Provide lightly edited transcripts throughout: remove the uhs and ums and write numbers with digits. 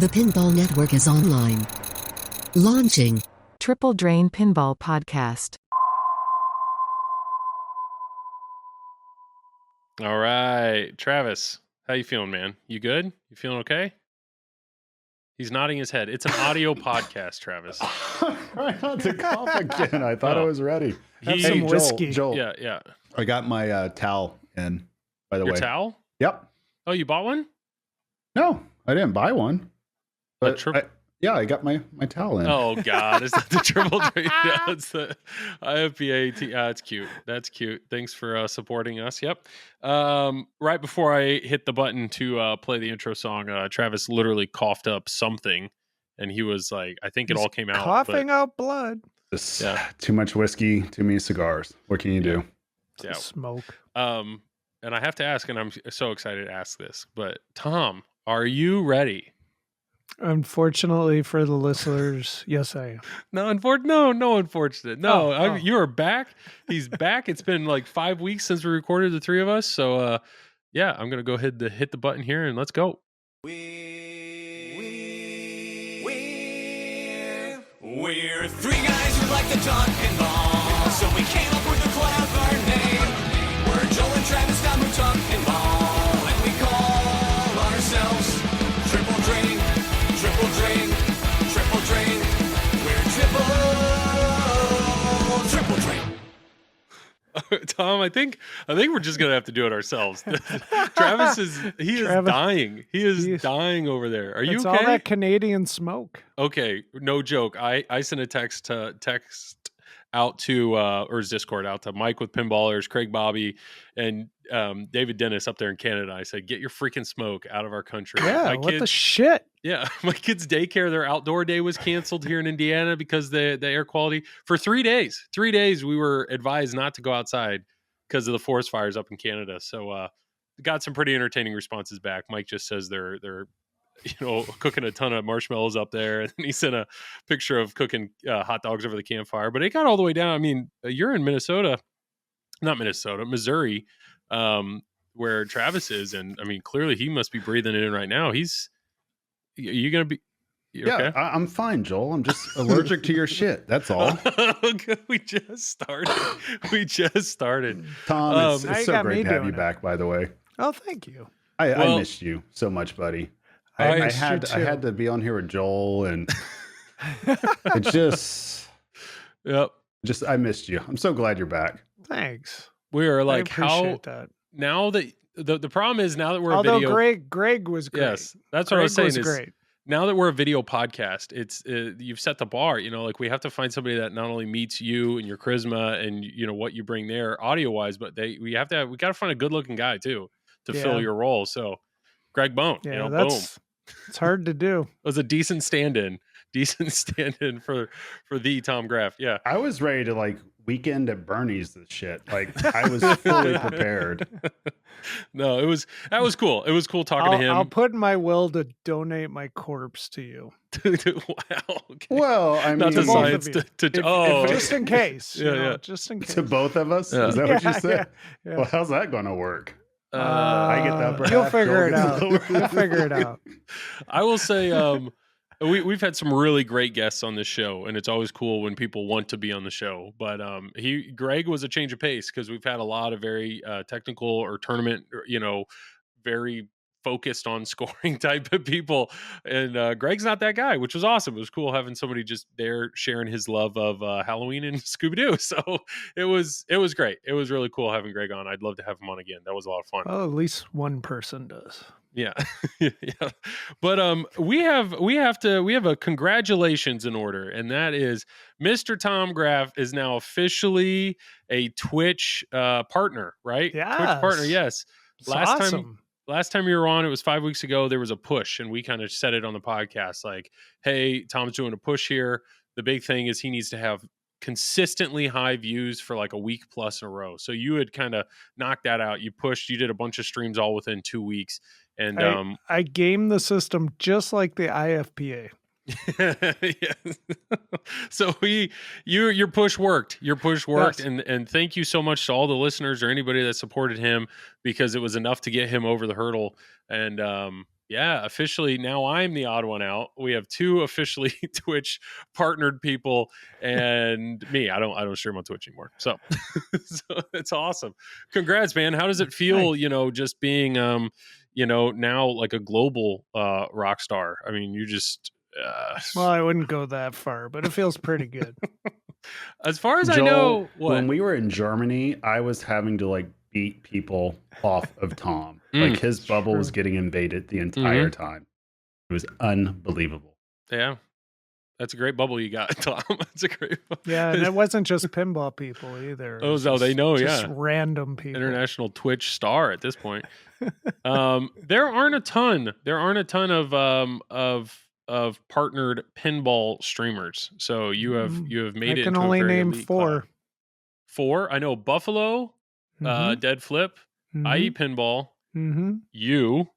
The Pinball Network is online. Launching. Drain Pinball Podcast. All right, Travis, how you feeling, man? You good? You feeling okay? He's nodding his head. It's an audio podcast, Travis. Try not to cough again. I thought I was ready. Have some whiskey. Joel, Yeah. I got my towel in, by the way. Your towel? Yep. Oh, you bought one? No, I didn't buy one. But I got my towel in. Oh, God. Is that the triple drain? Yeah, it's the IFPA. It's cute. That's cute. Thanks for supporting us. Yep. Right before I hit the button to play the intro song, Travis literally coughed up something. And he was like, I think it all came out. Coughing out blood. Too much whiskey, too many cigars. What can you do? Yeah. Smoke. And I have to ask, and I'm so excited to ask this, but Tom, are you ready? Unfortunately for the listeners, yes, I am. No, unfortunate. No, you are back. He's back. It's been like 5 weeks since we recorded, the three of us. So, yeah, I'm gonna go ahead to hit the button here and let's go. We're three guys who like to talk pinball, so we came up with a clever name. We're Joel and Travis Tom who talk pinball, and we call ourselves Triple Drain. We're triple drain. Tom, I think we're just gonna have to do it ourselves. Travis is dying. He is dying over there. Are you okay? It's all that Canadian smoke. Okay, no joke. I sent a text out to or his Discord out to Mike with Pinballers, Craig Bobby, and David Dennis up there in Canada. I said, get your freaking smoke out of our country. Yeah, what the shit? Yeah, my kids' daycare, their outdoor day was canceled here in Indiana because the air quality for 3 days. 3 days we were advised not to go outside because of the forest fires up in Canada. So got some pretty entertaining responses back. Mike just says they're cooking a ton of marshmallows up there, and then he sent a picture of cooking hot dogs over the campfire. But it got all the way down. I mean, you're in Missouri, where Travis is, and I mean, clearly he must be breathing it in right now. You gonna be? Okay? I'm fine, Joel. I'm just allergic to your shit. That's all. We just started. Tom, it's so great to have you back, by the way. Oh, thank you. I missed you so much, buddy. I had to be on here with Joel, and it just I missed you. I'm so glad you're back. Thanks. We are like, how that. Now that the problem is, now that we're although a video, Greg was great. Yes, that's what I was saying. Was great. Now that we're a video podcast, it's you've set the bar. Like we have to find somebody that not only meets you and your charisma and what you bring there audio wise, but we got to find a good looking guy too to fill your role. So Greg Bone, boom. It's hard to do. It was a decent stand-in for the Tom Graf. Yeah, I was ready to weekend at Bernie's this shit. I was fully prepared. No, that was cool. It was cool talking to him. I'll put in my will to donate my corpse to you. Wow. Okay. Well, I mean, not the science just in case. Just in case. To both of us. Yeah. Is that what you said? Yeah. Well, how's that going to work? I get that. You'll figure it out. You'll figure it out. I will say, we've had some really great guests on this show, and it's always cool when people want to be on the show. But Greg was a change of pace because we've had a lot of very technical or tournament, very focused on scoring type of people, and Greg's not that guy, which was awesome. It was cool having somebody just there sharing his love of Halloween and Scooby-Doo. So it was great. It was really cool having Greg on. I'd love to have him on again. That was a lot of fun. Well, at least one person does. Yeah. Yeah. But we have a congratulations in order, and that is Mr. Tom Graf is now officially a Twitch partner, right? Yeah. Twitch partner, yes. Awesome. Last time you were on, it was 5 weeks ago, there was a push, and we kind of said it on the podcast, like, hey, Tom's doing a push here. The big thing is he needs to have consistently high views for like a week plus in a row. So you had kind of knocked that out. You did a bunch of streams all within 2 weeks. And I gamed the system just like the IFPA. Yeah. So your push worked. Yes. And thank you so much to all the listeners or anybody that supported him, because it was enough to get him over the hurdle. And Yeah, officially now I'm the odd one out. We have 2 officially Twitch partnered people and me. I don't stream on Twitch anymore. So, so it's awesome. Congrats, man. How does it feel, just being now like a global rock star? I mean, you just well, I wouldn't go that far, but it feels pretty good. As far as Joel, I know, when we were in Germany, I was having to like beat people off of Tom. Like his bubble was getting invaded the entire time. It was unbelievable. Yeah. That's a great bubble you got, Tom. That's a great bubble. Yeah, and it wasn't just pinball people either. They know, just random people. International Twitch star at this point. There aren't a ton. There aren't a ton of partnered pinball streamers. So you have made it. I can into only a very name elite 4. cloud. 4. I know Buffalo, Dead Flip, IE Pinball, you.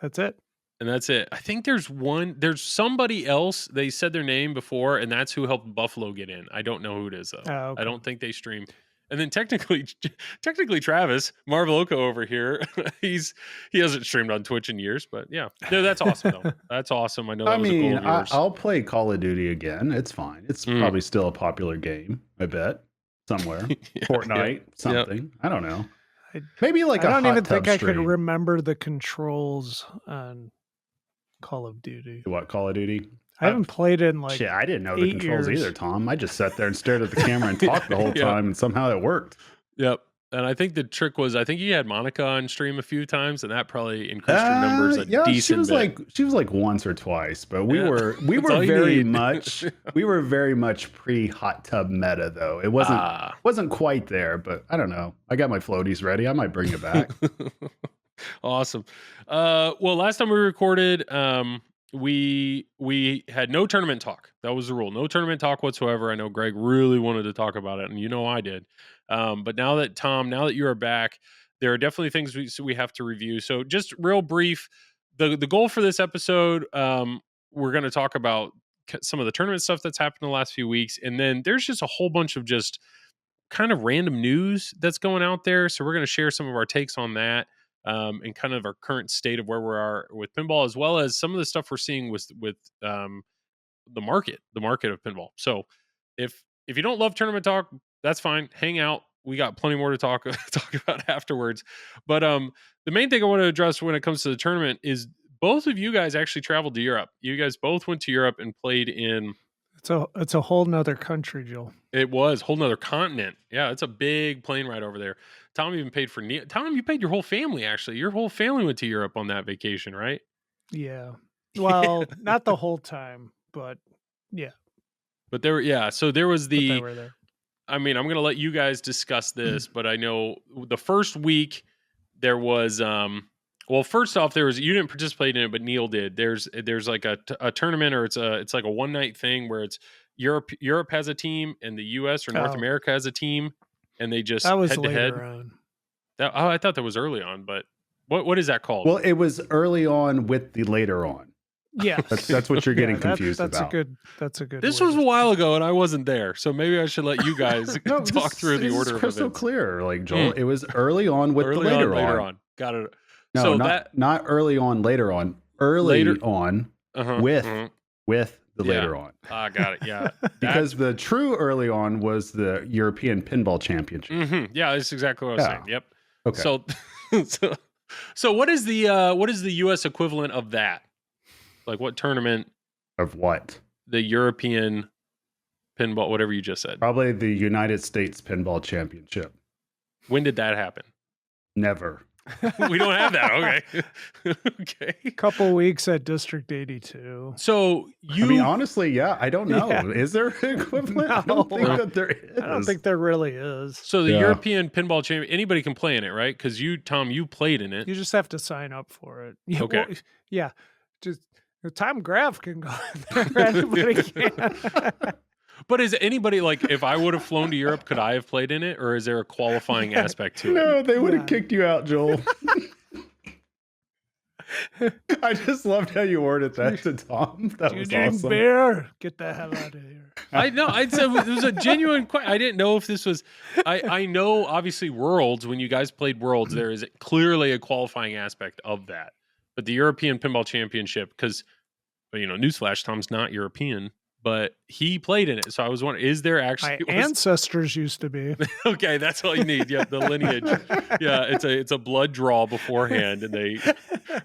That's it. And that's it. I think there's somebody else. They said their name before, and that's who helped Buffalo get in. I don't know who it is though. Oh, okay. I don't think they stream. And then technically Travis Marveloco over here, he hasn't streamed on Twitch in years, but yeah, no, that's awesome though. That's awesome. I know. That was a goal of yours. I'll play Call of Duty again. It's fine. It's probably still a popular game. I bet somewhere. Fortnite, something. I don't know. Maybe like I a don't hot even tub think I could stream. remember the controls on Call of Duty. What, Call of Duty? I haven't played it in like shit, I didn't know the 8 controls years. either, Tom. I just sat there and stared at the camera and talked the whole time, and somehow it worked. Yep. And I think the trick was, I think you had Monica on stream a few times, and that probably increased your numbers a decent bit. She was like once or twice, but we were all you very need. much pre hot tub meta though. It wasn't quite there, but I don't know. I got my floaties ready. I might bring it back. Awesome. Well, last time we recorded, we had no tournament talk. That was the rule. No tournament talk whatsoever. I know Greg really wanted to talk about it, and I did. But now that you are back, there are definitely things we have to review. So just real brief, the goal for this episode, we're going to talk about some of the tournament stuff that's happened in the last few weeks. And then there's just a whole bunch of just kind of random news that's going out there. So we're going to share some of our takes on that. And kind of our current state of where we are with pinball, as well as some of the stuff we're seeing with the market of pinball. So if you don't love tournament talk, that's fine. Hang out. We got plenty more to talk about afterwards. But the main thing I want to address when it comes to the tournament is both of you guys actually traveled to Europe. You guys both went to Europe and played in. It's a whole nother country, Joel. It was a whole nother continent. Yeah, it's a big plane ride over there. Tom even paid for Tom, you paid your whole family, actually. Your whole family went to Europe on that vacation, right? Yeah. Well, not the whole time, but yeah. But so there was they were there. I mean, I'm going to let you guys discuss this, but I know the first week there was well, first off, you didn't participate in it, but Neil did. There's like a tournament, or it's like a one night thing where it's Europe has a team and the US or North America has a team, and they just that was head to head. later on. I thought that was early on, but what is that called? Well, it was early on with the later on. Yeah, that's what you're getting confused that's about. That's a good. This was a while ago, and I wasn't there, so maybe I should let you guys talk through the order of events. Crystal clear, like Joel. It was early on with early the later on. Got it. No, so not early on, later on. Later on with the later on. Got it. Yeah, because the true early on was the European Pinball Championship. Mm-hmm. Yeah, that's exactly what I was saying. Yep. Okay. So what is the U.S. equivalent of that? Like what tournament? Of what? The European Pinball, whatever you just said. Probably the United States Pinball Championship. When did that happen? Never. We don't have that. Okay. Okay. Couple weeks at District 82. So I mean, honestly, yeah, I don't know. Yeah. Is there an equivalent? No. I don't think that there is. I don't think there really is. So the European Pinball Champion, anybody can play in it, right? Because Tom, you played in it. You just have to sign up for it. Okay. Well, yeah. Just Tom Graf can go there. Anybody can. But is anybody, like, if I would have flown to Europe, could I have played in it? Or is there a qualifying aspect to it? No, they would have kicked you out, Joel. I just loved how you worded that to Tom. That was awesome. Bear, get the hell out of here. I know. I'd say it was a genuine question. I didn't know if this was. I know, obviously, Worlds, when you guys played Worlds, there is clearly a qualifying aspect of that. But the European Pinball Championship, because, newsflash, Tom's not European, but he played in it. So I was wondering, is there actually... My ancestors used to be. Okay, that's all you need. Yeah, the lineage. Yeah, it's a blood draw beforehand, and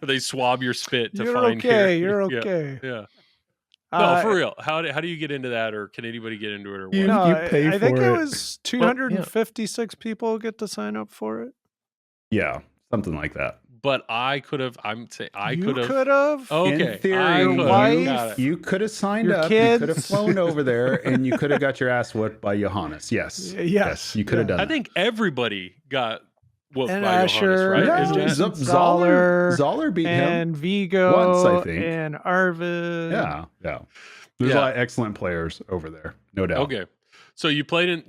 they swab your spit to find... You're okay. Yeah. No, for real. How do you get into that, or can anybody get into it, or what? You pay I think for it it. was 256 people get to sign up for it. Yeah, something like that. But I could have. You could have. Okay, In theory, Your wife, you could have signed your up. kids. You could have flown over there, and you could have got your ass whooped by Johannes. Yes, you could have done. I think everybody got whooped and by Asher, Johannes, right? and Isn't it? Zoller beat him and Vigo, once, I think. and Arvid. Yeah. There's a lot of excellent players over there, no doubt. Okay. So you played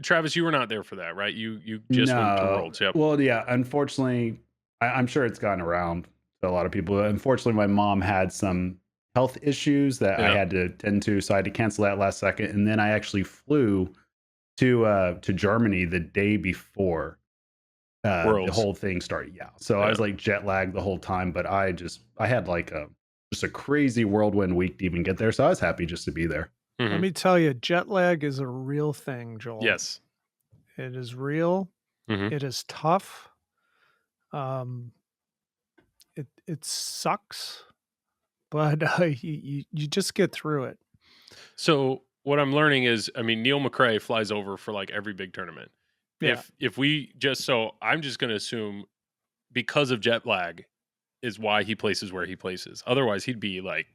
Travis, you were not there for that, right? You just went to Worlds. Yep. Well, yeah, unfortunately, I'm sure it's gotten around to a lot of people. Unfortunately, my mom had some health issues that I had to tend to, so I had to cancel that last second. And then I actually flew to Germany the day before the whole thing started. Yeah. So I was like jet lagged the whole time, but I had like just a crazy whirlwind week to even get there. So I was happy just to be there. Mm-hmm. Let me tell you, jet lag is a real thing, Joel. Yes. It is real. Mm-hmm. It is tough. It sucks, but you just get through it. So what I'm learning is, Neil McRae flies over for like every big tournament. Yeah. If we I'm just going to assume because of jet lag is why he places where he places. Otherwise, he'd be like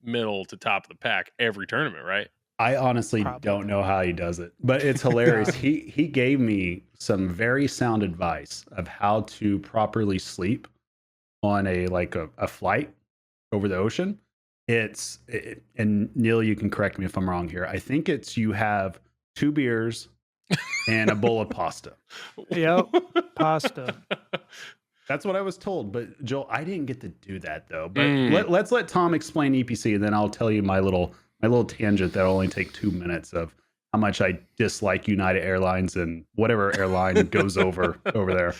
middle to top of the pack every tournament, right? I honestly don't know how he does it, but it's hilarious. He gave me some very sound advice of how to properly sleep on a flight over the ocean. And Neil, you can correct me if I'm wrong here. I think you have 2 beers and a bowl of pasta. Yep, pasta. That's what I was told, but Joel, I didn't get to do that though. But let's let Tom explain EPC, and then I'll tell you my little tangent that'll only take 2 minutes of how much I dislike United Airlines and whatever airline goes over there.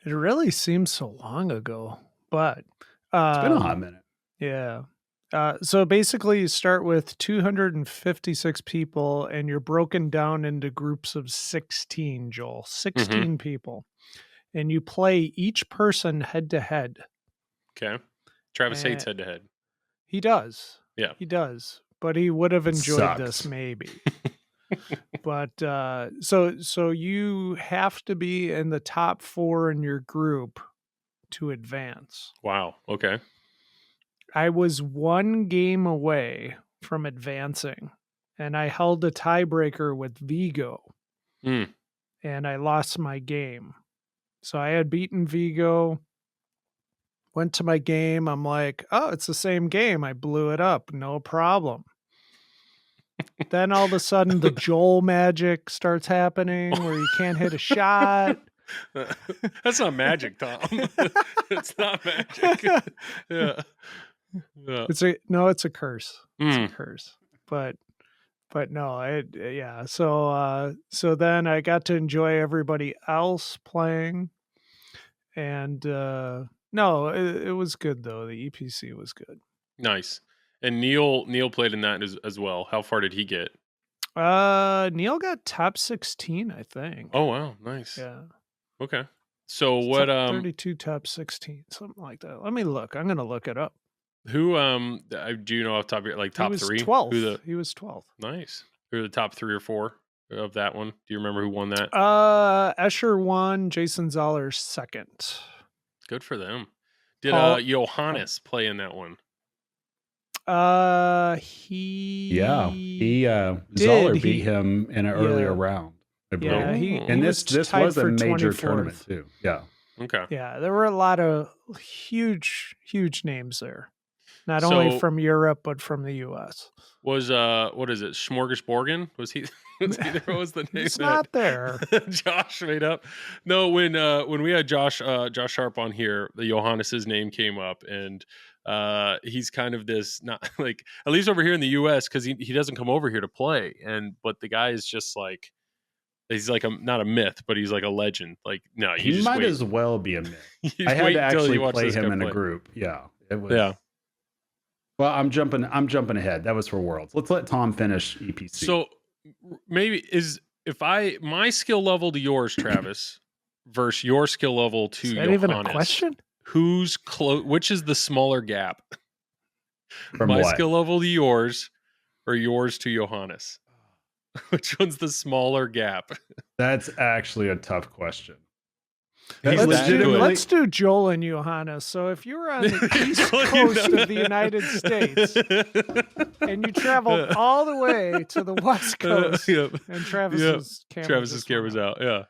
It really seems so long ago, but it's been a hot minute. Yeah. So basically, you start with 256 people, and you're broken down into groups of 16. Joel, 16 people. And you play each person head to head. Okay. Travis hates head to head. He does. Yeah. He does. But he would have enjoyed this maybe. But so you have to be in the top 4 in your group to advance. Wow. Okay. I was 1 game away from advancing, and I held a tiebreaker with Vigo. And I lost my game. So I had beaten Vigo, went to my game. I'm like, oh, it's the same game. I blew it up. No problem. Then all of a sudden the Joel magic starts happening where you can't hit a shot. That's not magic, Tom. It's not magic. Yeah. It's a curse. It's a curse. But no, so then I got to enjoy everybody else playing, and no, it was good though. The EPC was good. Nice. And Neil played in that as well. How far did he get? Neil got top 16, I think. Oh wow, nice. Yeah. Okay. So what? 32 top 16, something like that. Let me look. I'm gonna look it up. Who do you know off the top of your top 3? 12th. He was 12th. Nice. Who are the top 3 or 4 of that one? Do you remember who won that? Escher won, Jason Zoller second. Good for them. Did Johannes play in that one? Zoller beat him in an earlier round, I believe. Yeah, and this was a major tournament too. Yeah. Okay. Yeah, there were a lot of huge names there. Not only from Europe, but from the U.S. Was what is it? Smorgasborgen? Was he? What was the name? It's not there. Josh made up. No, when we had Josh Sharp on here, the Johannes's name came up, and he's kind of this, not like, at least over here in the U.S., because he doesn't come over here to play, but the guy is just like He's like not a myth, but he's like a legend. Like, no, you He just might wait. as well be a myth. You I just had wait to until actually you watch play this him guy in play. a group. Yeah, it was. Yeah. Well, I'm jumping ahead. That was for Worlds. Let's let Tom finish EPC. So maybe my skill level to yours, Travis, versus your skill level to Is that Johannes, even a question? who's close? Which is the smaller gap? From My what? skill level to yours, or yours to Johannes? Which one's the smaller gap? That's actually a tough question. He's That's that good. Let's do Joel and Johannes. So if you're on the east coast of the United States and you traveled all the way to the west coast, and Travis's camera's out. Yeah.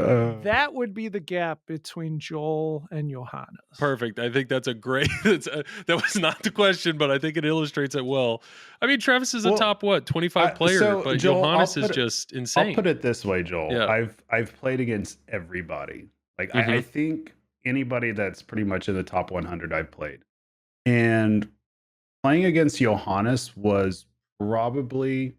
That would be the gap between Joel and Johannes. Perfect. I think that's a great. That was not the question, but I think it illustrates it well. I mean, Travis is a top 25 player, but Joel, Johannes is just insane. I'll put it this way, Joel. Yeah. I've played against everybody. Like Mhm. I think anybody that's pretty much in the top 100 I've played, and playing against Johannes was probably,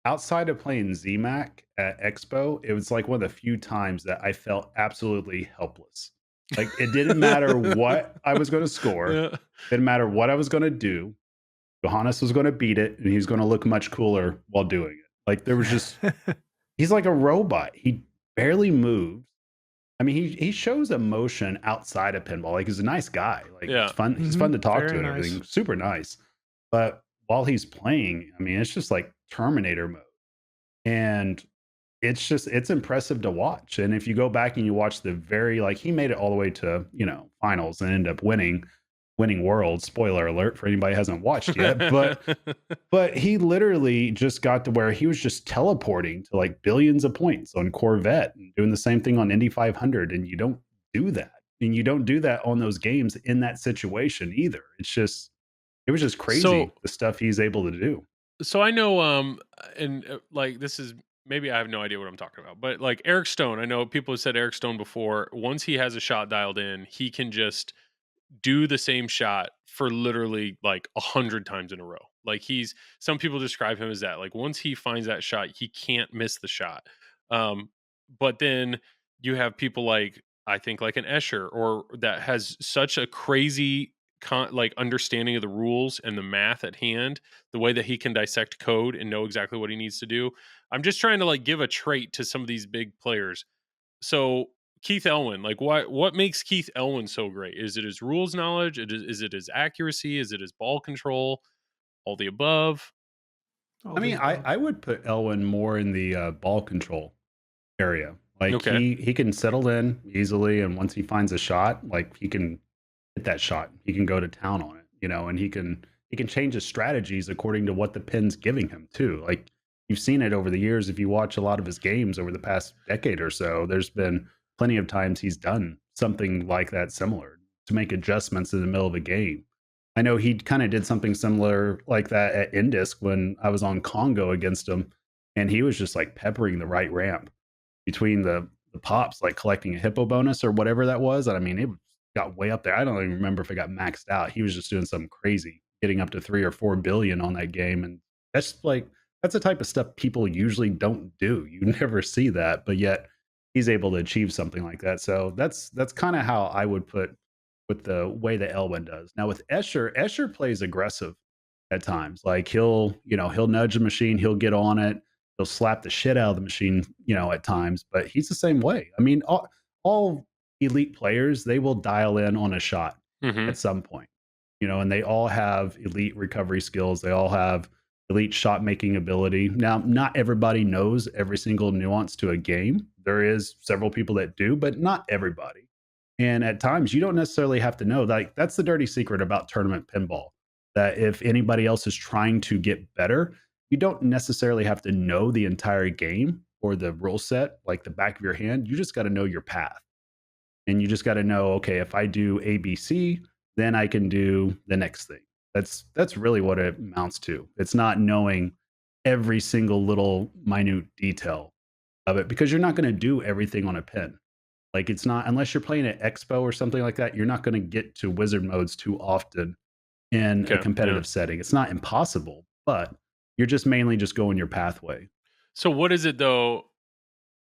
outside of playing ZMAC at Expo, it was like one of the few times that I felt absolutely helpless. Like it didn't matter what I was going to score. Yeah. Didn't matter what I was going to do. Johannes was going to beat it, and he's going to look much cooler while doing it. Like there was just, he's like a robot. He barely moves. I mean, he shows emotion outside of pinball. Like he's a nice guy. Like Yeah. it's fun. He's fun to talk Very to and nice. everything. Super nice. But while he's playing, I mean, it's just like Terminator mode, and it's impressive to watch. And if you go back and you watch he made it all the way to finals and ended up winning Worlds. Spoiler alert for anybody who hasn't watched yet. But he literally just got to where he was just teleporting to like billions of points on Corvette and doing the same thing on Indy 500. And you don't do that. And you don't do that on those games in that situation either. It was just crazy, the stuff he's able to do. So I know, like this is, maybe I have no idea what I'm talking about, but like Eric Stone, I know people have said Eric Stone before. Once he has a shot dialed in, he can just do the same shot for literally like 100 times in a row. Like some people describe him as that. Like once he finds that shot, he can't miss the shot. But then you have people like, I think like an Escher, or that has such a crazy like understanding of the rules and the math at hand, the way that he can dissect code and know exactly what he needs to do. I'm just trying to like give a trait to some of these big players. So Keith Elwin, like what makes Keith Elwin so great? Is it his rules knowledge? Is it his accuracy? Is it his ball control? All the above? I mean, I would put Elwin more in the ball control area. Like he can settle in easily, and once he finds a shot, like he can hit that shot. He can go to town on it, and he can change his strategies according to what the pin's giving him too. Like you've seen it over the years. If you watch a lot of his games over the past decade or so, there's been plenty of times he's done something like that similar to make adjustments in the middle of a game. I know he kind of did something similar like that at Indisk when I was on Congo against him, and he was just like peppering the right ramp between the pops, like collecting a hippo bonus or whatever that was. And I mean, it got way up there. I don't even remember if it got maxed out. He was just doing something crazy, getting up to 3 or 4 billion on that game. And that's the type of stuff people usually don't do. You never see that, but yet he's able to achieve something like that. So that's kind of how I would put with the way that Elwin does. Now with Escher plays aggressive at times. Like he'll nudge the machine, he'll get on it, he'll slap the shit out of the machine, at times, but he's the same way. I mean, all elite players, they will dial in on a shot at some point, and they all have elite recovery skills. They all have elite shot making ability. Now, not everybody knows every single nuance to a game. There is several people that do, but not everybody. And at times you don't necessarily have to know. Like that's the dirty secret about tournament pinball, that if anybody else is trying to get better, you don't necessarily have to know the entire game or the rule set like the back of your hand. You just got to know your path. And you just got to know, okay, if I do ABC, then I can do the next thing. That's really what it amounts to. It's not knowing every single little minute detail of it, because you're not going to do everything on a pin. Like it's not, unless you're playing at Expo or something like that, you're not going to get to wizard modes too often in a competitive setting. It's not impossible, but you're just mainly just going your pathway. So what is it though?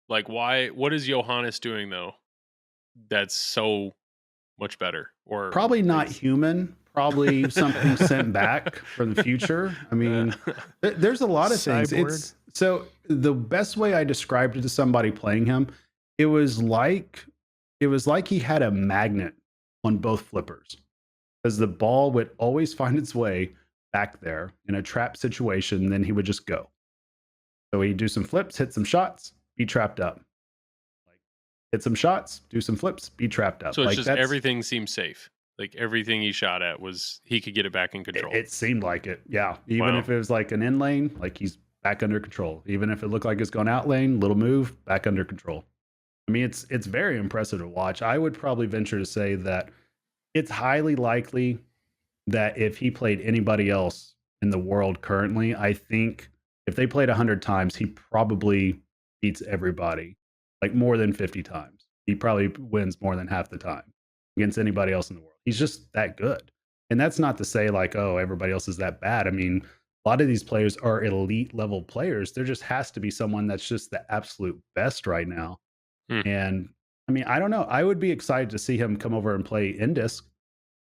Like, why? What is Johannes doing though? That's so much better. Or Probably not human. Probably something sent back from the future. I mean, there's a lot of things. Cyborg. So the best way I described it to somebody playing him, it was like he had a magnet on both flippers, because the ball would always find its way back there in a trap situation. Then he would just go. So he'd do some flips, hit some shots, be trapped up. Like, hit some shots, do some flips, be trapped up. So it's like, just everything seems safe. Like everything he shot at was he could get it back in control. It seemed like it, yeah. Even if it was like an in lane, like he's back under control. Even if it looked like it's gone out lane, little move, back under control. I mean, it's very impressive to watch. I would probably venture to say that it's highly likely that if he played anybody else in the world currently, I think if they played 100 times, he probably beats everybody, like more than 50 times. He probably wins more than half the time against anybody else in the world. He's just that good. And that's not to say like, oh, everybody else is that bad. I mean, a lot of these players are elite level players. There just has to be someone that's just the absolute best right now. And I mean, I don't know. I would be excited to see him come over and play Indisc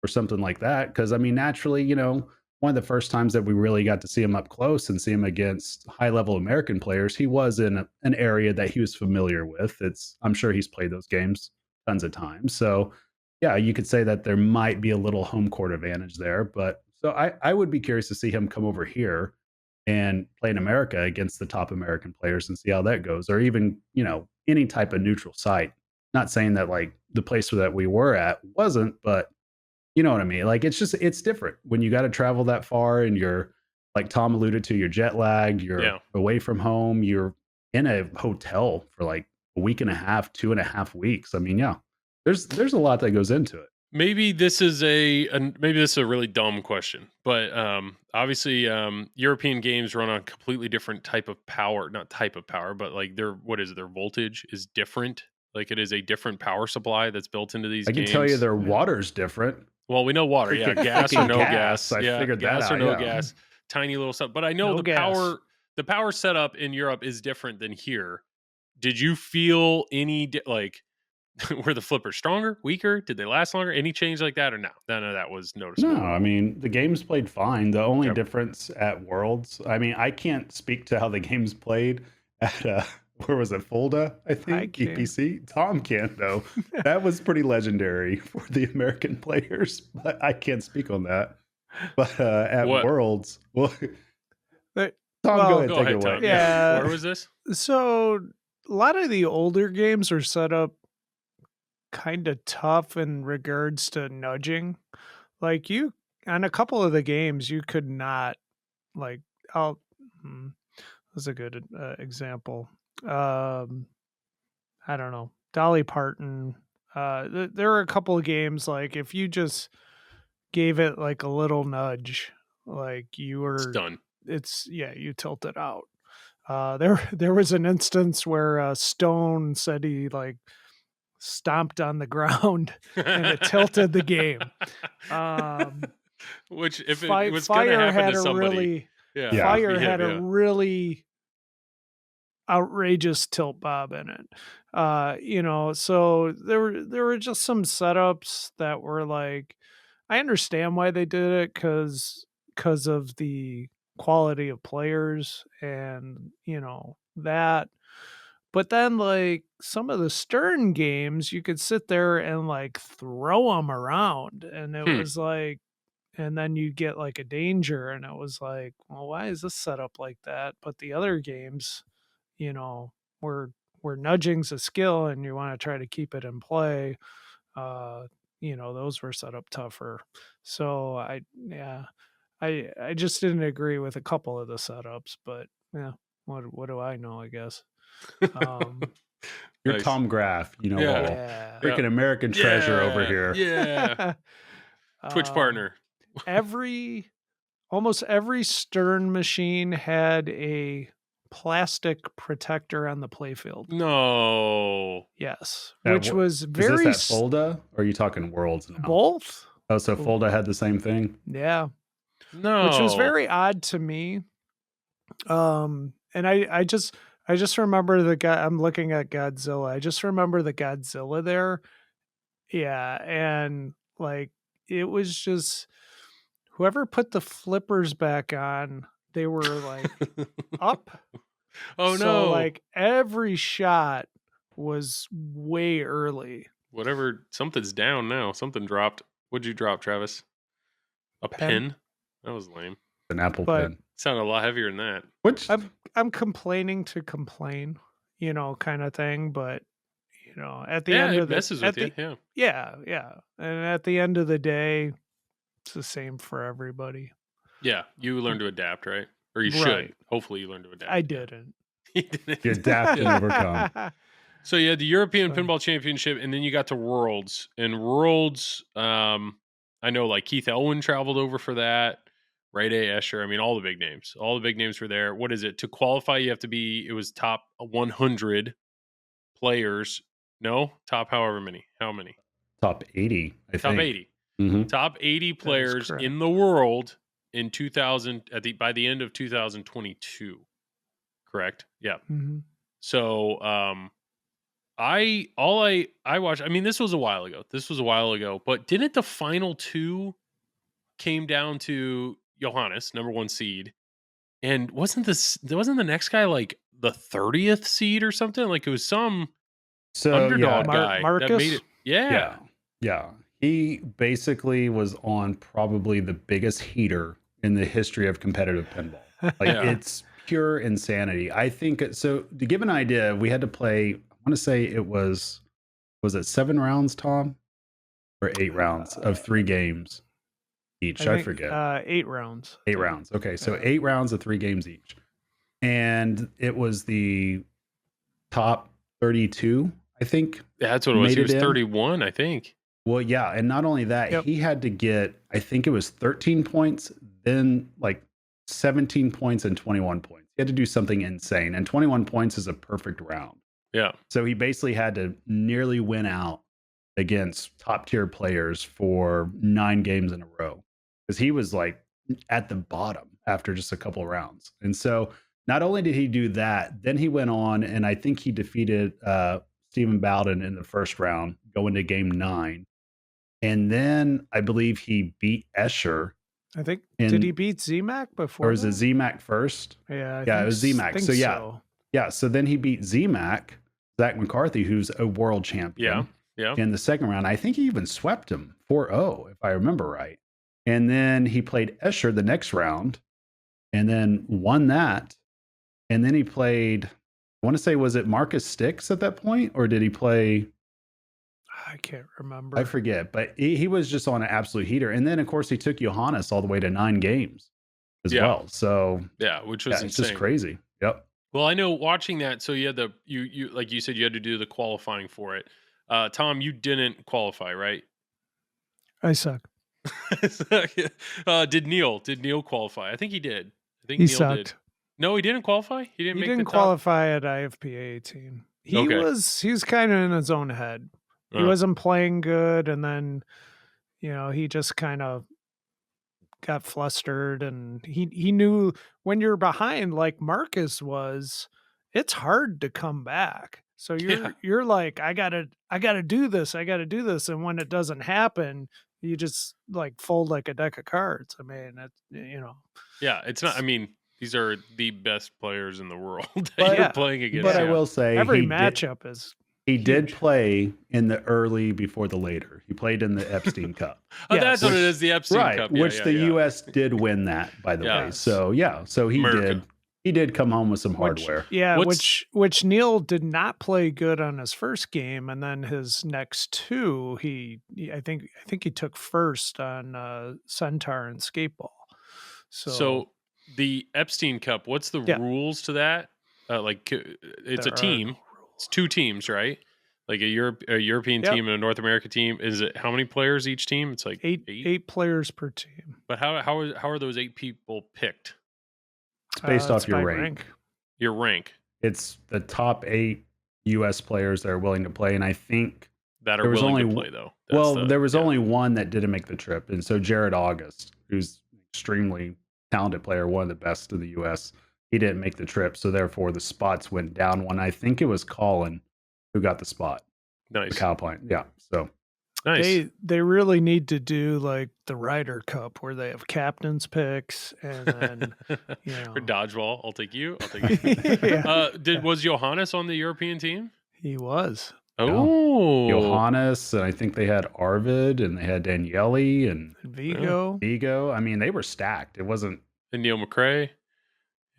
or something like that. Because I mean, naturally, you know, one of the first times that we really got to see him up close and see him against high level American players, he was in an area that he was familiar with. I'm sure he's played those games tons of times. So yeah, you could say that there might be a little home court advantage there. But so I would be curious to see him come over here and play in America against the top American players and see how that goes. Or even, you know, any type of neutral site. Not saying that like the place that we were at wasn't, but you know what I mean? Like, it's different when you got to travel that far and you're, like Tom alluded to, you're jet lagged, you're away from home, you're in a hotel for like a week and a half, 2.5 weeks. I mean, yeah, there's a lot that goes into it. Maybe this is a really dumb question, but obviously European games run on a completely different type of power, not type of power, but like their voltage is different. Like it is a different power supply that's built into these games. I can tell you their water's different. Well, we know water, yeah, gas or no gas. I figured that out. Gas or no gas, tiny little stuff. But I know the power setup in Europe is different than here. Did you feel any like? Were the flippers stronger, weaker? Did they last longer? Any change like that or no? None of that was noticeable. No, I mean, the games played fine. The only difference at Worlds, I mean, I can't speak to how the games played at, where was it, Fulda, I think, EPC? Tom can, though. That was pretty legendary for the American players, but I can't speak on that. But at Worlds, well, Tom, go ahead, take it away. Tom. Yeah. Where was this? So a lot of the older games are set up kind of tough in regards to nudging. Like you on a couple of the games you could not like that's a good example. I don't know, Dolly Parton. There are a couple of games like if you just gave it like a little nudge, like you were done. You tilted out. There was an instance where Stone said he like stomped on the ground and it tilted the game. Which if it was going to happen to somebody, Fire had a really outrageous tilt bob in it. You know, so there were just some setups that were like, I understand why they did it because of the quality of players and you know that. But then, like, some of the Stern games, you could sit there and, like, throw them around. And it was like, and then you get, like, a danger. And it was like, well, why is this set up like that? But the other games, you know, where nudging's a skill and you want to try to keep it in play, you know, those were set up tougher. So, I just didn't agree with a couple of the setups. But, yeah, what do I know, I guess. You're nice. Tom Graf, you know, freaking American treasure over here. Yeah. Twitch partner. Almost every Stern machine had a plastic protector on the playfield. No. Yes. Which was very... Is this at Fulda? Or are you talking Worlds now? Both. Oh, so Fulda had the same thing? Yeah. No. Which was very odd to me. And I just remember the guy. I'm looking at Godzilla. I just remember the Godzilla there. Yeah, and like it was just whoever put the flippers back on, they were like up. Oh So no! like every shot was way early. Whatever, something's down now. Something dropped. What'd you drop, Travis? A pen? That was lame. An Apple But- pen. Sounded a lot heavier than that. Which I'm complaining to complain, kind of thing. But at the Yeah, end it of the messes with you. Yeah. yeah, and at the end of the day, it's the same for everybody. Yeah, you learn to adapt, right? Or you should. Right. Hopefully you learn to adapt. I didn't. You didn't. you adapt and overcome. So you had the European Fine. Pinball Championship, and then you got to Worlds. And Worlds, I know like Keith Elwin traveled over for that. Ray Day Escher. I mean, all the big names. All the big names were there. What is it? To qualify, you have to be, it was top 100 players. No? Top however many. How many? Top 80, I Top think. 80. Mhm. Top 80 players correct. in the world in 2000 by the end of 2022. Correct? Yeah. Mhm. So I watched, I mean, this was a while ago, but didn't the final two came down to Johannes, number 1 seed, and wasn't the next guy like the 30th seed or something? Like it was some So underdog yeah, guy that Marcus? made it. Yeah. yeah. He basically was on probably the biggest heater in the history of competitive pinball. Like Yeah. it's pure insanity. I think so. To give an idea, we had to play. I want to say it was it 7 rounds, Tom, or 8 rounds of 3 games each? I think, forget. 8 rounds. 8 rounds. Okay, so Yeah. 8 rounds of 3 games each, and it was the top 32. I think. That's what it was. Made He it was in. 31, I think. Well, yeah, and not only that, Yep. he had to get, I think it was 13 points, then like 17 points and 21 points. He had to do something insane, and 21 points is a perfect round. Yeah. So he basically had to nearly win out against top tier players for 9 games in a row because he was like at the bottom after just a couple of rounds. And so not only did he do that, then he went on and I think he defeated Stephen Bowden in the first round, going to game 9. And then I believe he beat Escher, I think. And- Did he beat ZMAC before? or is it that? ZMAC first? Yeah. Yeah, it was ZMAC. So, yeah. so. Yeah, so then he beat ZMAC, Zach McCarthy, who's a world champion. Yeah. In the second round. I think he even swept him 4-0, if I remember right. And then he played Escher the next round and then won that. And then he played, I want to say, was it Marcus Stix at that point? Or did he play? I can't remember. I forget. But he was just on an absolute heater. And then, of course, he took Johannes all the way to 9 games as Yeah. well. So, Yeah, which was yeah, it's insane. just crazy. Yep. Well, I know watching that, so you had you like you said, you had to do the qualifying for it. Tom, you didn't qualify, right? I suck. Did Neil qualify? I think he did. I think He Neil sucked. did. No, he didn't qualify. He didn't He make didn't the top? qualify at IFPA 18. He Okay. was kind of in his own head. He Uh. wasn't playing good, and then he just kind of got flustered, and he knew when you're behind like Marcus was, it's hard to come back. So you're like, I gotta do this, and when it doesn't happen, you just like fold like a deck of cards. I mean, Yeah, it's not. I mean, these are the best players in the world that But- you're playing against. But I yeah. will say every he did- matchup is He did huge. play in the early before the later. He played in the Epstein Cup. Oh, Yes. that's what it Which- is. The Epstein Right, Cup, which the U.S. did win that, by the way. Yes. So yeah, so America. he did come home with some Which- hardware. Yeah, What's- which Neil did not play good on his first game, and then his next 2, I think he took first on Centaur and Skateball. So the Epstein Cup, what's the Yeah. rules to that? It's a there are team. no It's 2 teams, right? Like a European Yep. team and a North America team. Is it how many players each team? It's like rules. Eight players per team. But how are those 8 people picked? It's based It's off your by rank. Your rank It's the top 8 U.S. players that are willing to play, and I think that are There was willing only to play though. That's well, there was yeah. only one that didn't make the trip, and so Jared August, who's an extremely talented player, one of the best in the U.S., he didn't make the trip, so therefore the spots went down one. I think it was Colin who got the spot. Nice. The cow point. Yeah. So Nice. They really need to do like the Ryder Cup where they have captain's picks and then For dodgeball, I'll take you. Yeah. Was Johannes on the European team? He was. Oh, Johannes, and I think they had Arvid, and they had Daniele and Vigo. Vigo. I mean, they were stacked. It wasn't. And Neil McRae.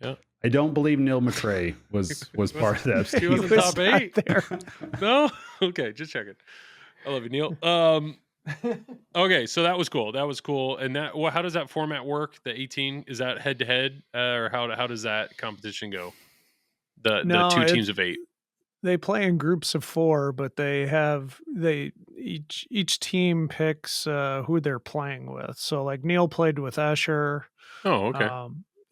Yeah. I don't believe Neil McRae was part of that. He team. was in top 8 there. No. Okay, just checking. I love you, Neil. Okay, so that was cool. And how does that format work? The 18, is that head to head, or how does that competition go? The 2 teams of 8. They play in groups of 4, but each team picks who they're playing with. So like Neil played with Escher. Oh, okay.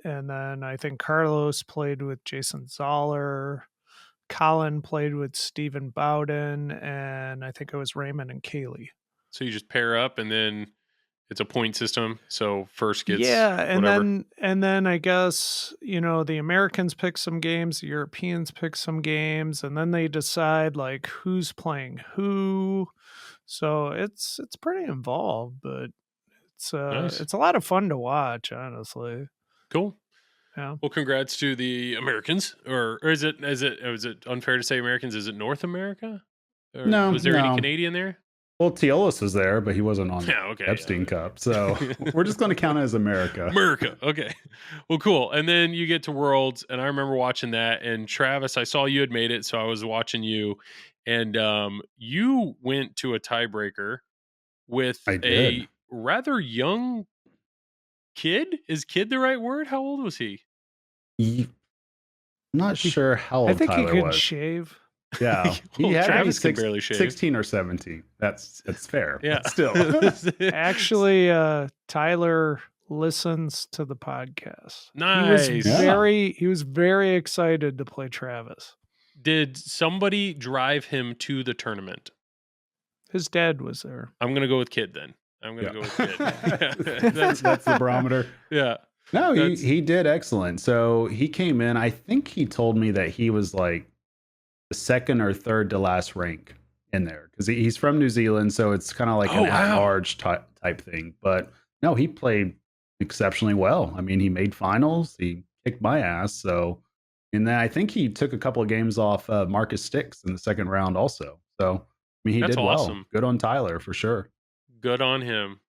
And then I think Carlos played with Jason Zoller. Colin played with Stephen Bowden, and I think it was Raymond and Kaylee. So you just pair up, and then it's a point system. So first gets and then I guess the Americans pick some games, the Europeans pick some games, and then they decide like who's playing who. So it's pretty involved, but Nice. it's a lot of fun to watch, honestly. Cool. Yeah. Well, congrats to the Americans, or is it unfair to say Americans? Is it North America? Or No, was there any no. Canadian there? Well, Teolis was there, but he wasn't on Epstein Cup. So we're just going to count it as America. America. Okay. Well, cool. And then you get to Worlds, and I remember watching that. And Travis, I saw you had made it, so I was watching you, and you went to a tiebreaker with a rather young kid. Is kid the right word? How old was he? I'm not sure how old I think Tyler he could was. shave. Yeah, he had Travis can barely shave. 16 or 17. That's fair. Yeah. But still. Actually, Tyler listens to the podcast. Nice. He was very excited to play Travis. Did somebody drive him to the tournament? His dad was there. I'm going to go with kid then. I'm going to go with kid. that's the barometer. Yeah. No, he did excellent. So he came in. I think he told me that he was like the second or third to last rank in there because he's from New Zealand. So it's kind of like an at-large type thing. But no, he played exceptionally well. I mean, he made finals. He kicked my ass. So, and then I think he took a couple of games off Marcus Sticks in the second round also. So, I mean, he That's did awesome. well. Good on Tyler for sure. Good on him.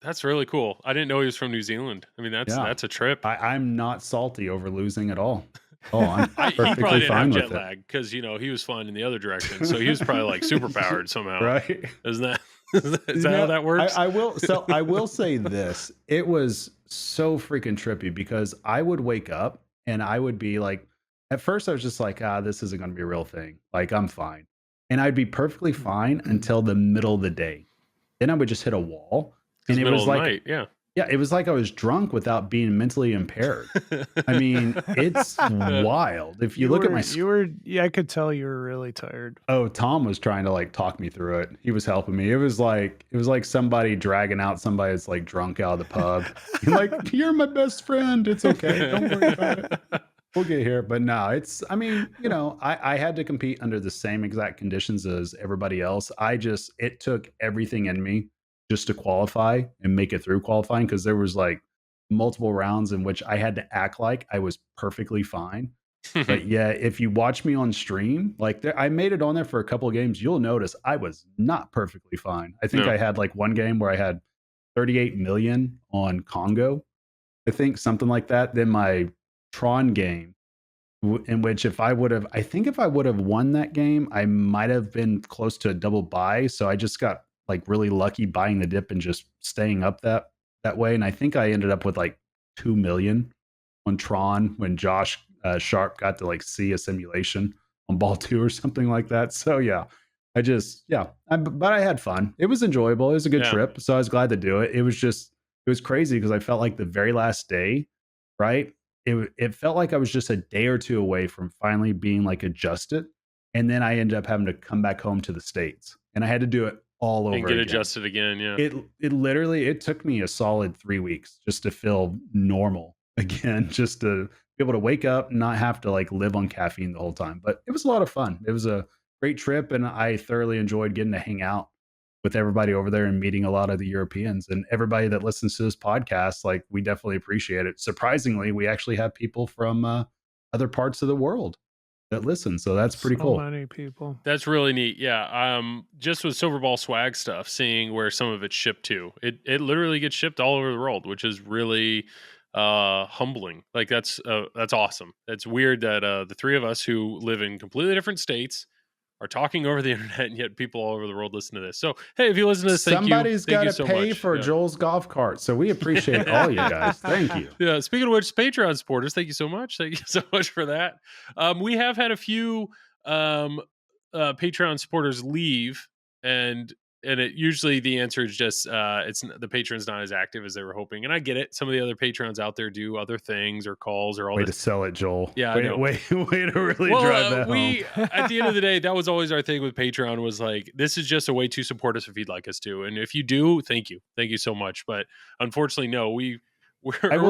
That's really cool. I didn't know he was from New Zealand. I mean, that's a trip. I'm not salty over losing at all. Oh, I'm he probably perfectly didn't fine have with jet it. lag because he was flying in the other direction, so he was probably like super powered somehow. Right? Isn't that is that how that works? I will say this: it was so freaking trippy because I would wake up and I would be like, at first I was just like, this isn't going to be a real thing. Like I'm fine, and I'd be perfectly fine until the middle of the day. Then I would just hit a wall, and it was like, night, yeah, it was like I was drunk without being mentally impaired. I mean, it's wild. If you look at my, I could tell you were really tired. Oh, Tom was trying to like talk me through it. He was helping me. It was like somebody dragging out somebody that's like drunk out of the pub. Like, you're my best friend. It's okay. Don't worry about it. We'll get here. But no, I had to compete under the same exact conditions as everybody else. It took everything in me just to qualify and make it through qualifying because there was like multiple rounds in which I had to act like I was perfectly fine. But yeah, if you watch me on stream, like I made it on there for a couple of games, you'll notice I was not perfectly fine. I think I had like one game where I had 38 million on Congo. I think something like that. Then my Tron game, in which if I would have won that game, I might have been close to a double buy. So I just got like really lucky buying the dip and just staying up that way. And I think I ended up with like 2 million on Tron when Josh Sharp got to like see a simulation on ball 2 or something like that. So yeah, but I had fun. It was enjoyable. It was a good trip. So I was glad to do it. It was crazy because I felt like the very last day, right? It felt like I was just a day or two away from finally being like adjusted. And then I ended up having to come back home to the States and I had to do it all over and get again. Adjusted again. Yeah. It literally took me a solid 3 weeks just to feel normal again, just to be able to wake up and not have to like live on caffeine the whole time. But it was a lot of fun. It was a great trip, and I thoroughly enjoyed getting to hang out with everybody over there and meeting a lot of the Europeans and everybody that listens to this podcast. Like, we definitely appreciate it. Surprisingly, we actually have people from other parts of the world that listen. So that's pretty cool. So many people. That's really neat. Yeah. Just with Silver Ball swag stuff, seeing where some of it's shipped to, it literally gets shipped all over the world, which is really humbling. Like that's awesome. It's weird that the three of us who live in completely different states are talking over the internet, and yet people all over the world listen to this. So, hey, if you listen to this, somebody's got to so pay much. for Joel's golf cart. So we appreciate all you guys. Thank you. Yeah. Speaking of which, Patreon supporters, thank you so much. Thank you so much for that. We have had a few Patreon supporters leave, and it usually the answer is just it's the Patreon's not as active as they were hoping, and I get it. Some of the other Patrons out there do other things or calls or all. Way to sell it, Joel. Yeah, way to really drive that home. At the end of the day, that was always our thing with Patreon. Was like, this is just a way to support us if you'd like us to, and if you do, thank you so much. But unfortunately, no, we're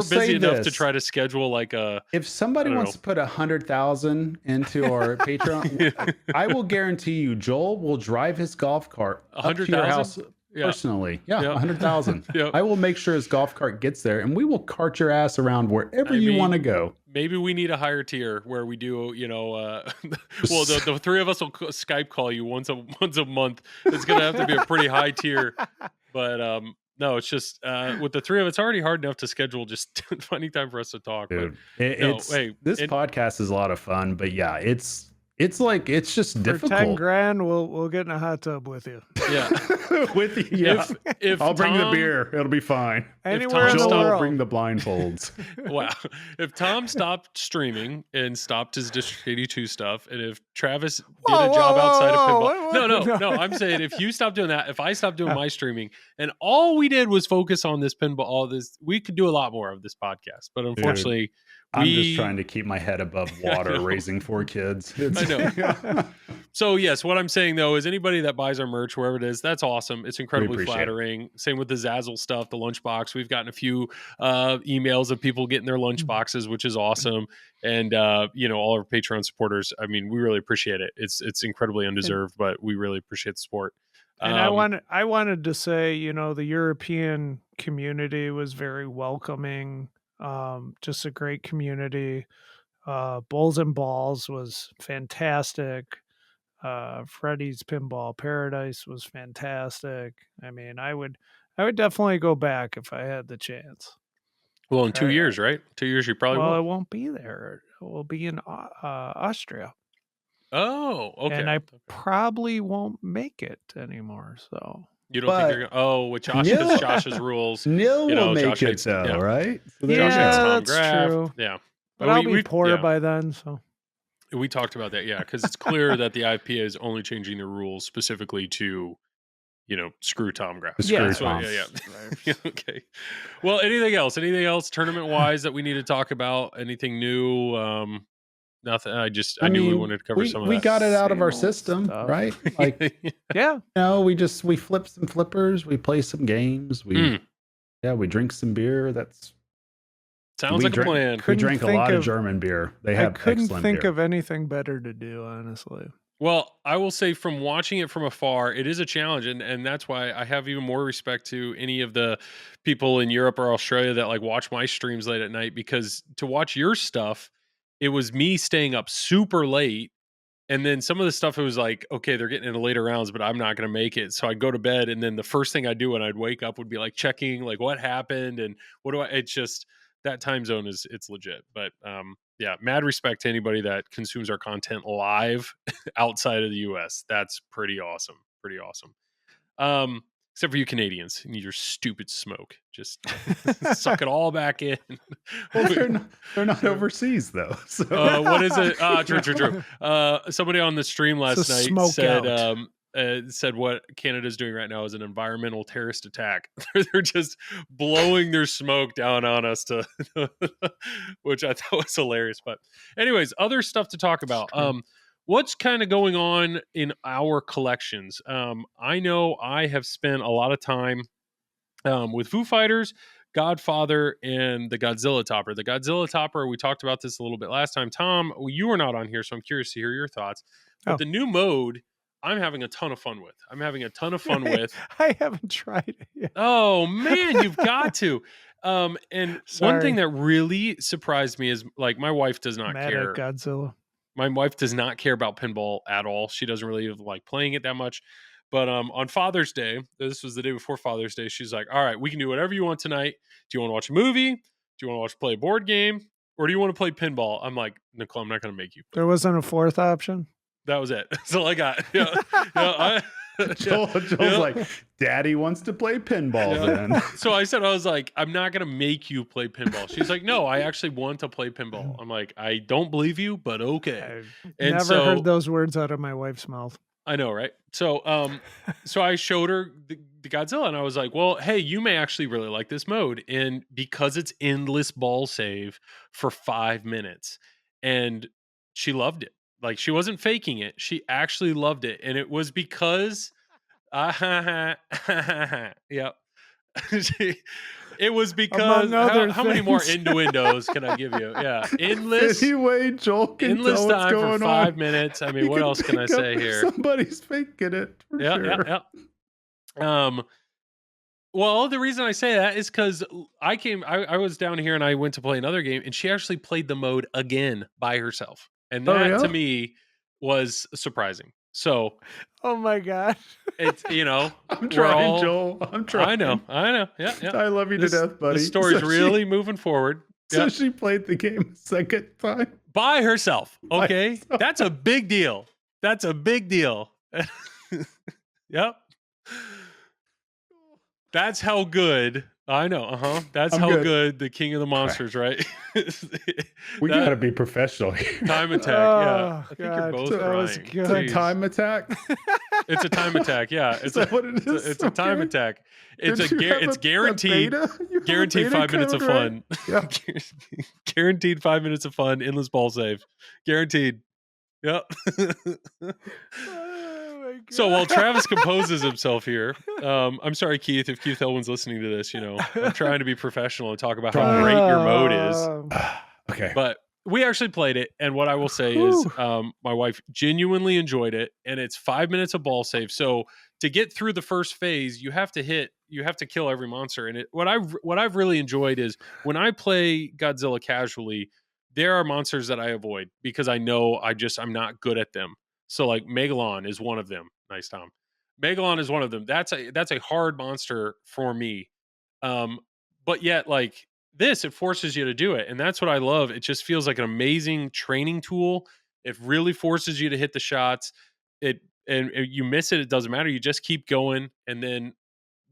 busy enough to try to schedule like a. If somebody wants to put 100,000 into our Patreon, I will guarantee you, Joel will drive his golf cart up to your house personally. Yeah, 100,000. Yep. I will make sure his golf cart gets there, and we will cart your ass around wherever you want to go. Maybe we need a higher tier where we do, well, the three of us will Skype call you once a month. It's going to have to be a pretty high tier, but no, it's just with the three of us, it's already hard enough to schedule just finding time for us to talk. Dude, this podcast is a lot of fun, but yeah, it's just difficult. For 10 grand, we'll get in a hot tub with you. Yeah, with you. Yeah, if I'll bring the beer, it'll be fine. Anywhere in the Joel world. will bring the blindfolds. Wow. If Tom stopped streaming and stopped his District 82 stuff, and if Travis did a job outside of pinball, no, I'm saying if you stop doing that, if I stopped doing my streaming, and all we did was focus on this pinball, we could do a lot more of this podcast. But unfortunately, I'm just trying to keep my head above water, raising 4 kids. I know. So yes, what I'm saying though is anybody that buys our merch, wherever it is, that's awesome. It's incredibly flattering. Same with the Zazzle stuff, the lunchbox. We've gotten a few emails of people getting their lunch boxes, which is awesome. And all our Patreon supporters, I mean, we really appreciate it. It's incredibly undeserved, but we really appreciate the support. And I wanted to say, the European community was very welcoming. Just a great community. Bowls and Balls was fantastic. Freddy's Pinball Paradise was fantastic. I mean, I would definitely go back if I had the chance. Well, in 2 years, right? 2 years, you probably will. Well, it won't be there. It will be in Austria. Oh, okay. And I probably won't make it anymore. So you don't think you're going? With Josh's rules, Neil will make it though, right? So that's Graf. true. Yeah, but I'll be poor by then. So we talked about that, because it's clear that the IPA is only changing the rules specifically to, screw Tom Graf. Yeah. Okay. Well, anything else tournament wise that we need to talk about? Anything new? Nothing. I knew we wanted to cover some of that. We got it out of our system, right? Like, we flip some flippers, we play some games, we drink some beer. Sounds like a plan. We drank a lot of German beer. I couldn't think of anything better to do, honestly. Well, I will say from watching it from afar, it is a challenge. And that's why I have even more respect to any of the people in Europe or Australia that like watch my streams late at night, because to watch your stuff, it was me staying up super late. And then some of the stuff, it was like, okay, they're getting into later rounds, but I'm not going to make it. So I'd go to bed. And then the first thing I'd do when I'd wake up would be like checking like what happened and it's just that time zone it's legit. But mad respect to anybody that consumes our content live outside of the US. That's pretty awesome. Except for you Canadians and your stupid smoke. Just suck it all back in. Well, they're not overseas though. So. What is it? True. Somebody on the stream last night said what Canada's doing right now is an environmental terrorist attack. They're just blowing their smoke down on us which I thought was hilarious. But anyways, other stuff to talk about. What's kind of going on in our collections? I know I have spent a lot of time with Foo Fighters, Godfather and the Godzilla Topper. The Godzilla Topper, we talked about this a little bit last time. Tom, you were not on here, so I'm curious to hear your thoughts. But the new mode, I'm having a ton of fun with. I haven't tried it yet. Oh, man, you've got to. And one thing that really surprised me is, like, my wife does not Mad care. at Godzilla. My wife does not care about pinball at all. She doesn't really like playing it that much. But on Father's Day, this was the day before Father's Day, she's like, all right, we can do whatever you want tonight. Do you want to watch a movie? Do you want to play a board game? Or do you want to play pinball? I'm like, Nicole, I'm not going to make you. There wasn't a fourth option? That was it. That's all I got. Joel's like, Daddy wants to play pinball then. So I was like, I'm not going to make you play pinball. She's like, no, I actually want to play pinball. I'm like, I don't believe you, but okay. I've never heard those words out of my wife's mouth. I know, right? So so I showed her the Godzilla and I was like, well, hey, you may actually really like this mode. And because it's endless ball save for 5 minutes. And she loved it. Like, she wasn't faking it. She actually loved it. And it was because yep. It was because how many more innuendos can I give you? Yeah. Endless. Anyway, Joel can endless tell what's time going for 5 minutes. I mean, what else can I say here? Somebody's faking it. For sure. Yeah. Well, the reason I say that is because I was down here and I went to play another game and she actually played the mode again by herself. And that to me was surprising. So, oh my God. It's, I'm trying, Joel. I'm trying. I know. Yeah. I love you to death, buddy. The story's really moving forward. So she played the game a second time by herself. Okay. That's a big deal. Yep. That's how good. I know. That's how good the King of the Monsters, right? We gotta be professional here. Time attack. Yeah, I think you're both right. It's a time attack. It's a time attack. Yeah, is that what it is? It's a time attack. It's guaranteed. Guaranteed 5 minutes of fun. Yeah. Guaranteed 5 minutes of fun. Endless ball save. Guaranteed. Yep. So while Travis composes himself here, I'm sorry, Keith, if Keith Elwin's listening to this, I'm trying to be professional and talk about how great your mode is. Okay. But we actually played it. And what I will say is my wife genuinely enjoyed it. And it's 5 minutes of ball save. So to get through the first phase, you have to kill every monster. And what I've really enjoyed is when I play Godzilla casually, there are monsters that I avoid because I know I'm not good at them. So like Megalon is one of them. Nice, Tom. Megalon is one of them. That's a hard monster for me. But yet like this, it forces you to do it. And that's what I love. It just feels like an amazing training tool. It really forces you to hit the shots. And you miss it, it doesn't matter. You just keep going. And then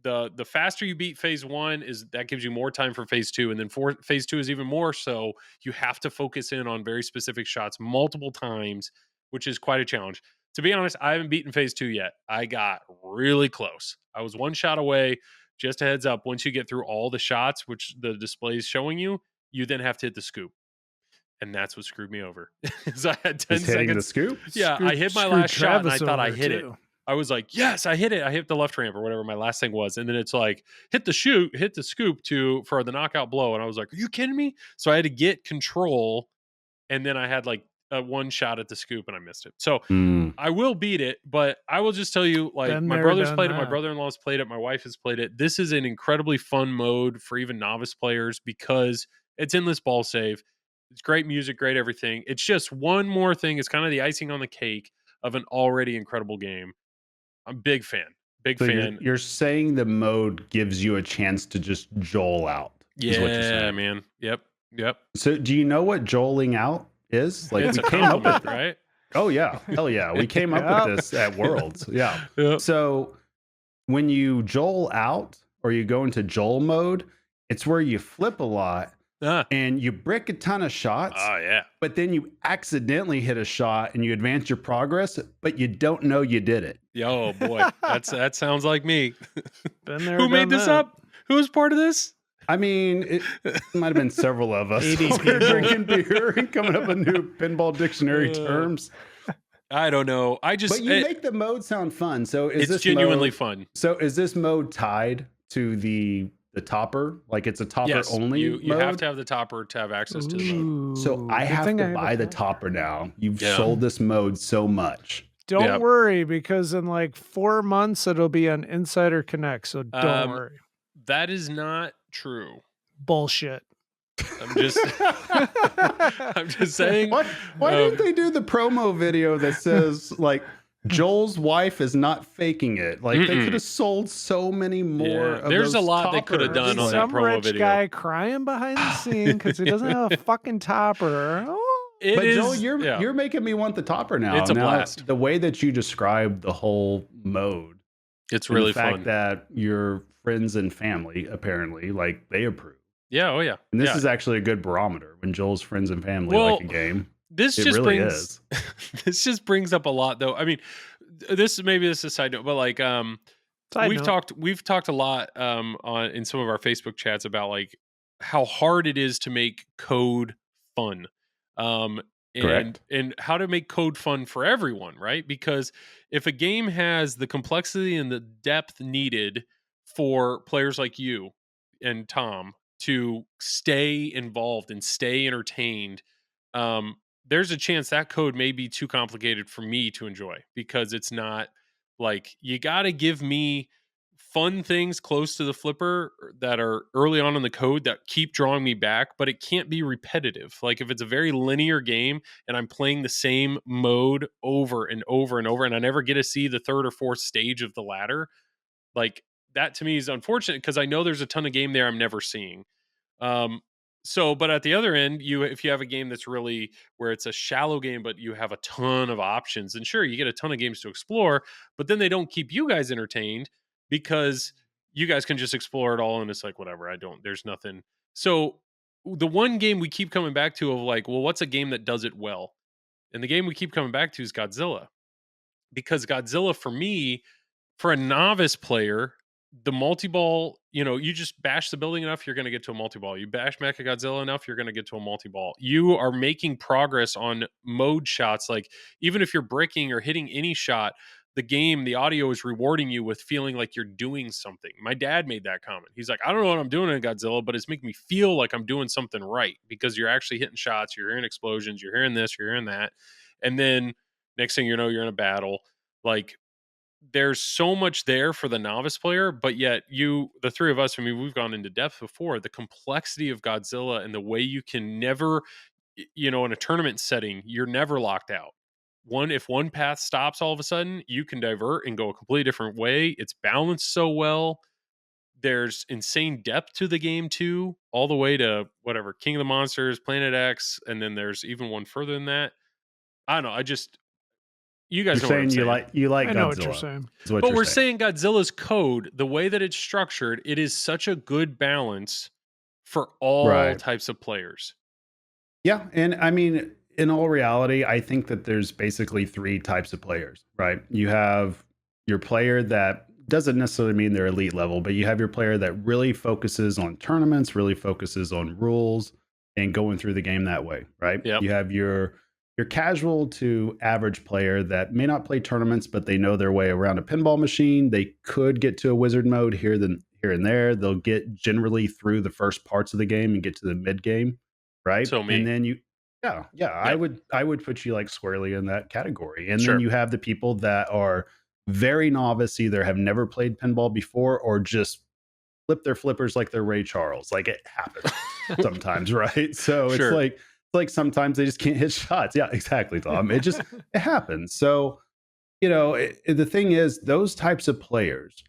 the faster you beat phase 1 that gives you more time for phase 2. And then phase 2 is even more so. You have to focus in on very specific shots multiple times, which is quite a challenge. To be honest, I haven't beaten phase 2 yet. I got really close. I was one shot away. Just a heads up, once you get through all the shots, which the display is showing you, you then have to hit the scoop. And that's what screwed me over. So I had 10 seconds. The scoop? Yeah, I hit my last shot and I thought I hit it. I was like, yes, I hit it. I hit the left ramp or whatever my last thing was. And then it's like, hit the scoop for the knockout blow. And I was like, are you kidding me? So I had to get control. And then I had like one shot at the scoop and I missed it. So I will beat it, but I will just tell you, like, my brother's played it, my brother-in-law's played it, my wife has played it. This is an incredibly fun mode for even novice players because it's endless ball save. It's great music, great everything. It's just one more thing. It's kind of the icing on the cake of an already incredible game. I'm a big fan. You're saying the mode gives you a chance to just joel out. Yeah, man. Yep. So do you know what joeling out is? Like, it's we a came up with right? Oh yeah, hell yeah, we came up with this at Worlds. Yeah. Yep. So when you joel out or you go into joel mode, it's where you flip a lot and you brick a ton of shots. Oh yeah. But then you accidentally hit a shot and you advance your progress, but you don't know you did it. Yo, boy, that sounds like me. Been there, who made this up? Who was part of this? I mean, it might have been several of us. 80 people drinking beer and coming up with new pinball dictionary terms. I don't know. But you make the mode sound fun. So it's genuinely fun. So is this mode tied to the the topper, like it's a topper Yes, only you have mode. to have the topper to have access to the mode. So I Good have thing to have a buy the topper now. You've sold this mode so much. Don't Yep. worry, because in like 4 months it'll be on Insider Connect, so don't worry. That is not true. Bullshit. I'm just I'm just saying. Why didn't they do the promo video that says like Joel's wife is not faking it? Like they could have sold so many more. Of there's those a lot they could have toppers. done on that Some promo rich video. guy crying behind the scene because he doesn't have a fucking topper. Oh. It But is, Joel, you're making me want the topper now. It's a Now, blast. The way that you described the whole mode, it's and really the fact fun. that your friends and family apparently like they approve. Yeah, oh yeah. And this Yeah. is actually a good barometer when Joel's friends and family Well, like a game. This It just really brings is. this just brings up a lot though. I mean, this is a side note, but like we've talked a lot on in some of our Facebook chats about like how hard it is to make code fun. Correct. And how to make code fun for everyone, right? Because if a game has the complexity and the depth needed for players like you and Tom to stay involved and stay entertained, there's a chance that code may be too complicated for me to enjoy, because it's not like, you got to give me fun things close to the flipper that are early on in the code that keep drawing me back, but it can't be repetitive. Like if it's a very linear game and I'm playing the same mode over and over and over, and I never get to see the third or fourth stage of the ladder, like that to me is unfortunate, because I know there's a ton of game there I'm never seeing. But at the other end, if you have a game that's really where it's a shallow game, but you have a ton of options, and sure, you get a ton of games to explore, but then they don't keep you guys entertained because you guys can just explore it all. And it's like, whatever, there's nothing. So the one game we keep coming back to of like, well, what's a game that does it well? And the game we keep coming back to is Godzilla, because Godzilla for me, for a novice player, the multi-ball, you just bash the building enough, you're going to get to a multi-ball. You bash Mechagodzilla enough, you're going to get to a multi-ball. You are making progress on mode shots. Like even if you're bricking or hitting any shot, the audio is rewarding you with feeling like you're doing something. My dad made that comment. He's like, I don't know what I'm doing in Godzilla, but it's making me feel like I'm doing something right, because you're actually hitting shots, you're hearing explosions, you're hearing this, you're hearing that. And then next thing you know, you're in a battle. Like, there's so much there for the novice player, but yet the three of us, I mean, we've gone into depth before, the complexity of Godzilla and the way you can never, in a tournament setting, you're never locked out. If one path stops all of a sudden, you can divert and go a completely different way. It's balanced so well. There's insane depth to the game too, all the way to whatever, King of the Monsters, Planet X, and then there's even one further than that. I don't know. You guys You're know what I'm saying saying. you like I Godzilla. know what you're saying. But we're saying Godzilla's code, the way that it's structured, it is such a good balance for all types of players. Yeah, and I mean, in all reality, I think that there's basically three types of players, right? You have your player that doesn't necessarily mean they're elite level, but you have your player that really focuses on tournaments, really focuses on rules, and going through the game that way, right? Yep. You have your casual to average player that may not play tournaments, but they know their way around a pinball machine. They could get to a wizard mode here and there. They'll get generally through the first parts of the game and get to the mid game, right? So me. And then I would put you like squarely in that category. And Sure. then you have the people that are very novice, either have never played pinball before or just flip their flippers like they're Ray Charles. Like it happens sometimes, right? So Sure. it's like sometimes they just can't hit shots. Yeah, exactly, Tom. It happens. So, the thing is, those types of players,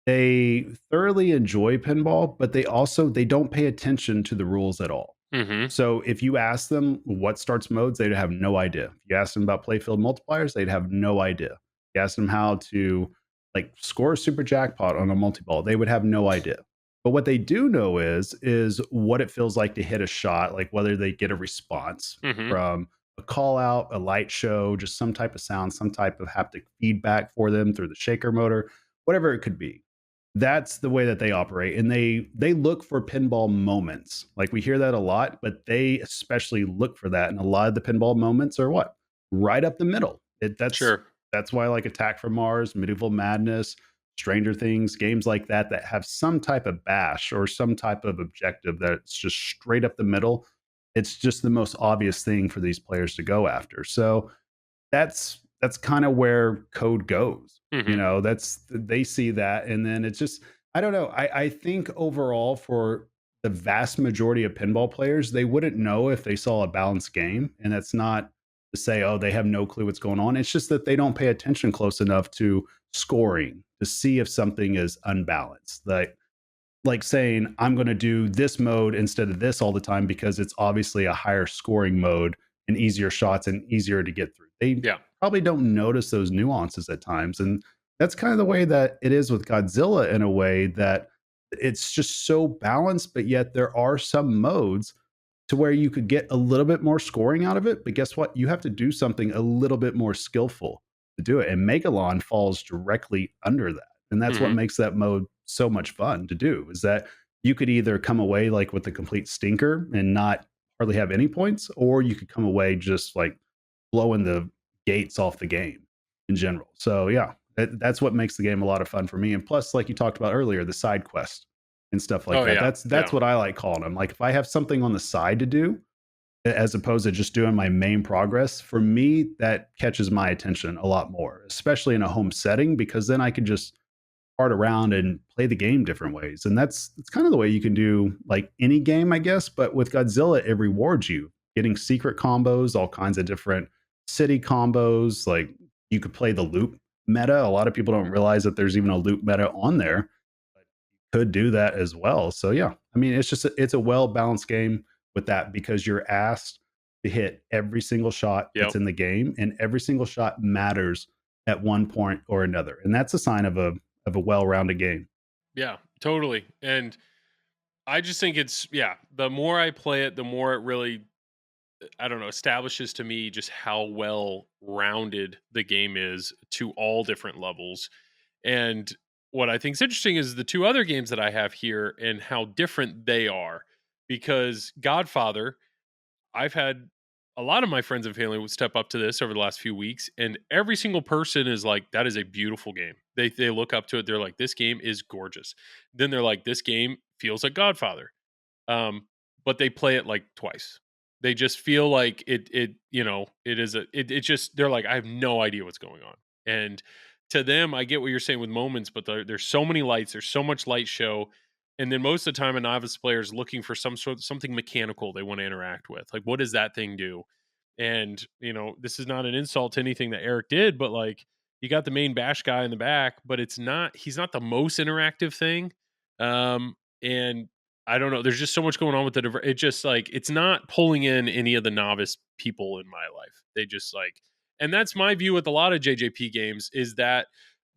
they thoroughly enjoy pinball, but they don't pay attention to the rules at all. Mm-hmm. So if you ask them what starts modes, they'd have no idea. If you ask them about playfield multipliers, they'd have no idea. If you ask them how to score a super jackpot on a multi-ball, they would have no idea. But what they do know is what it feels like to hit a shot, like whether they get a response from a call out, a light show, just some type of sound, some type of haptic feedback for them through the shaker motor, whatever it could be. That's the way that they operate. And they look for pinball moments. Like we hear that a lot, but they especially look for that. And a lot of the pinball moments are what? Right up the middle. That's why like Attack from Mars, Medieval Madness, Stranger Things, games like that have some type of bash or some type of objective that's just straight up the middle. It's just the most obvious thing for these players to go after. So that's kind of where code goes. They see that, and then it's just, I don't know. I think overall for the vast majority of pinball players, they wouldn't know if they saw a balanced game. And that's not to say, oh, they have no clue what's going on. It's just that they don't pay attention close enough to scoring to see if something is unbalanced. Like saying, I'm going to do this mode instead of this all the time because it's obviously a higher scoring mode and easier shots and easier to get through. They probably don't notice those nuances at times. And that's kind of the way that it is with Godzilla, in a way that it's just so balanced, but yet there are some modes to where you could get a little bit more scoring out of it. But guess what? You have to do something a little bit more skillful to do it. And Megalon falls directly under that. And that's what makes that mode so much fun to do, is that you could either come away like with a complete stinker and not hardly have any points, or you could come away just like blowing the gates off the game in general. So yeah, that's what makes the game a lot of fun for me. And plus, like you talked about earlier, the side quest and stuff like that. Yeah. That's what I like calling them. Like if I have something on the side to do, as opposed to just doing my main progress, for me, that catches my attention a lot more, especially in a home setting, because then I can just part around and play the game different ways. And it's kind of the way you can do like any game, I guess. But with Godzilla, it rewards you getting secret combos, all kinds of different city combos. Like you could play the loop meta. A lot of people don't realize that there's even a loop meta on there, but you could do that as well. So yeah, I mean, it's a well-balanced game with that, because you're asked to hit every single shot that's in the game, and every single shot matters at one point or another. And that's a sign of a well-rounded game. Yeah, totally. And I just think it's, the more I play it, the more it really, I don't know, establishes to me just how well-rounded the game is to all different levels. And what I think is interesting is the two other games that I have here and how different they are. Because Godfather, I've had a lot of my friends and family would step up to this over the last few weeks, and every single person is like, that is a beautiful game. They look up to it. They're like, this game is gorgeous. Then they're like, this game feels like Godfather. But they play it like twice. They just feel like it just, they're like, I have no idea what's going on. And to them, I get what you're saying with moments, but there's so many lights, there's so much light show. And then most of the time, a novice player is looking for something mechanical they want to interact with. Like, what does that thing do? And, this is not an insult to anything that Eric did, but like, you got the main bash guy in the back, but he's not the most interactive thing. And I don't know, there's just so much going on with it. It just like, it's not pulling in any of the novice people in my life. They just like, and that's my view with a lot of JJP games, is that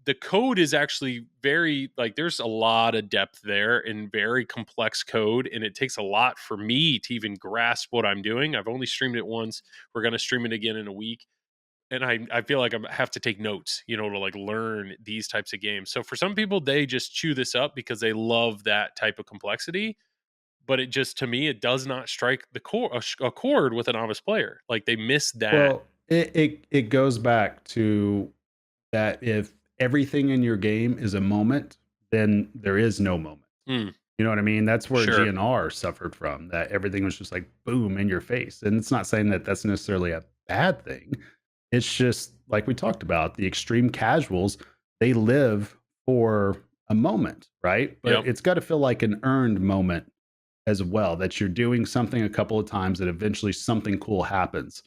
the code is actually very, like, there's a lot of depth there and very complex code. And it takes a lot for me to even grasp what I'm doing. I've only streamed it once. We're going to stream it again in a week. And I feel like I have to take notes, to like learn these types of games. So for some people, they just chew this up because they love that type of complexity. But it just, to me, it does not strike a chord with a novice player. Like they miss that. Well, it goes back to that if everything in your game is a moment, then there is no moment. You know what I mean? That's where GNR suffered from, that everything was just like boom in your face. And it's not saying that that's necessarily a bad thing. It's just like we talked about, the extreme casuals, they live for a moment, right? But it's got to feel like an earned moment as well, that you're doing something a couple of times that eventually something cool happens.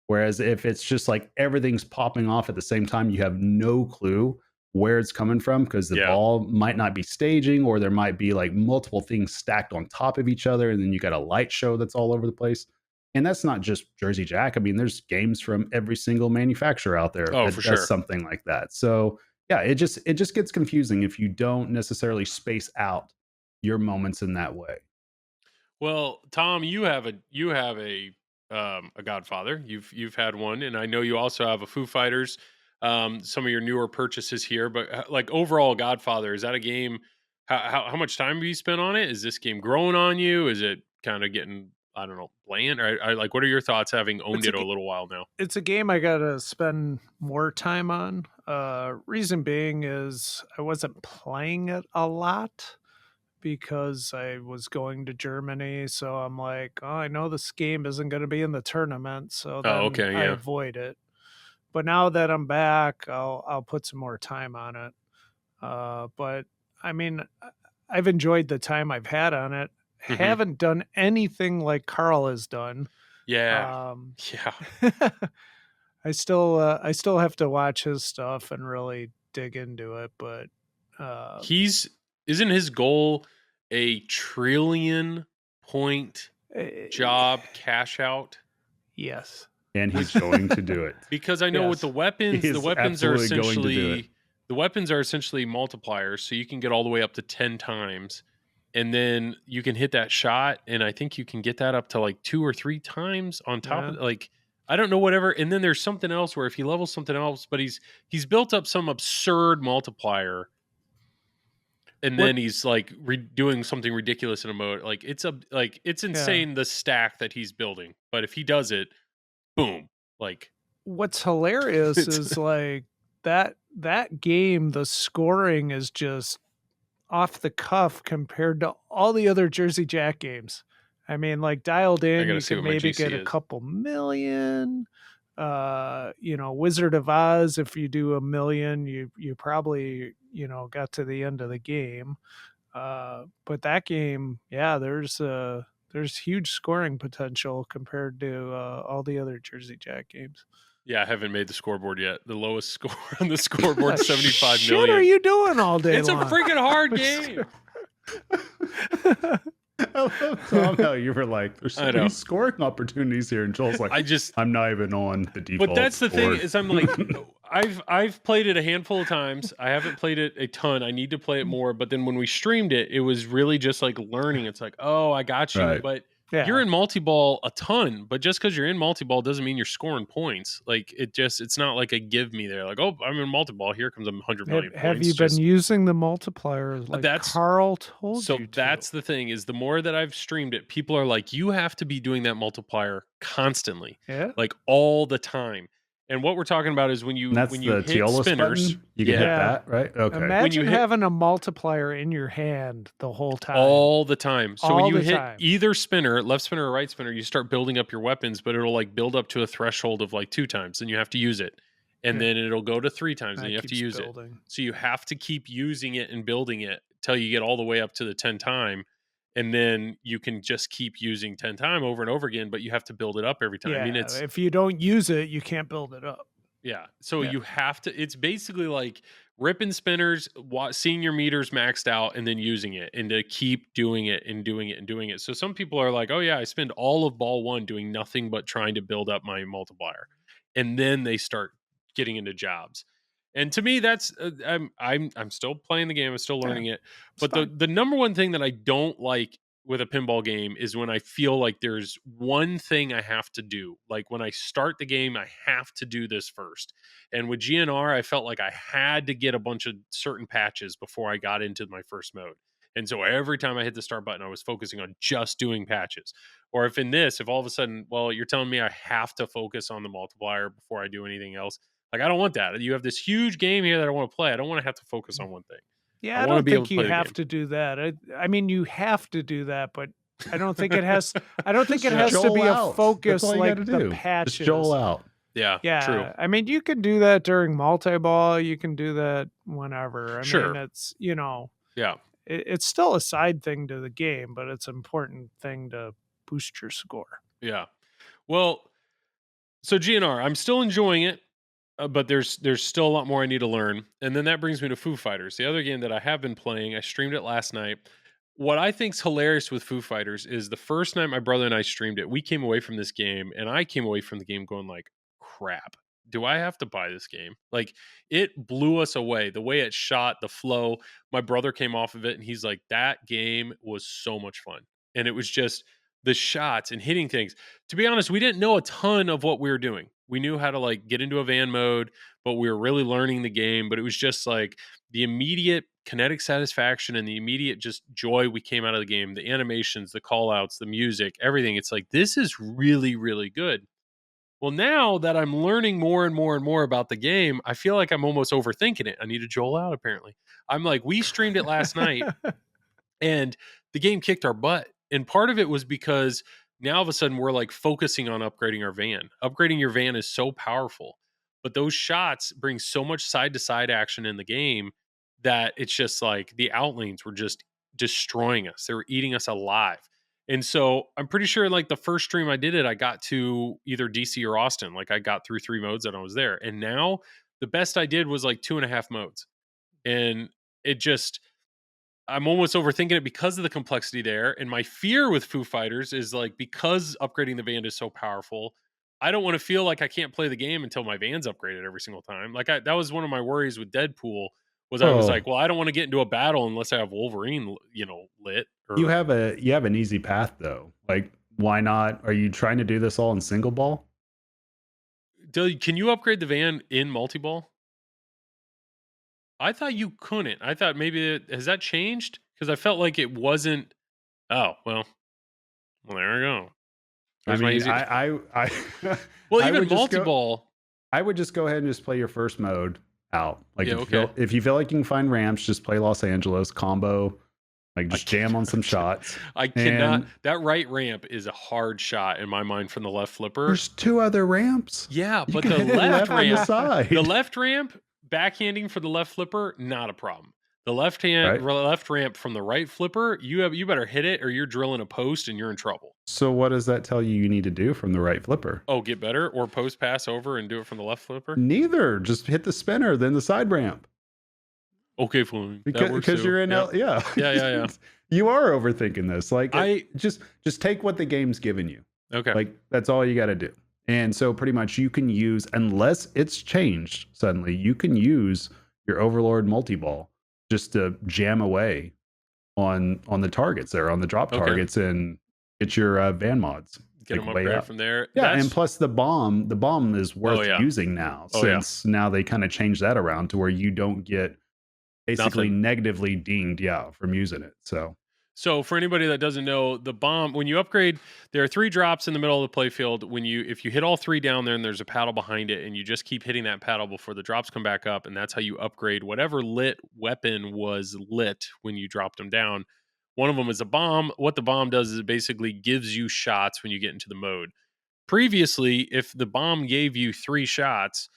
Whereas if it's just like everything's popping off at the same time, you have no clue where it's coming from, because the ball might not be staging, or there might be like multiple things stacked on top of each other. And then you got a light show that's all over the place. And that's not just Jersey Jack. I mean, there's games from every single manufacturer out there that does something like that. So yeah, it just gets confusing if you don't necessarily space out your moments in that way. Well, Tom, you have a Godfather. You've had one, and I know you also have a Foo Fighters. Some of your newer purchases here, but like overall, Godfather, is that a game? How much time have you spent on it? Is this game growing on you? Is it kind of getting I don't know, bland? Or like, what are your thoughts having owned it a little while now? It's a game I got to spend more time on. Reason being is I wasn't playing it a lot because I was going to Germany. So I'm like, oh, I know this game isn't going to be in the tournament. So then I avoid it. But now that I'm back, I'll put some more time on it. But I mean, I've enjoyed the time I've had on it. Haven't done anything like Carl has done. Yeah. I still have to watch his stuff and really dig into it, but isn't his goal a 1 trillion point job cash out? Yes. And he's going to do it. Because I know with the weapons are essentially multipliers, so you can get all the way up to 10 times. And then you can hit that shot, and I think you can get that up to like 2 or 3 times on top of like, I don't know, whatever. And then there's something else where if he levels something else, but he's built up some absurd multiplier, and then he's like doing something ridiculous in a mode. Like it's insane the stack that he's building. But if he does it, boom! Like what's hilarious is like that game. The scoring is just off the cuff compared to all the other Jersey Jack games. I mean, like dialed in, you can maybe get a couple million. Wizard of Oz, if you do 1 million, you probably, got to the end of the game. But that game, there's huge scoring potential compared to all the other Jersey Jack games. Yeah, I haven't made the scoreboard yet. The lowest score on the scoreboard, 75 million. What are you doing all day long? It's a freaking hard game. I love, Tom, how you were like, there's so many scoring opportunities here. And Joel's like, I'm not even on the default. But that's the board. thing is I'm like, I've played it a handful of times. I haven't played it a ton. I need to play it more. But then when we streamed it, it was really just like learning. It's like, oh, I got you. Right. But you're in multi-ball a ton, but just because you're in multi-ball doesn't mean you're scoring points. Like it's not like a give me there. Like, oh, I'm in multi-ball. Here comes 100 million points. Have you been using the multiplier like Carl told you to? So that's the thing is the more that I've streamed it, people are like, you have to be doing that multiplier constantly. Yeah. Like all the time. And what we're talking about is when you hit spinners, button? You can hit that, right? Okay. Imagine having a multiplier in your hand the whole time. All the time. So when you hit either spinner, left spinner or right spinner, you start building up your weapons, but it'll like build up to a threshold of like 2 times, and you have to use it. And then it'll go to 3 times, and you have to use it. So you have to keep using it and building it till you get all the way up to the 10 time. And then you can just keep using 10 time over and over again, but you have to build it up every time. Yeah, I mean, if you don't use it, you can't build it up. Yeah. So you have to, it's basically like ripping spinners, seeing your meters maxed out and then using it and to keep doing it and doing it and doing it. So some people are like, oh yeah, I spend all of ball 1 doing nothing but trying to build up my multiplier. And then they start getting into jobs. And to me, that's I'm still playing the game. I'm still learning it. But the number one thing that I don't like with a pinball game is when I feel like there's one thing I have to do. Like when I start the game, I have to do this first. And with GNR, I felt like I had to get a bunch of certain patches before I got into my first mode. And so every time I hit the start button, I was focusing on just doing patches. Or if all of a sudden, well, you're telling me I have to focus on the multiplier before I do anything else. Like, I don't want that. You have this huge game here that I want to play. I don't want to have to focus on one thing. Yeah, I don't think you have to do that. I mean, you have to do that, but I don't think it has. I don't think it has to be a focus like the patches. Just Joel out. Yeah, true. I mean, you can do that during multi-ball. You can do that whenever. I mean, it's it's still a side thing to the game, but it's an important thing to boost your score. Yeah. Well, so GNR, I'm still enjoying it. But there's still a lot more I need to learn. And then that brings me to Foo Fighters, the other game that I have been playing. I streamed it last night. What I think's hilarious with Foo Fighters is the first night my brother and I streamed it, we came away from this game, and I came away from the game going like, crap, do I have to buy this game? Like, it blew us away. The way it shot, the flow. My brother came off of it, and he's like, that game was so much fun. And it was just the shots and hitting things. To be honest, we didn't know a ton of what we were doing. We knew how to like get into a van mode, but we were really learning the game. But it was just like the immediate kinetic satisfaction and the immediate just joy we came out of the game, the animations, the call outs, the music, everything. It's like, this is really, really good. Well, now that I'm learning more and more and more about the game, I feel like I'm almost overthinking it. I need to Joel out, apparently. I'm like, we streamed it last night and the game kicked our butt. And part of it was because now all of a sudden we're like focusing on upgrading our van. Upgrading your van is so powerful, but those shots bring so much side to side action in the game that it's just like the outlanes were just destroying us. They were eating us alive. And so I'm pretty sure like the first stream I did it, I got to either DC or Austin. Like I got through 3 modes and I was there. And now the best I did was like 2.5 modes. And it just, I'm almost overthinking it because of the complexity there. And my fear with Foo Fighters is like, because upgrading the van is so powerful, I don't want to feel like I can't play the game until my van's upgraded every single time. Like that was one of my worries with Deadpool was I was like, well, I don't want to get into a battle unless I have Wolverine, lit. Or... You have an easy path though. Like, why not? Are you trying to do this all in single ball? Can you upgrade the van in multi-ball? I thought you couldn't. I thought maybe has that changed? Because I felt like it wasn't. Oh well, there we go. There's well, even multi-ball. I would just go ahead and just play your first mode out. Like yeah, if you feel like you can find ramps, just play Los Angeles combo. Like just jam on some shots. I cannot. That right ramp is a hard shot in my mind from the left flipper. There's 2 other ramps. Yeah, but the left ramp, the left ramp, backhanding for the left flipper, not a problem. The left ramp from the right flipper, you better hit it or you're drilling a post and you're in trouble. So what does that tell you need to do from the right flipper? Oh, get better or post pass over and do it from the left flipper? Neither. Just hit the spinner, then the side ramp. Okay, fine. Because you're in yeah. You are overthinking this. Like just take what the game's given you. Okay. Like that's all you got to do. And so pretty much you can use, unless it's changed suddenly, you can use your Overlord multi-ball just to jam away on the targets there, on the drop targets, and get your van mods. Get them upgraded from there. Yeah, and plus the bomb is worth using now, since now they kind of changed that around to where you don't get basically negatively dinged from using it. So for anybody that doesn't know, the bomb, when you upgrade, there are 3 drops in the middle of the playfield. If you hit all 3 down there and there's a paddle behind it and you just keep hitting that paddle before the drops come back up, and that's how you upgrade whatever lit weapon was lit when you dropped them down. One of them is a bomb. What the bomb does is it basically gives you shots when you get into the mode. Previously, if the bomb gave you 3 shots,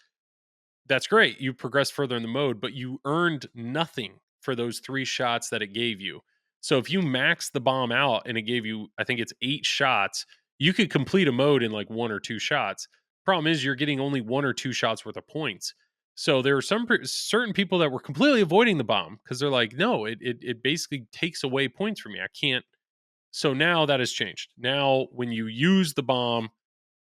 that's great. You progress further in the mode, but you earned nothing for those 3 shots that it gave you. So if you max the bomb out and it gave you, I think it's 8 shots, you could complete a mode in like 1 or 2 shots. Problem is you're getting only 1 or 2 shots worth of points. So there are certain people that were completely avoiding the bomb because they're like, no, it basically takes away points from me. I can't. So now that has changed. Now when you use the bomb,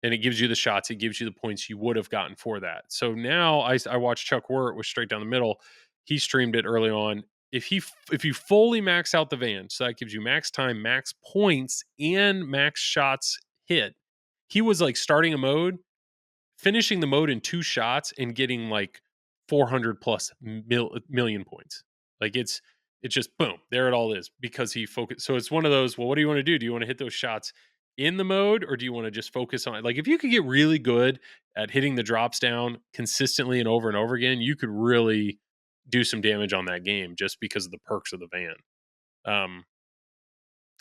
and it gives you the shots, it gives you the points you would have gotten for that. So now I watched Chuck Wirt was straight down the middle. He streamed it early on. If you fully max out the van, so that gives you max time, max points, and max shots hit, he was like starting a mode, finishing the mode in 2 shots, and getting like 400 plus million points. Like it's just boom, there it all is because he focused. So it's one of those. Well, what do you want to do? Do you want to hit those shots in the mode, or do you want to just focus on it? Like if you could get really good at hitting the drops down consistently and over again, you could really do some damage on that game just because of the perks of the van.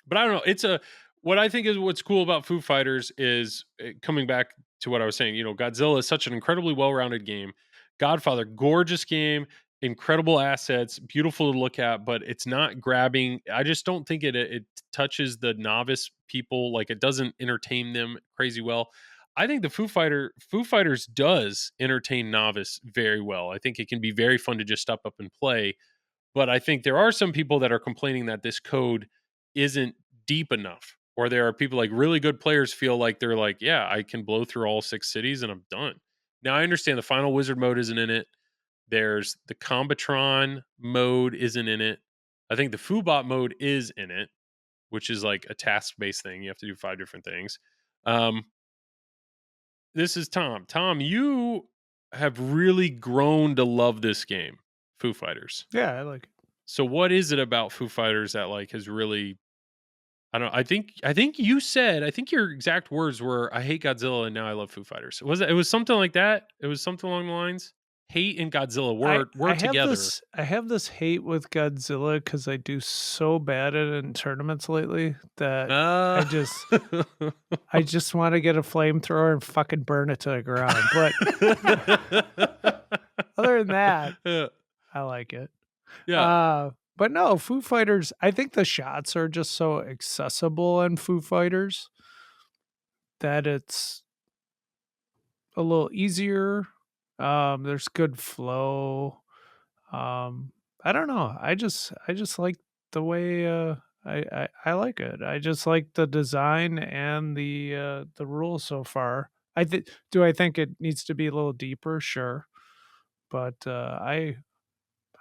But I don't know. What I think is what's cool about Foo Fighters is coming back to what I was saying. Godzilla is such an incredibly well-rounded game. Godfather, gorgeous game, incredible assets, beautiful to look at, but it's not grabbing. I just don't think it touches the novice people. Like it doesn't entertain them crazy well. I think the Foo Fighters does entertain novice very well. I think it can be very fun to just step up and play. But I think there are some people that are complaining that this code isn't deep enough. Or there are people like really good players feel like they're like, yeah, I can blow through all 6 cities and I'm done. Now I understand the final wizard mode isn't in it. There's the Combatron mode isn't in it. I think the Foobot mode is in it, which is like a task-based thing. You have to do 5 different things. This is Tom. Tom, you have really grown to love this game, Foo Fighters. Yeah, I like it. So what is it about Foo Fighters that like has really I don't know. I think you said I think your exact words were I hate Godzilla and now I love Foo Fighters. It was something like that? It was something along the lines. Hate and Godzilla were together. I have this hate with Godzilla because I do so bad at it in tournaments lately that I just want to get a flamethrower and fucking burn it to the ground. But other than that, I like it. Yeah. But no, Foo Fighters, I think the shots are just so accessible in Foo Fighters that it's a little easier. There's good flow. I don't know. I just like the way I like it. I just like the design and the rules so far. I think it needs to be a little deeper, sure. But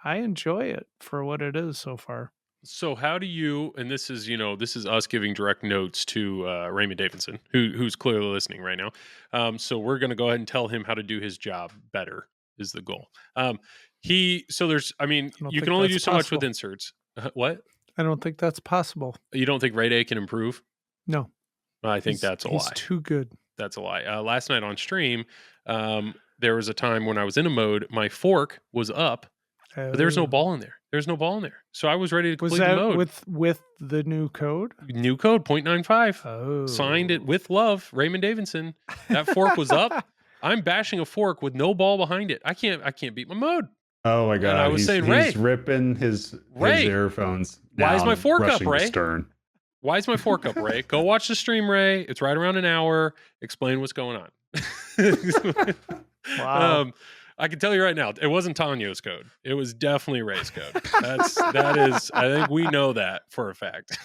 I enjoy it for what it is so far. So how do you and this is this is us giving direct notes to Raymond Davidson who's clearly listening right now. So we're going to go ahead and tell him how to do his job better is the goal. There's you can only do so much with inserts. What? I don't think that's possible. You don't think Ray Day can improve? No. I think that's a lie. He's too good. That's a lie. Last night on stream, there was a time when I was in a mode, my fork was up, but there's no ball in there. There's no ball in there. So I was ready to complete the mode. With the new code? New code, 0.95. Oh. Signed it with love, Raymond Davidson. That fork was up. I'm bashing a fork with no ball behind it. I can't beat my mode. Oh my god! And I was saying, Ray, he's ripping his earphones. Why is my fork up, rushing to Ray? Stern. Why is my fork up, Ray? Go watch the stream, Ray. It's right around an hour. Explain what's going on. Wow. I can tell you right now, it wasn't Tanya's code. It was definitely Ray's code. That is. I think we know that for a fact.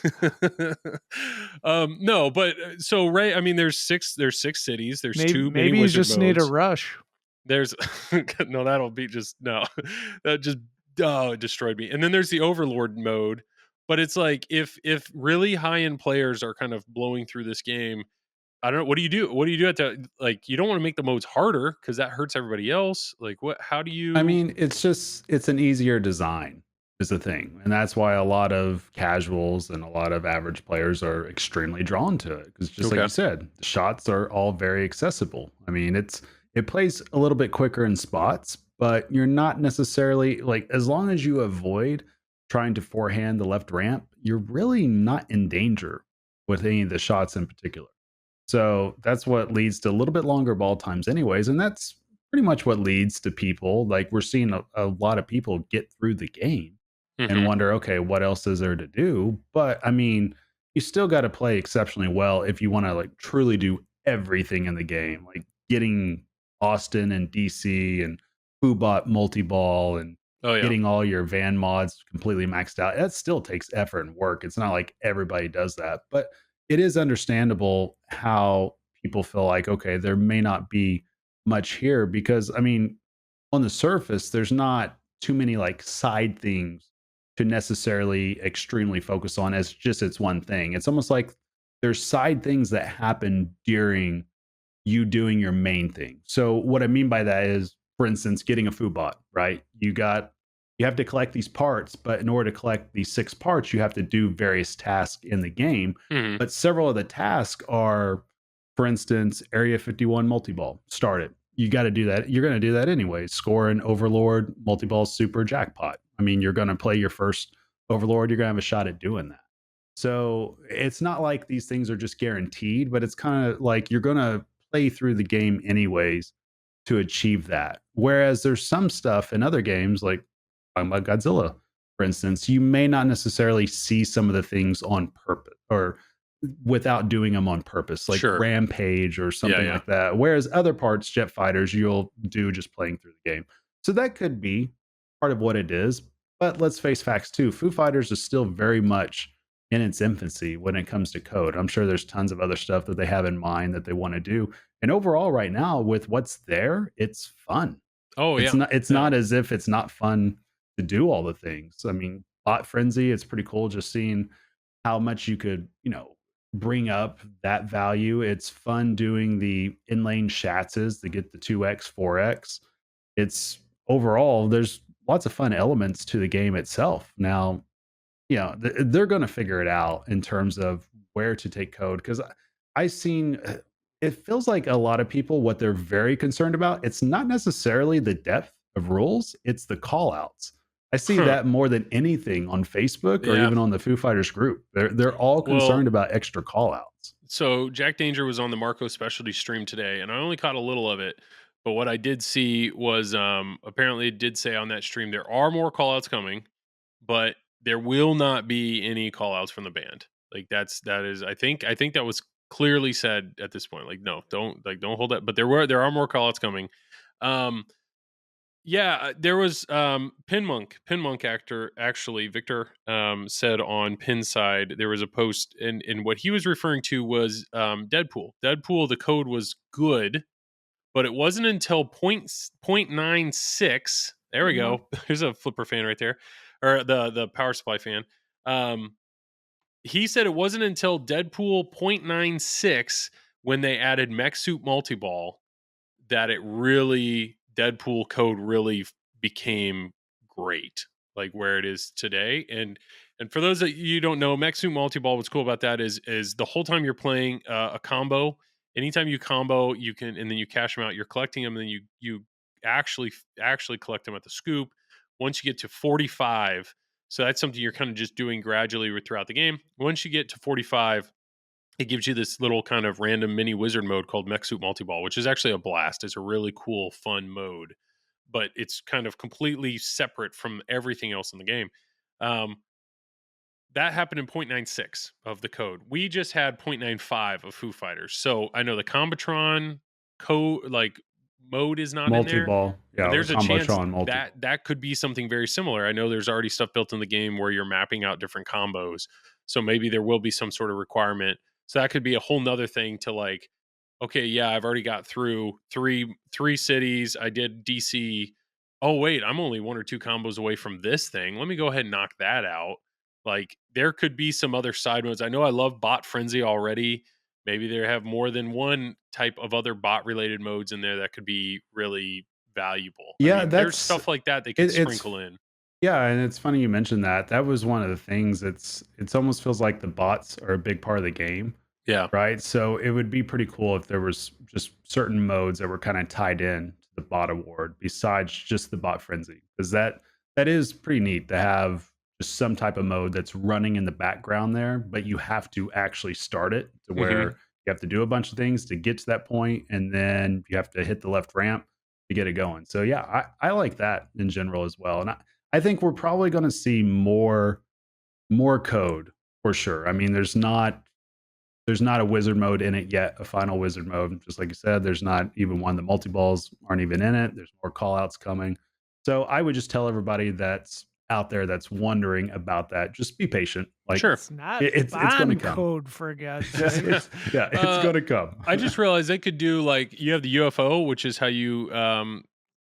No, but so Ray. I mean, there's six cities. There's two. Maybe you just need a rush. There's no. That'll be just no. That just it destroyed me. And then there's the Overlord mode. But it's like if really high end players are kind of blowing through this game. I don't know. What do you do? What do you do at the, like, you don't want to make the modes harder because that hurts everybody else. Like how do you, I mean, it's an easier design is the thing. And that's why a lot of casuals and a lot of average players are extremely drawn to it. Because just like you said, the shots are all very accessible. I mean, it plays a little bit quicker in spots, but you're not necessarily like, as long as you avoid trying to forehand the left ramp, you're really not in danger with any of the shots in particular. So that's what leads to a little bit longer ball times anyways. And that's pretty much what leads to people. Like we're seeing a lot of people get through the game and wonder, okay, what else is there to do? But I mean, you still got to play exceptionally well if you want to like truly do everything in the game, like getting Austin and DC and Foobot multi-ball and getting all your van mods completely maxed out. That still takes effort and work. It's not like everybody does that, but it is understandable how people feel like, okay, there may not be much here because, I mean, on the surface, there's not too many like side things to necessarily extremely focus on as just it's one thing. It's almost like there's side things that happen during you doing your main thing. So what I mean by that is, for instance, getting a Foobot, right? You have to collect these parts, but in order to collect these 6 parts, you have to do various tasks in the game. But several of the tasks are, for instance, Area 51 multi-ball. Start it. You got to do that. You're going to do that anyway. Score an Overlord multi-ball super jackpot. I mean, you're going to play your first Overlord. You're going to have a shot at doing that. So it's not like these things are just guaranteed, but it's kind of like you're going to play through the game anyways to achieve that. Whereas there's some stuff in other games like talking about Godzilla, for instance, you may not necessarily see some of the things on purpose or without doing them on purpose, like Rampage or something like that. Whereas other parts, Jet Fighters, you'll do just playing through the game. So that could be part of what it is. But let's face facts too. Foo Fighters is still very much in its infancy when it comes to code. I'm sure there's tons of other stuff that they have in mind that they want to do. And overall, right now, with what's there, it's fun. Oh, it's yeah. It's not as if it's not fun to do all the things. I mean, Bot Frenzy, it's pretty cool just seeing how much you could, bring up that value. It's fun doing the inlane shatzes to get the 2x, 4x. It's overall, there's lots of fun elements to the game itself. Now, they're going to figure it out in terms of where to take code, because I've seen it feels like a lot of people, what they're very concerned about, it's not necessarily the depth of rules, it's the call outs. I see that more than anything on Facebook or even on the Foo Fighters group. They're all concerned about extra call outs. So Jack Danger was on the Marco Specialty stream today, and I only caught a little of it. But what I did see was apparently it did say on that stream there are more call outs coming, but there will not be any call outs from the band. Like that is I think that was clearly said at this point. Like, no, don't hold that. But there are more call outs coming. There was Pinmonk actor, actually, Victor said on Pinside, there was a post, and what he was referring to was Deadpool. Deadpool, the code was good, but it wasn't until 0.96. There we go. There's a Flipper fan right there, or the power supply fan. He said it wasn't until Deadpool 0.96 when they added Mech Suit Multiball that Deadpool code really became great, like where it is today. And for those that you don't know, Mech Suit Multiball, what's cool about that is the whole time you're playing a combo, anytime you combo, you can, and then you cash them out, you're collecting them, and then you actually collect them at the scoop once you get to 45. So that's something you're kind of just doing gradually throughout the game. Once you get to 45, it gives you this little kind of random mini wizard mode called Mech Suit Multiball, which is actually a blast. It's a really cool, fun mode, but it's kind of completely separate from everything else in the game. That happened in 0.96 of the code. We just had 0.95 of Foo Fighters. So I know the Combotron code, like mode, is not in there. Multi-ball. Yeah, there's a chance multi. that could be something very similar. I know there's already stuff built in the game where you're mapping out different combos. So maybe there will be some sort of requirement. So that could be a whole nother thing to like, okay, yeah, I've already got through three cities. I did DC. Oh, wait, I'm only one or two combos away from this thing. Let me go ahead and knock that out. Like, there could be some other side modes. I know I love Bot Frenzy already. Maybe they have more than one type of other bot-related modes in there that could be really valuable. There's stuff like that they could sprinkle in. Yeah, and it's funny you mentioned that. That was one of the things. It's almost feels like the bots are a big part of the game. Yeah. Right. So it would be pretty cool if there was just certain modes that were kind of tied in to the bot award besides just the bot frenzy, because that is pretty neat to have just some type of mode that's running in the background there, but you have to actually start it to where you have to do a bunch of things to get to that point, and then you have to hit the left ramp to get it going. So yeah, I like that in general as well. And I think we're probably going to see more code for sure. I mean, there's not a wizard mode in it yet, a final wizard mode. Just like you said, there's not even one. The multi-balls aren't even in it. There's more call outs coming. So I would just tell everybody that's out there that's wondering about that, just be patient. Like, sure. It's not it's going to come. code, for God's it's sake. it's going to come. I just realized they could do, like, you have the UFO, which is how you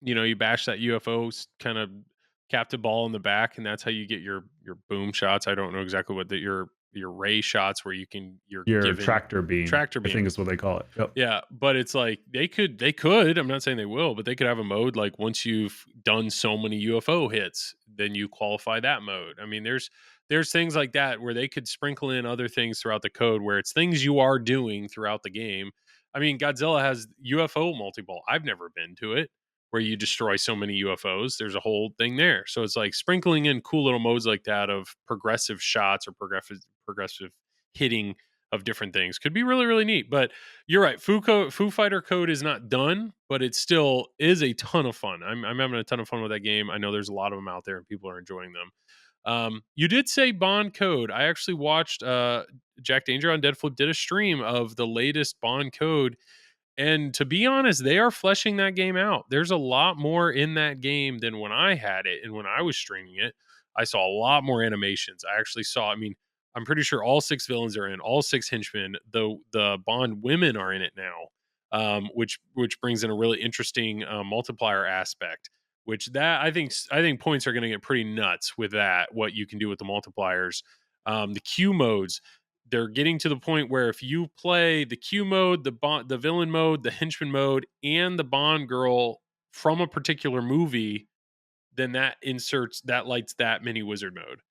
you bash that UFO kind of captive ball in the back, and that's how you get your boom shots. I don't know exactly what your ray shots where you can your tractor beam. I think is what they call it. Yep. Yeah, but it's like they could, I'm not saying they will, but they could have a mode like once you've done so many UFO hits, then you qualify that mode. I mean, there's things like that where they could sprinkle in other things throughout the code where it's things you are doing throughout the game. I mean, Godzilla has UFO multi-ball. I've never been to it, where you destroy so many UFOs. There's a whole thing there. So it's like sprinkling in cool little modes like that of progressive shots or progressive hitting of different things could be really, really neat. But you're right. Foo Fighter code is not done, but it still is a ton of fun. I'm having a ton of fun with that game. I know there's a lot of them out there and people are enjoying them. You did say Bond code. I actually watched Jack Danger on Dead Flip did a stream of the latest Bond code. And to be honest, they are fleshing that game out. There's a lot more in that game than when I had it. And when I was streaming it, I saw a lot more animations. I actually saw, I'm pretty sure all 6 villains are in, all 6 henchmen. The Bond women are in it now, which brings in a really interesting multiplier aspect, which that I think points are going to get pretty nuts with that, what you can do with the multipliers. The Q modes, they're getting to the point where if you play the Q mode, the villain mode, the henchman mode, and the Bond girl from a particular movie, then that lights that mini wizard mode.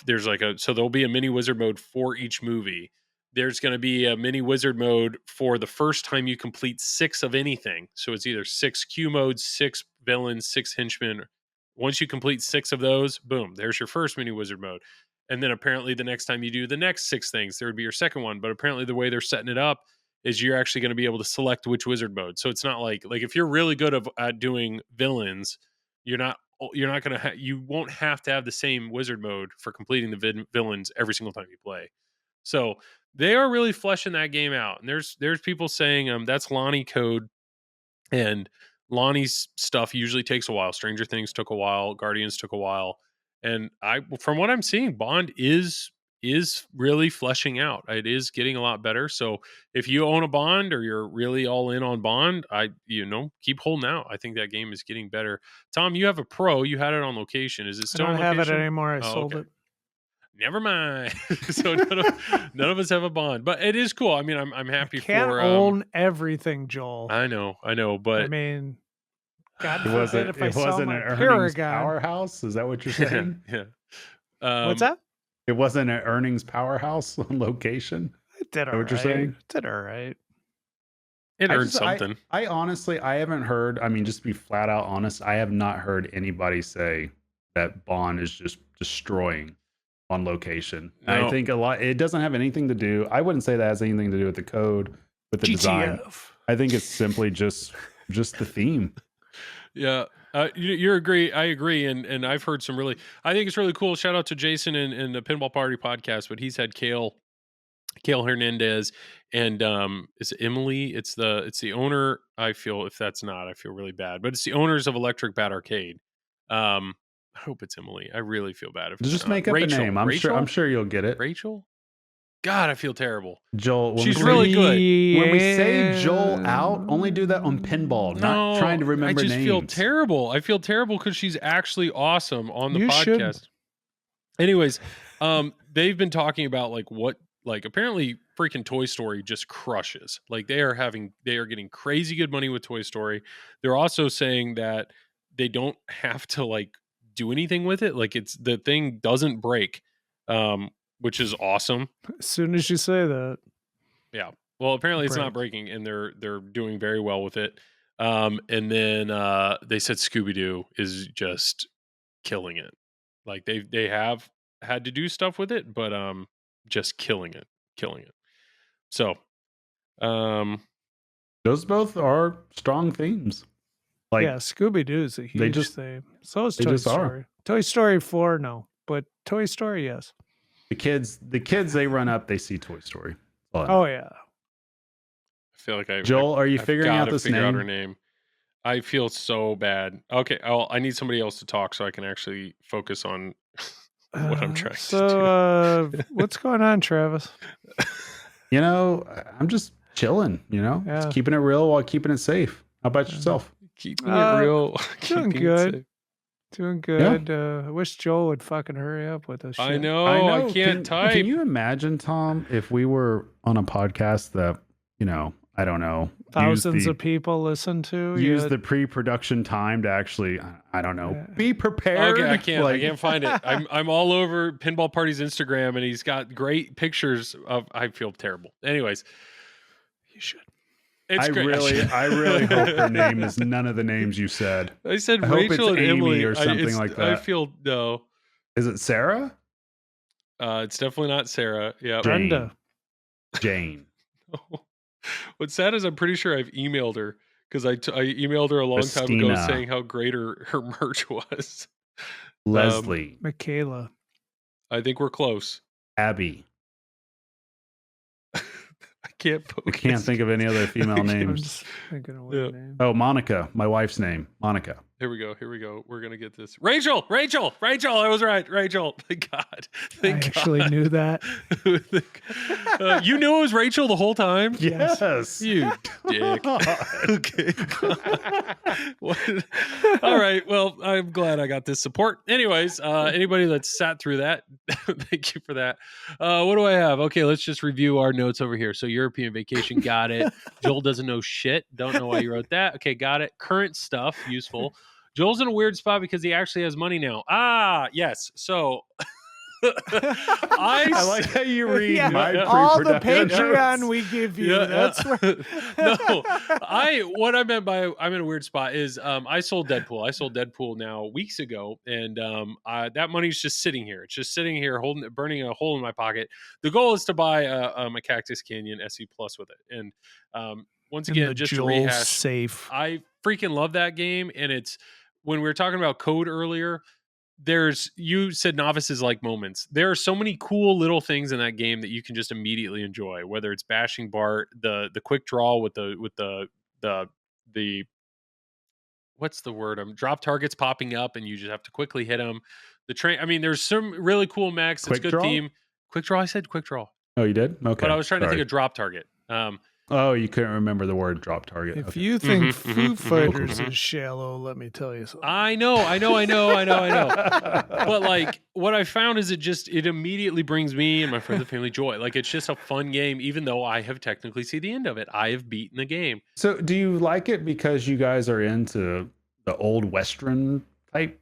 There's so there'll be a mini wizard mode for each movie. There's going to be a mini wizard mode for the first time you complete 6 of anything. So it's either 6 Q modes, 6 villains, 6 henchmen. Once you complete 6 of those, boom, there's your first mini wizard mode. And then apparently the next time you do the next 6 things, there would be your second one. But apparently the way they're setting it up is you're actually going to be able to select which wizard mode. So it's not like if you're really good at doing villains, you won't have to have the same wizard mode for completing the villains every single time you play. So they are really fleshing that game out. And there's people saying that's Lonnie code, and Lonnie's stuff usually takes a while. Stranger Things took a while, Guardians took a while. And from what I'm seeing, Bond is really fleshing out. It is getting a lot better. So if you own a Bond or you're really all in on Bond, keep holding out. I think that game is getting better. Tom, you have a Pro. You had it on location. Is it still on location? I don't have it anymore. I sold it. Never mind. So none of us have a Bond, but it is cool. I mean, I'm happy for. Can't own everything, Joel. I know, but I mean, God it wasn't an earnings powerhouse. Is that what you're saying? Yeah. What's that? It wasn't an earnings powerhouse on location. It did all right. What you're saying? It did all right. It earned something. I honestly, I haven't heard. I mean, just to be flat out honest, I have not heard anybody say that Bond is just destroying on location. No. I think it doesn't have anything to do. I wouldn't say that has anything to do with the code, with the design. I think it's simply just the theme. Yeah. You agree. I agree. And I've heard I think it's really cool. Shout out to Jason and the Pinball Party podcast, but he's had Kale Hernandez and is it Emily? It's the owner. I feel really bad, but it's the owners of Electric Bat Arcade. I hope it's Emily. I really feel bad if just make up Rachel. A name. I'm sure you'll get it. Rachel? God, I feel terrible. Joel, she's really good. When we say Joel out, only do that on pinball, not trying to remember names. I just feel terrible. I feel terrible because she's actually awesome on the podcast. Should. Anyways, they've been talking about apparently freaking Toy Story just crushes. They are getting crazy good money with Toy Story. They're also saying that they don't have to do anything with it. The thing doesn't break, which is awesome. As soon as you say that. Yeah. Well, apparently it's not breaking, and they're doing very well with it. And then they said Scooby-Doo is just killing it. They have had to do stuff with it, but just killing it. So those both are strong themes. Scooby-Doo is a huge thing. So is Toy Story. Toy Story 4, no. But Toy Story, yes. The kids, they run up, they see Toy Story. Oh, yeah. I feel like Joel, are you figuring out this name? Out her name. I feel so bad. Okay, I need somebody else to talk so I can actually focus on what I'm trying to do. What's going on, Travis? I'm just chilling, just keeping it real while keeping it safe. How about yourself? Keeping it real. Doing good. Doing good. Yeah. I wish Joel would fucking hurry up with this shit. I know. I can't type. Can you imagine, Tom, if we were on a podcast that, I don't know, thousands of people listen to? Use the pre-production time to actually, I don't know, be prepared. Okay, I can't find it. I'm all over Pinball Party's Instagram, and he's got great pictures of. I feel terrible. Anyways, you should. It's great. I really hope her name is none of the names you said. I said Rachel and Emily or something like that. I feel no. Is it Sarah? It's definitely not Sarah. Yeah, Brenda. Jane. No. What's sad is I'm pretty sure I've emailed her because I emailed her a long time ago saying how great her merch was. Leslie. Michaela. I think we're close. Abby. Can't focus. I can't think of any other female names. I'm just thinking of name. Oh, Monica, my wife's name, Monica. Here we go. We're gonna get this. Rachel. I was right. Rachel. Thank God. I actually knew that. You knew it was Rachel the whole time? Yes. You dick. Okay. All right. Well, I'm glad I got this support. Anyways, anybody that's sat through that, thank you for that. What do I have? Okay, let's just review our notes over here. So European vacation, got it. Joel doesn't know shit. Don't know why you wrote that. Okay, got it. Current stuff, useful. Joel's in a weird spot because he actually has money now. Ah, yes. So I like how you read my all the pre-production Patreon notes. we give you. That's where No, what I meant by I'm in a weird spot is I sold Deadpool. I sold Deadpool now weeks ago, and that money's just sitting here. It's just sitting here, burning a hole in my pocket. The goal is to buy a Cactus Canyon SE Plus with it, and once in again, the just to Joel rehash, safe. I freaking love that game, and it's when we were talking about code earlier. You said novices like moments. There are so many cool little things in that game that you can just immediately enjoy, whether it's bashing Bart, the quick draw with the what's the word? Drop targets popping up and you just have to quickly hit them. The train. I mean, there's some really cool mechs. It's Quick good draw? theme. Quick draw. I said quick draw, Oh, you did? Okay. but I was trying to think Sorry. of drop target. Oh, you couldn't remember the word drop target. If Okay. you think Mhm, Foo mhm, Fighters mhm. is shallow, let me tell you something. I know. But like what I found is it immediately brings me and my friends and family joy. Like it's just a fun game, even though I have technically seen the end of it. I have beaten the game. So, do you like it because you guys are into the old Western type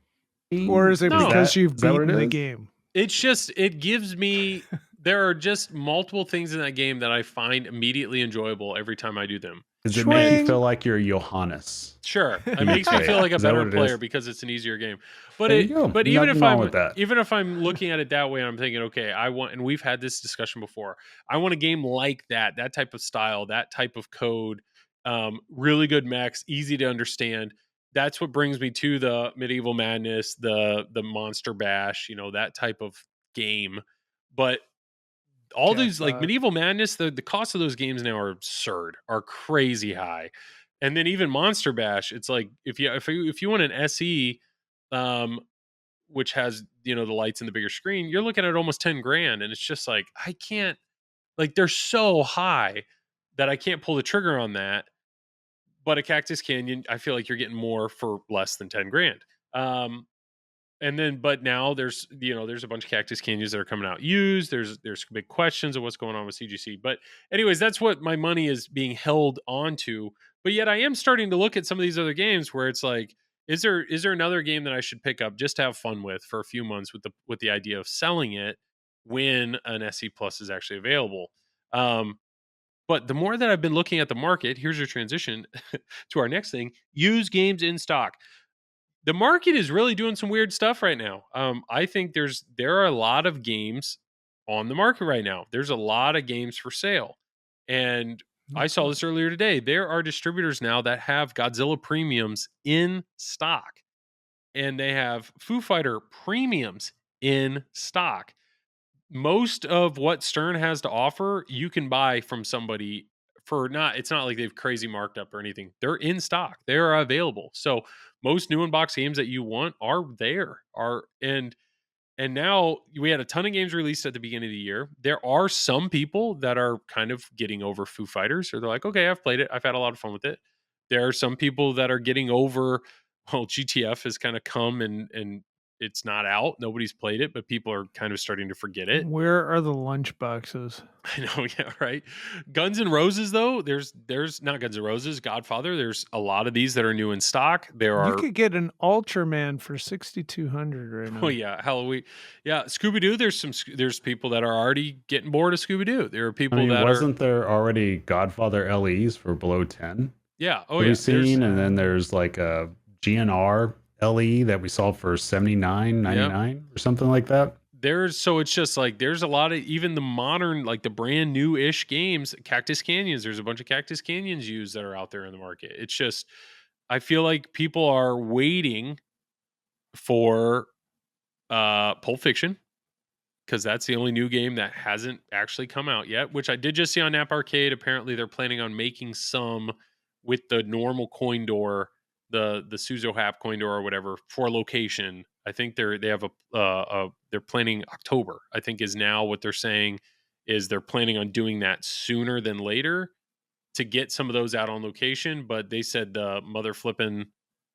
theme? Or is it No. because you've is that what beaten it the is? game? It's just it gives me there are just multiple things in that game that I find immediately enjoyable every time I do them. Does it make you Swing. feel like you're Johannes? Sure, it you makes me say feel it. like a Is that better what it player is? because it's an easier game. But There you go. but even Nothing wrong with that. even if I'm looking at it that way, I'm thinking, okay, and we've had this discussion before. I want a game like that type of style, that type of code, really good mechs, easy to understand. That's what brings me to the Medieval Madness, the Monster Bash, that type of game. But all these like Jackpot. Medieval Madness, the cost of those games now are absurd, are crazy high. And then even Monster Bash, it's like if you want an SE, which has the lights and the bigger screen, you're looking at almost 10 grand, and it's just like I can't, like they're so high that I can't pull the trigger on that. But a Cactus Canyon, I feel like you're getting more for less than 10 grand. But now there's a bunch of Cactus Canyons that are coming out used. There's big questions of what's going on with CGC. But anyways, that's what my money is being held onto. But yet I am starting to look at some of these other games where it's like, is there another game that I should pick up just to have fun with for a few months with the idea of selling it when an SE Plus is actually available? But the more that I've been looking at the market, here's your transition to our next thing: used games in stock. The market is really doing some weird stuff right now. I think there are a lot of games on the market right now. There's a lot of games for sale. And I saw this earlier today. There are distributors now that have Godzilla premiums in stock. And they have Foo Fighter premiums in stock. Most of what Stern has to offer, you can buy from somebody it's not like they've crazy marked up or anything. They're in stock. They are available. So most new in-box games that you want are there. And now we had a ton of games released at the beginning of the year. There are some people that are kind of getting over Foo Fighters, or they're like, okay, I've played it. I've had a lot of fun with it. There are some people that are getting over, well, GTF has kind of come and it's not out. Nobody's played it, but people are kind of starting to forget it. Where are the lunch boxes? I know, yeah, right. Guns N' Roses, though, there's not Guns N' Roses, Godfather. There's a lot of these that are new in stock. You could get an Ultraman for $6,200 right now. Oh yeah, Halloween. Yeah, Scooby Doo. There's people that are already getting bored of Scooby Doo. There are people wasn't there already Godfather LEs for below 10? Yeah. Oh We've yeah. seen, and then there's like a GNR LE that we saw for $79.99 or something like that. So it's just like there's a lot of even the modern, like the brand new-ish games, Cactus Canyons. There's a bunch of Cactus Canyons used that are out there in the market. It's just I feel like people are waiting for Pulp Fiction, because that's the only new game that hasn't actually come out yet, which I did just see on App Arcade. Apparently they're planning on making some with the normal coin door, the Suzo Hap coin door or whatever, for location. I think they're planning October, I think is now what they're saying, is they're planning on doing that sooner than later to get some of those out on location. But they said the mother flipping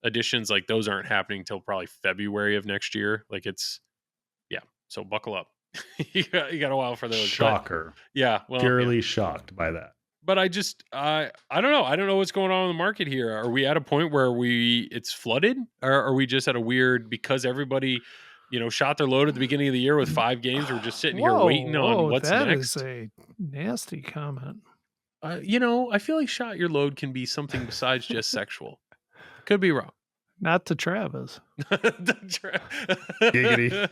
editions, like those aren't happening till probably February of next year. Like so buckle up. you got a while for those. Shocker. But, yeah. Well, purely shocked by that. But I just I don't know. I don't know what's going on in the market here. Are we at a point where it's flooded, or are we just at a weird, because everybody, shot their load at the beginning of the year with 5 games? We're just sitting here waiting on what's that next. That is a nasty comment. I feel like shot your load can be something besides just sexual. Could be wrong. Not to Travis. Giggity.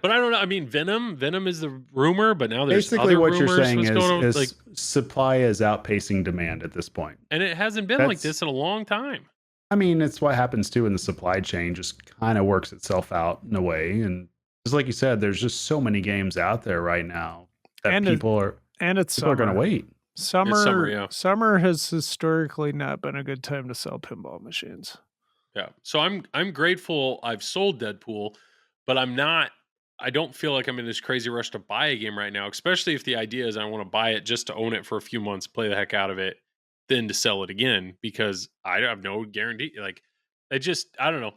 But I don't know. I mean, Venom is the rumor, but now there's basically other what rumors. you're saying is like, supply is outpacing demand at this point. And it hasn't been like this in a long time. I mean, it's what happens too in the supply chain, just kind of works itself out in a way. And just like you said, there's just so many games out there right now that people are going to wait. Summer has historically not been a good time to sell pinball machines. Yeah. So I'm grateful I've sold Deadpool, but I don't feel like I'm in this crazy rush to buy a game right now, especially if the idea is I want to buy it just to own it for a few months, play the heck out of it, then to sell it again, because I have no guarantee. Like, I don't know.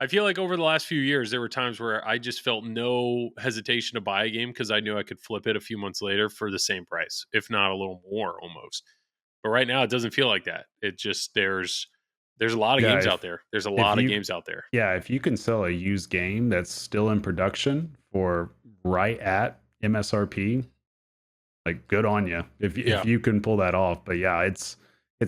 I feel like over the last few years, there were times where I just felt no hesitation to buy a game because I knew I could flip it a few months later for the same price, if not a little more almost. But right now, it doesn't feel like that. It just, there's a lot of games out there. There's a lot of games out there. Yeah, if you can sell a used game that's still in production for right at MSRP, like, good on you if you can pull that off. But yeah, it's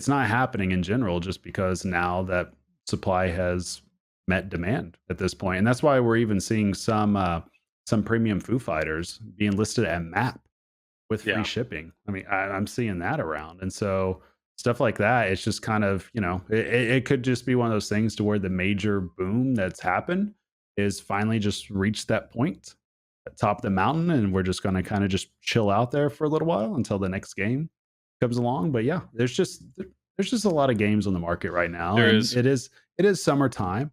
not happening in general just because now that supply has met demand at this point. And that's why we're even seeing some premium Foo Fighters being listed at MAP with free shipping. I mean, I'm seeing that around. And so stuff like that, it's just kind of, it could just be one of those things to where the major boom that's happened is finally just reached that point at top of the mountain, and we're just going to kind of just chill out there for a little while until the next game comes along. But yeah, there's just a lot of games on the market right now. It is summertime.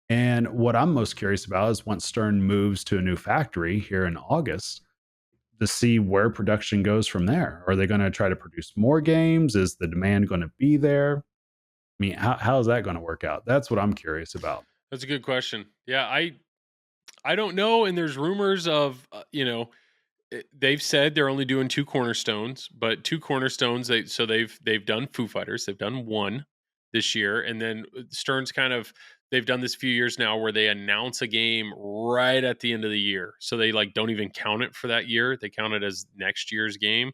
And what I'm most curious about is once Stern moves to a new factory here in August, to see where production goes from there. Are they going to try to produce more games? Is the demand going to be there? I mean, how is that going to work out? That's what I'm curious about. That's a good question. Yeah, I don't know. And there's rumors of, they've said they're only doing 2 cornerstones, but 2 cornerstones. They've done Foo Fighters. They've done 1 this year. And then Stern's they've done this few years now where they announce a game right at the end of the year. So they don't even count it for that year. They count it as next year's game.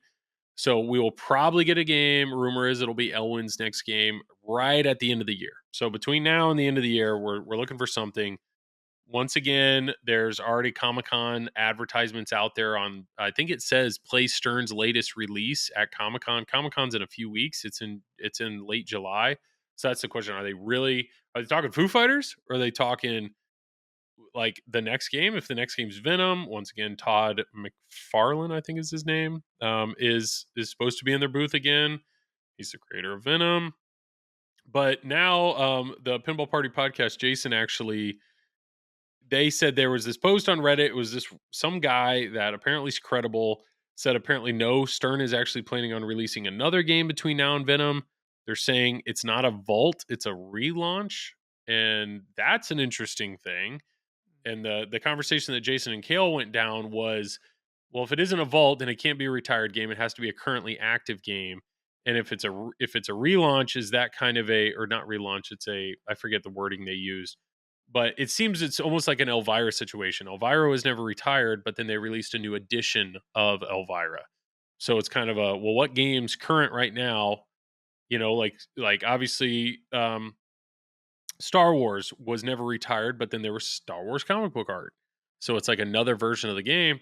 So we will probably get a game. Rumor is it'll be Elwyn's next game right at the end of the year. So between now and the end of the year, we're looking for something. Once again, there's already Comic-Con advertisements out there on, I think it says play Stern's latest release at Comic-Con. Comic-Con's in a few weeks. It's in late July. So that's the question. Are they talking Foo Fighters? Or are they talking the next game? If the next game's Venom, once again, Todd McFarlane, I think is his name, is supposed to be in their booth again. He's the creator of Venom. But now the Pinball Party Podcast, Jason they said there was this post on Reddit. It was some guy that apparently is credible, said apparently no, Stern is actually planning on releasing another game between now and Venom. They're saying it's not a vault, it's a relaunch. And that's an interesting thing. And the conversation that Jason and Kale went down was, well, if it isn't a vault, then it can't be a retired game. It has to be a currently active game. And if it's a relaunch, is that kind of or not relaunch, I forget the wording they used. But it seems it's almost like an Elvira situation. Elvira was never retired, but then they released a new edition of Elvira. So it's kind of what game's current right now? Like obviously Star Wars was never retired, but then there was Star Wars comic book art. So it's like another version of the game.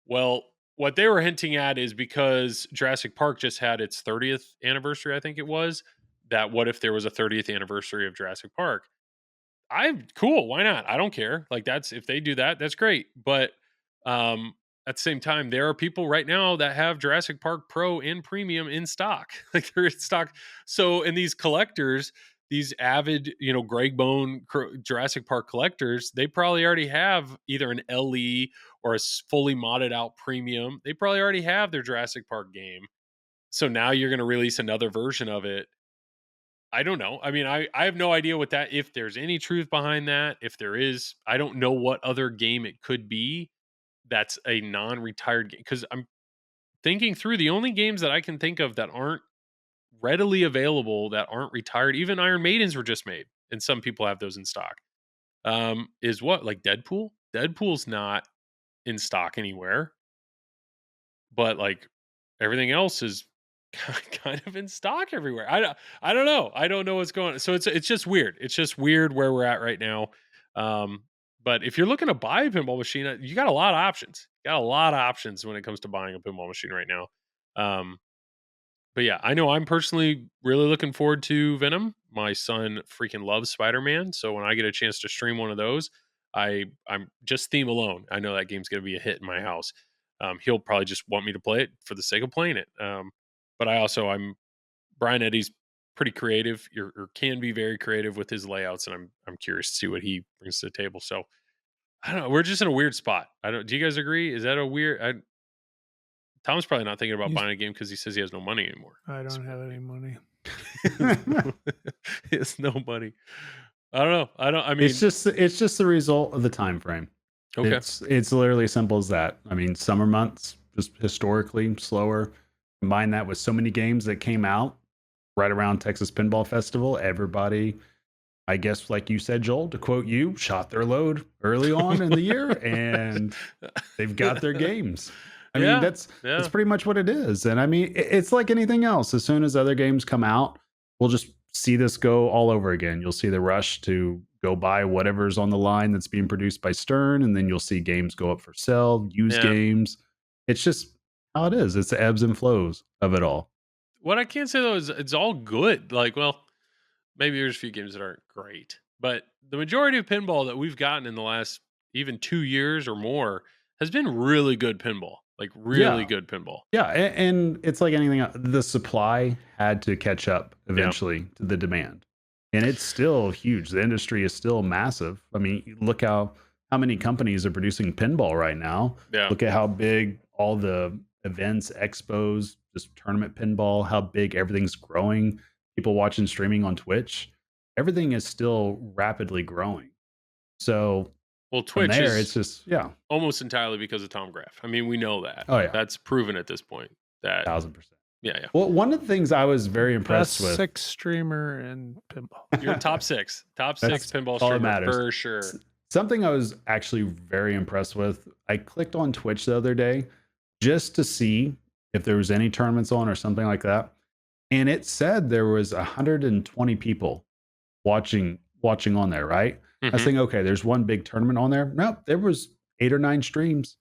Well, what they were hinting at is because Jurassic Park just had its 30th anniversary, I think it was, that what if there was a 30th anniversary of Jurassic Park? Cool. Why not? I don't care. If they do that, that's great. But at the same time, there are people right now that have Jurassic Park Pro and Premium in stock. They're in stock. So, and these collectors, these avid, Greg Bone Jurassic Park collectors, they probably already have either an LE or a fully modded out Premium. They probably already have their Jurassic Park game. So now you're going to release another version of it. I don't know. I mean, I have no idea if there's any truth behind that. If there is, I don't know what other game it could be that's a non-retired game. Because thinking through, the only games that I can think of that aren't readily available, that aren't retired, even Iron Maidens were just made, and some people have those in stock. Is what, like Deadpool? Deadpool's not in stock anywhere, but like everything else is kind of in stock everywhere. I don't know. I don't know what's going on. So it's just weird. It's just weird where we're at right now. But if you're looking to buy a pinball machine, you got a lot of options. You got a lot of options when it comes to buying a pinball machine right now. But yeah, I know I'm personally really looking forward to Venom. My son freaking loves Spider-Man, so when I get a chance to stream one of those, I'm just theme alone, I know that game's going to be a hit in my house. He'll probably just want me to play it for the sake of playing it. But I'm Brian Eddy's pretty creative, or can be very creative with his layouts, and I'm curious to see what he brings to the table. So I don't know. We're just in a weird spot. Do you guys agree? Is that a weird? Tom's probably not thinking about buying a game because he says he has no money anymore. I don't have any money. He has no money. I don't know. I mean, it's just the result of the time frame. Okay. It's literally as simple as that. I mean, summer months just historically slower. Combine that with so many games that came out right around Texas Pinball Festival. Everybody, I guess, like you said, Joel, to quote you, shot their load early on in the year, and they've got their games. I mean, that's pretty much what it is. And I mean, it's like anything else. As soon as other games come out, we'll just see this go all over again. You'll see the rush to go buy whatever's on the line that's being produced by Stern, and then you'll see games go up for sale, used games. It's just how it is. It's the ebbs and flows of it all. What I can say though is it's all good. Like, well, maybe there's a few games that aren't great, but the majority of pinball that we've gotten in the last even 2 years or more has been really good pinball. Like really good pinball. Yeah, and it's like anything else. The supply had to catch up eventually to the demand. And it's still huge. The industry is still massive. I mean, look how many companies are producing pinball right now. Yeah. Look at how big all the events, expos, just tournament pinball, how big everything's growing. People watching streaming on Twitch. Everything is still rapidly growing. So Twitch there, is it's just almost entirely because of Tom Graf. I mean, we know that. Oh yeah, that's proven at this point. That 1000%. Yeah. Well, one of the things I was very impressed with. 6 streamer in pinball. You're top 6 pinball streamer for sure. Something I was actually very impressed with. I clicked on Twitch the other day just to see if there was any tournaments on or something like that, and it said there was 120 people watching on there. Right. I was thinking, okay, there's one big tournament on there. Nope, there was 8 or 9 streams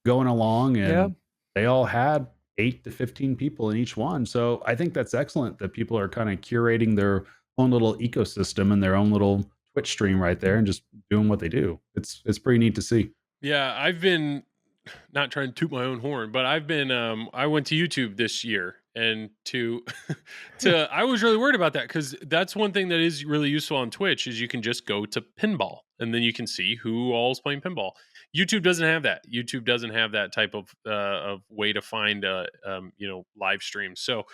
going along, and they all had 8 to 15 people in each one. So I think that's excellent that people are kind of curating their own little ecosystem and their own little Twitch stream right there and just doing what they do. It's pretty neat to see. Yeah, I've been not trying to toot my own horn, but I've been I went to YouTube this year, and I was really worried about that because that's one thing that is really useful on Twitch is you can just go to pinball and then you can see who all is playing pinball. YouTube doesn't have that. YouTube doesn't have that type of way to find live streams. So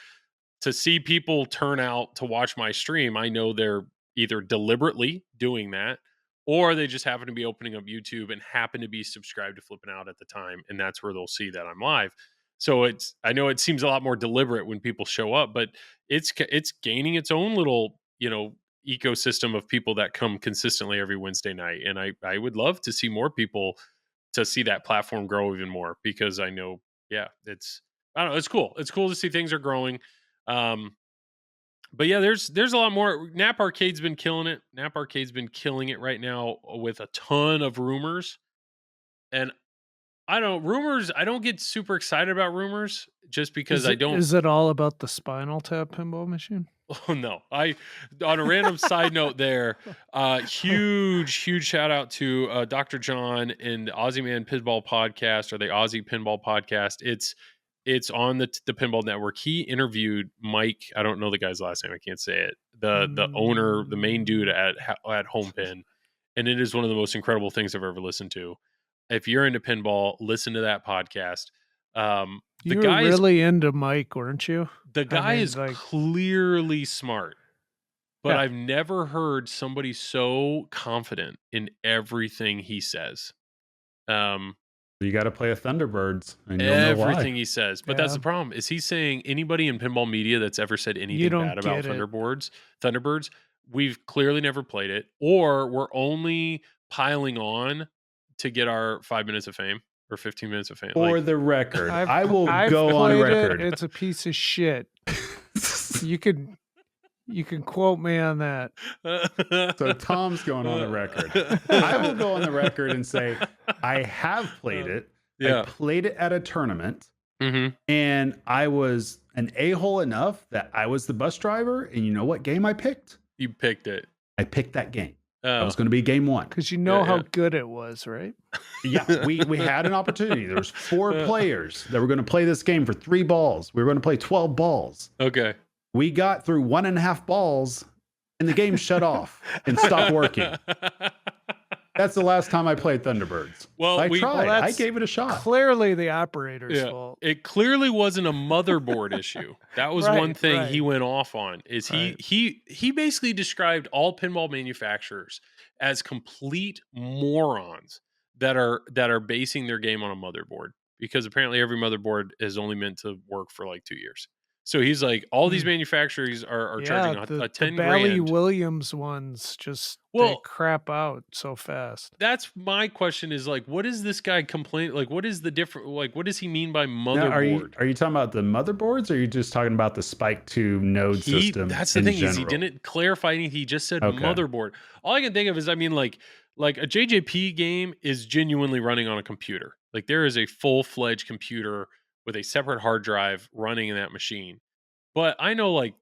to see people turn out to watch my stream, I know they're either deliberately doing that, or they just happen to be opening up YouTube and happen to be subscribed to Flipping Out at the time, and that's where they'll see that I'm live. So I know it seems a lot more deliberate when people show up, but it's gaining its own little, ecosystem of people that come consistently every Wednesday night. And I would love to see more people to see that platform grow even more, because I know, it's cool. It's cool to see things are growing. But yeah, there's a lot more. Nap Arcade's been killing it. Nap Arcade's been killing it right now with a ton of rumors. And I don't get super excited about rumors just because I don't. Is it all about the Spinal Tap pinball machine? Oh no! On a random side note, there, huge shout out to Dr. John and the Aussie Man Pinball Podcast, or the Aussie Pinball Podcast. It's on the Pinball Network. He interviewed Mike. I don't know the guy's last name. I can't say it. The owner, the main dude at Home Pin, and it is one of the most incredible things I've ever listened to. If you're into pinball, listen to that podcast. You were really into Mike, weren't you? The guy is clearly smart, but I've never heard somebody so confident in everything he says. You got to play a Thunderbirds, and you'll know why. Everything he says. But that's the problem. Is he saying anybody in pinball media that's ever said anything bad about Thunderbirds, we've clearly never played it, or we're only piling on to get our 5 minutes of fame or 15 minutes of fame. For the record, I will I've go on played record. It's a piece of shit. You can quote me on that. So Tom's going on the record. I will go on the record and say I have played it. Yeah. I played it at a tournament, Mm-hmm. and I was an a-hole enough that I was the bus driver. And you know what game I picked? You picked it. I picked that game. That Oh. was going to be game one. Because you know Yeah, how yeah. good it was, right? Yeah, we had an opportunity. There was 4 players that were going to play this game for 3 balls. We were going to play 12 balls. Okay. We got through 1.5 balls, and the game shut off and stopped working. That's the last time I played Thunderbirds. Well, I we- tried. Well, I that's gave it a shot. Clearly the operator's Yeah. fault. It clearly wasn't a motherboard issue. That was Right, one thing right. he went off on. Is Right. he basically described all pinball manufacturers as complete morons that are basing their game on a motherboard, because apparently every motherboard is only meant to work for like 2 years. So he's like, all these manufacturers are charging a 10 the Bally grand. Williams ones just they Well- crap out so fast. That's my question, is like, what is this guy complain? Like, what is the different? Like, what does he mean by Now, motherboard? are you talking about the motherboards, or are you just talking about the Spike 2 node system? That's the in thing, is he general? didn't clarify anything. He just said Okay. motherboard. All I can think of is, I mean, like a JJP game is genuinely running on a computer. Like, there is a full-fledged computer with a separate hard drive running in that machine. But I know, like,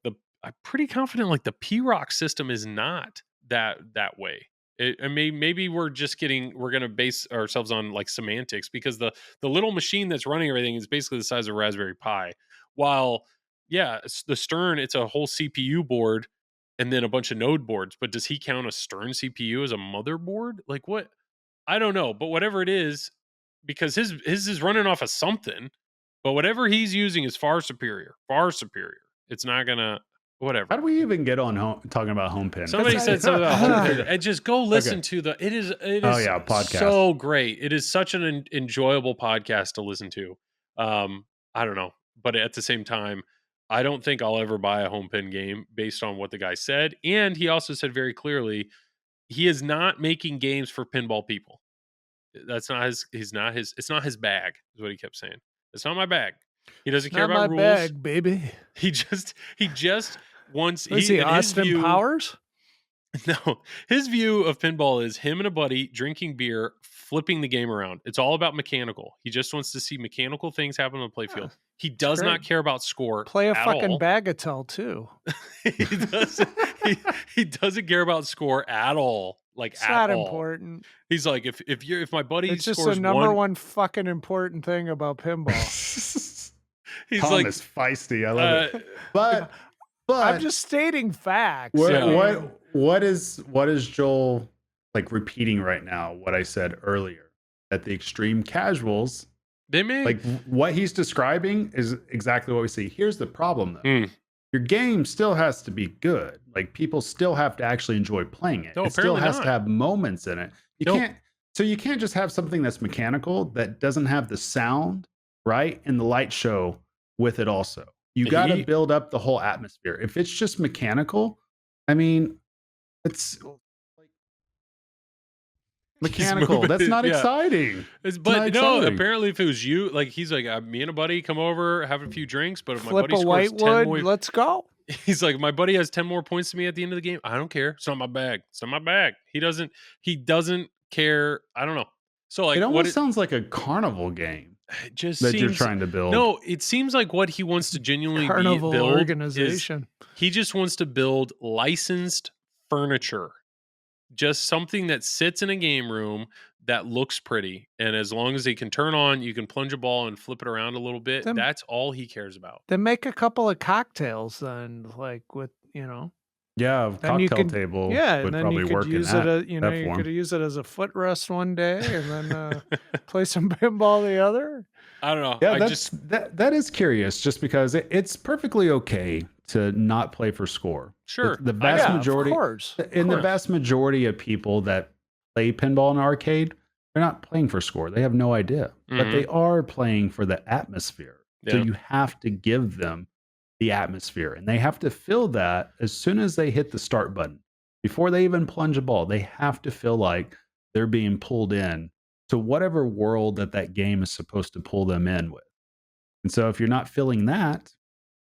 I'm pretty confident, like, the P-Rock system is not that way. Maybe we're going to base ourselves on like semantics, because the little machine that's running everything is basically the size of a Raspberry Pi. While, yeah, the Stern, it's a whole CPU board and then a bunch of node boards. But does he count a Stern CPU as a motherboard? Like, what? I don't know. But whatever it is, because his is running off of something, but whatever he's using is far superior. Far superior. It's not gonna. Whatever. How do we even get on talking about home pin? Somebody said something about home pin. And just go listen to it is podcast. so great. It is such an enjoyable podcast to listen to. I don't know, but at the same time, I don't think I'll ever buy a home pin game based on what the guy said. And he also said very clearly, he is not making games for pinball people. That's not his. It's not his bag, is what he kept saying. It's not my bag. He doesn't care Not about my rules. bag, baby. He just wants. Is he in his Austin view- Powers? No, his view of pinball is him and a buddy drinking beer, flipping the game around. It's all about mechanical. He just wants to see mechanical things happen on the playfield. He does not great. care about score. Play a at fucking all. bagatelle too. he doesn't. He doesn't care about score at all. Like, It's at not all. important. He's like, if my buddy It's just scores the number one fucking important thing about pinball. he's Tom like, is feisty. I love it. uh, But I'm just stating facts. what is Joel like repeating right now? What I said earlier, that the extreme casuals, they may like what he's describing is exactly what we see. Here's the problem though. Mm. Your game still has to be good. Like, people still have to actually enjoy playing it. No, It still apparently has not. to have moments in it. You can't just have something that's mechanical that doesn't have the sound, right? And the light show with it also. You got to build up the whole atmosphere. If it's just mechanical, I mean, it's like mechanical. moving That's it, not yeah. exciting. But not no, exciting. apparently if it was you, like, he's like, me and a buddy come over, have a few drinks, but if my Flip buddy a scores 10 whitewood. more, Let's go. he's like, my buddy has 10 more points to me at the end of the game. I don't care. It's not my bag. It's not my bag. He doesn't care. I don't know. So, like, It what almost sounds like a carnival game it just that seems, you're trying to build. No, it seems like what he wants to genuinely Carnival build organization. he just wants to build licensed furniture. Just something that sits in a game room that looks pretty. And as long as they can turn on, you can plunge a ball and flip it around a little bit. Then- That's all he cares about. Then make a couple of cocktails. Then, like with Yeah, a Then you cocktail could- table yeah, would and then probably you could work in use that, it. You that form. could use it as a footrest one day, and then play some pinball the other. I don't know. Yeah, I that is curious, just because it's perfectly okay to not play for score. Sure. The vast Yeah, majority, of course. the vast majority of people that play pinball in an arcade, They're not playing for score. They have no idea. But they are playing for the atmosphere. So you have to give them the atmosphere. And they have to feel that as soon as they hit the start button. Before they even plunge a ball, they have to feel like they're being pulled in to whatever world that game is supposed to pull them in with. And so if you're not feeling that,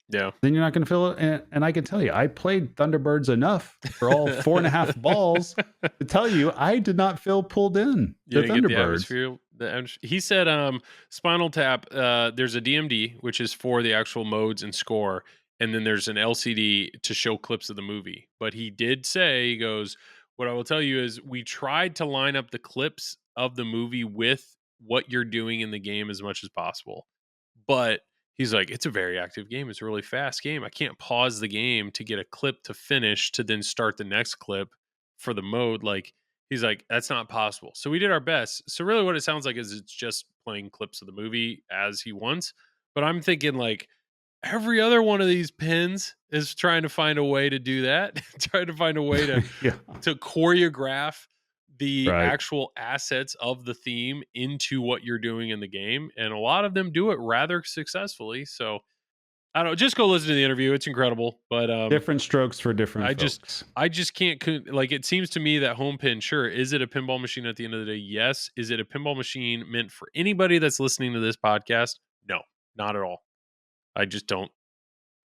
then you're not going to feel it. And I can tell you, I played Thunderbirds enough for all 4.5 balls to tell you I did not feel pulled in to Thunderbirds. He said Spinal Tap, there's a DMD, which is for the actual modes and score. And then there's an LCD to show clips of the movie. But he did say, he goes, what I will tell you is we tried to line up the clips of the movie with what you're doing in the game as much as possible. But he's like, it's a very active game. It's a really fast game. I can't pause the game to get a clip to finish to then start the next clip for the mode. Like, he's like, that's not possible. So we did our best. So really what it sounds like is it's just playing clips of the movie as he wants. But I'm thinking like, every other one of these pins is trying to find a way to do that, trying to find a way to to choreograph the actual assets of the theme into what you're doing in the game. And a lot of them do it rather successfully. So I don't know, just go listen to the interview. It's incredible. But different strokes for different folks. I just can't, like, it seems to me that home pin, sure, is it a pinball machine at the end of the day? Yes. Is it a pinball machine meant for anybody that's listening to this podcast? No, not at all. I just don't.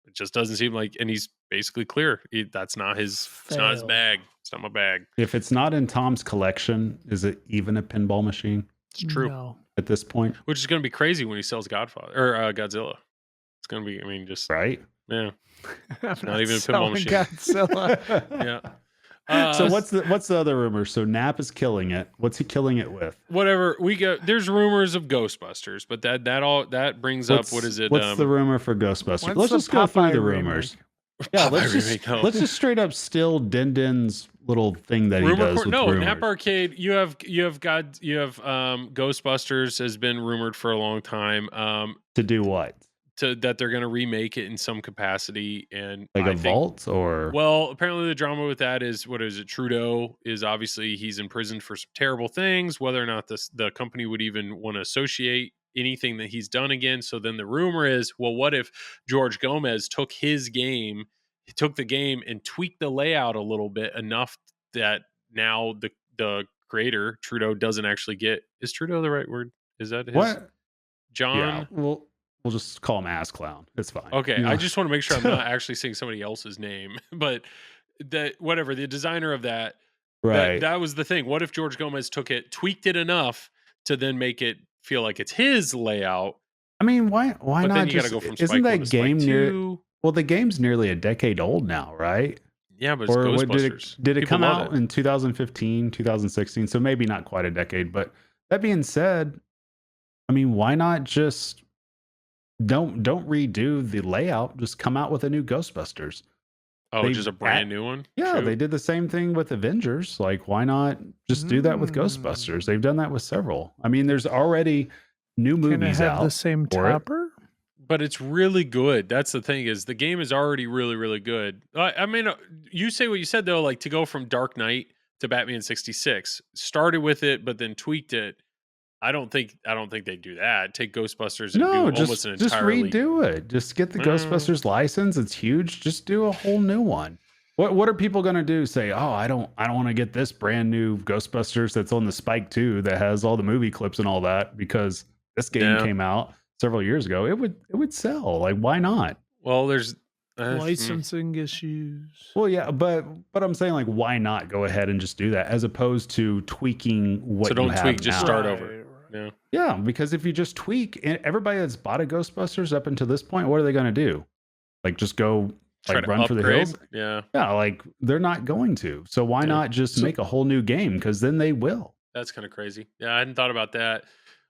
It just doesn't seem like, and he's basically clear. That's not his. It's not his bag. It's not my bag. If it's not in Tom's collection, is it even a pinball machine? It's true at this point. Which is going to be crazy when he sells Godfather or Godzilla. It's going to be. I mean, just right. Yeah. It's not even a pinball machine. Godzilla. Yeah. So what's the other rumor? So Knapp is killing it. What's he killing it with? Whatever we got. There's rumors of Ghostbusters, but that brings up what is it? What's the rumor for Ghostbusters? Let's just go through the rumors. Yeah, let's just straight up steal Din-Din's little thing that he does. Nap Arcade. You have Ghostbusters has been rumored for a long time. To do what? That they're going to remake it in some capacity, and like a vault, or apparently the drama with that is what is it? Trudeau is obviously he's in prison for some terrible things. Whether or not the company would even want to associate anything that he's done again. So then the rumor is, well, what if George Gomez took the game and tweaked the layout a little bit enough that now the creator Trudeau doesn't actually get. Is Trudeau the right word? Is that his? What? John? Yeah, we'll just call him Ass Clown. It's fine. Okay, I just want to make sure I'm not actually saying somebody else's name, but the designer of that, right? That was the thing. What if George Gomez took it, tweaked it enough to then make it feel like it's his layout? I mean, why but not? Then you gotta go from isn't Spike that game near? Two. Well, the game's nearly a decade old now, right? Yeah, but it's Ghostbusters. Did it come out in 2015, 2016? So maybe not quite a decade. But that being said, I mean, why not just don't redo the layout? Just come out with a new Ghostbusters. Oh, just a brand new one? Yeah, Shoot. They did the same thing with Avengers. Like, why not just do that with Ghostbusters? They've done that with several. I mean, there's already new movies out. The same topper? But it's really good. That's the thing, is the game is already really, really good. I mean, you say what you said, though, like to go from Dark Knight to Batman 66. Started with it, but then tweaked it. I don't think they'd do that. Take Ghostbusters and do almost an entirely... just redo it. Just get the Ghostbusters license. It's huge. Just do a whole new one. What are people going to do? Say, oh, I don't want to get this brand new Ghostbusters that's on the Spike 2 that has all the movie clips and all that because this game came out several years ago. It would sell. Like, why not? Well, there's licensing issues. Well, yeah, but I'm saying, like, why not go ahead and just do that as opposed to tweaking what you have now. So don't tweak, just start over. Yeah, because if you just tweak, everybody that's bought a Ghostbusters up until this point, what are they going to do? Like, just go like run for the hills? Yeah, like they're not going to. So why not just make a whole new game? Because then they will. That's kind of crazy. Yeah, I hadn't thought about that.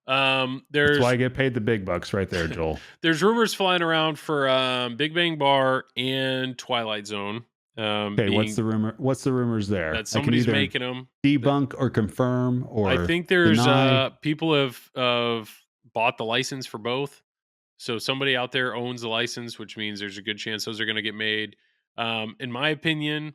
That's why I get paid the big bucks right there, Joel. There's rumors flying around for Big Bang Bar and Twilight Zone. Okay, what's the rumor? What's the rumors there? That somebody's making them. Debunk or confirm, or I think there's people have bought the license for both. So somebody out there owns the license, which means there's a good chance those are going to get made. In my opinion,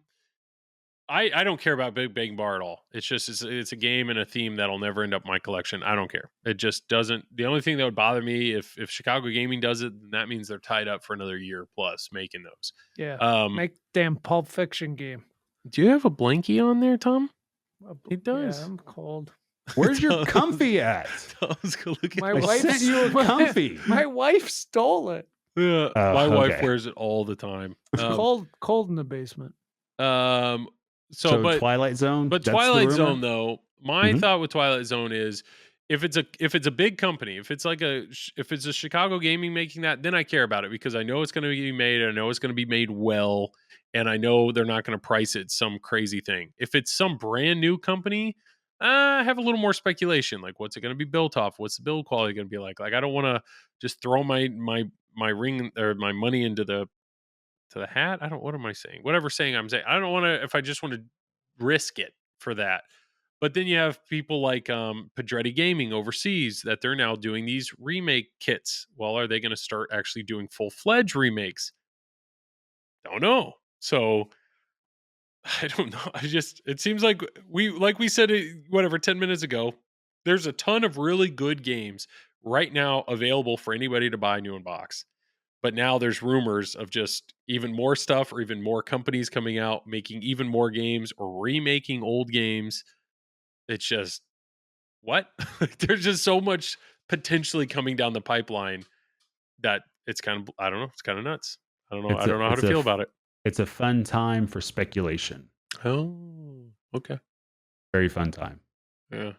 I don't care about Big Bang Bar at all. It's just it's a game and a theme that'll never end up in my collection. I don't care. It just doesn't. The only thing that would bother me if Chicago Gaming does it, then that means they're tied up for another year plus making those. Yeah. Make damn Pulp Fiction game. Do you have a blankie on there, Tom? He does. Yeah, I'm cold. Where's your comfy at? My I wife sent you a comfy. My wife stole it. Yeah, my wife wears it all the time. Cold in the basement. But Twilight Zone. But Twilight Zone, though, my thought with Twilight Zone is if it's a big company, if it's a Chicago Gaming making that, then I care about it because I know it's going to be made, and I know it's going to be made well, and I know they're not going to price it some crazy thing. If it's some brand new company, I have a little more speculation. Like, what's it going to be built off? What's the build quality going to be like? Like, I don't want to just throw my ring or my money into the hat. What am I saying? Whatever saying I'm saying. I don't want to, if I just want to risk it for that. But then you have people like Pedretti Gaming overseas that they're now doing these remake kits. Well, are they going to start actually doing full-fledged remakes? Don't know. So I don't know. It seems like we said it, 10 minutes ago, there's a ton of really good games right now available for anybody to buy new in box. But now there's rumors of just even more stuff or even more companies coming out, making even more games or remaking old games. It's just, what? There's just so much potentially coming down the pipeline that it's kind of, I don't know, it's kind of nuts. I don't know how to feel about it. It's a fun time for speculation. Oh, okay. Very fun time. Yeah.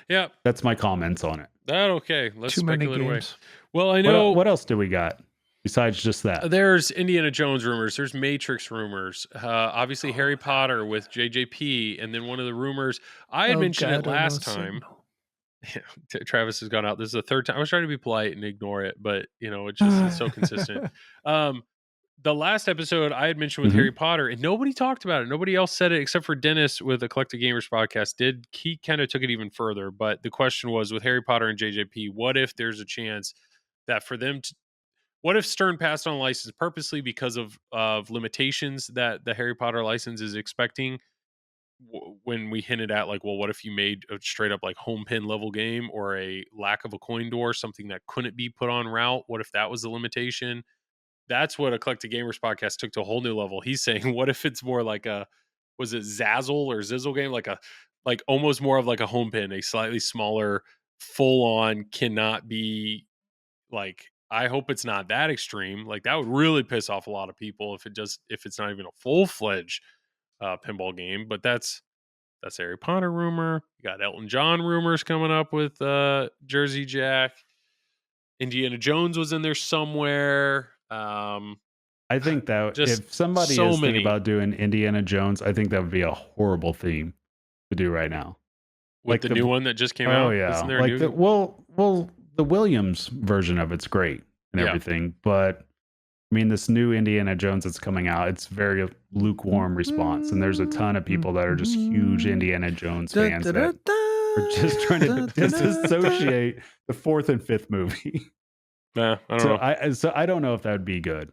Yeah. That's my comments on it. Okay. Let's speculate away. Well, I What, know. what else do we got besides just that? There's Indiana Jones rumors. There's Matrix rumors. Obviously, Harry Potter with JJP. And then one of the rumors, I had mentioned it last time. Yeah, Travis has gone out. This is the third time. I was trying to be polite and ignore it, but it's so consistent. The last episode I had mentioned with Harry Potter, and nobody talked about it. Nobody else said it except for Dennis with the Eclectic Gamers podcast. He kind of took it even further, but the question was with Harry Potter and JJP, what if there's a chance that for them to, what if Stern passed on a license purposely because of limitations that the Harry Potter license is expecting? When we hinted at like, well, what if you made a straight up like home pin level game or a lack of a coin door, something that couldn't be put on route? What if that was the limitation? That's what Eclectic Gamers podcast took to a whole new level. He's saying, what if it's more like was it Zazzle or Zizzle game? Like almost more of like a home pin, a slightly smaller, full on, cannot be like, I hope it's not that extreme. Like that would really piss off a lot of people if it's not even a full-fledged pinball game. But that's Harry Potter rumor. You got Elton John rumors coming up with Jersey Jack. Indiana Jones was in there somewhere. I think that if somebody is thinking about doing Indiana Jones, I think that would be a horrible theme to do right now. With like the new one that just came out. Oh yeah, like the Williams version of it's great and everything, but I mean this new Indiana Jones that's coming out, it's very lukewarm response, and there's a ton of people that are just huge Indiana Jones fans that are just trying to disassociate the fourth and fifth movie. Nah, I don't know. I don't know if that would be good.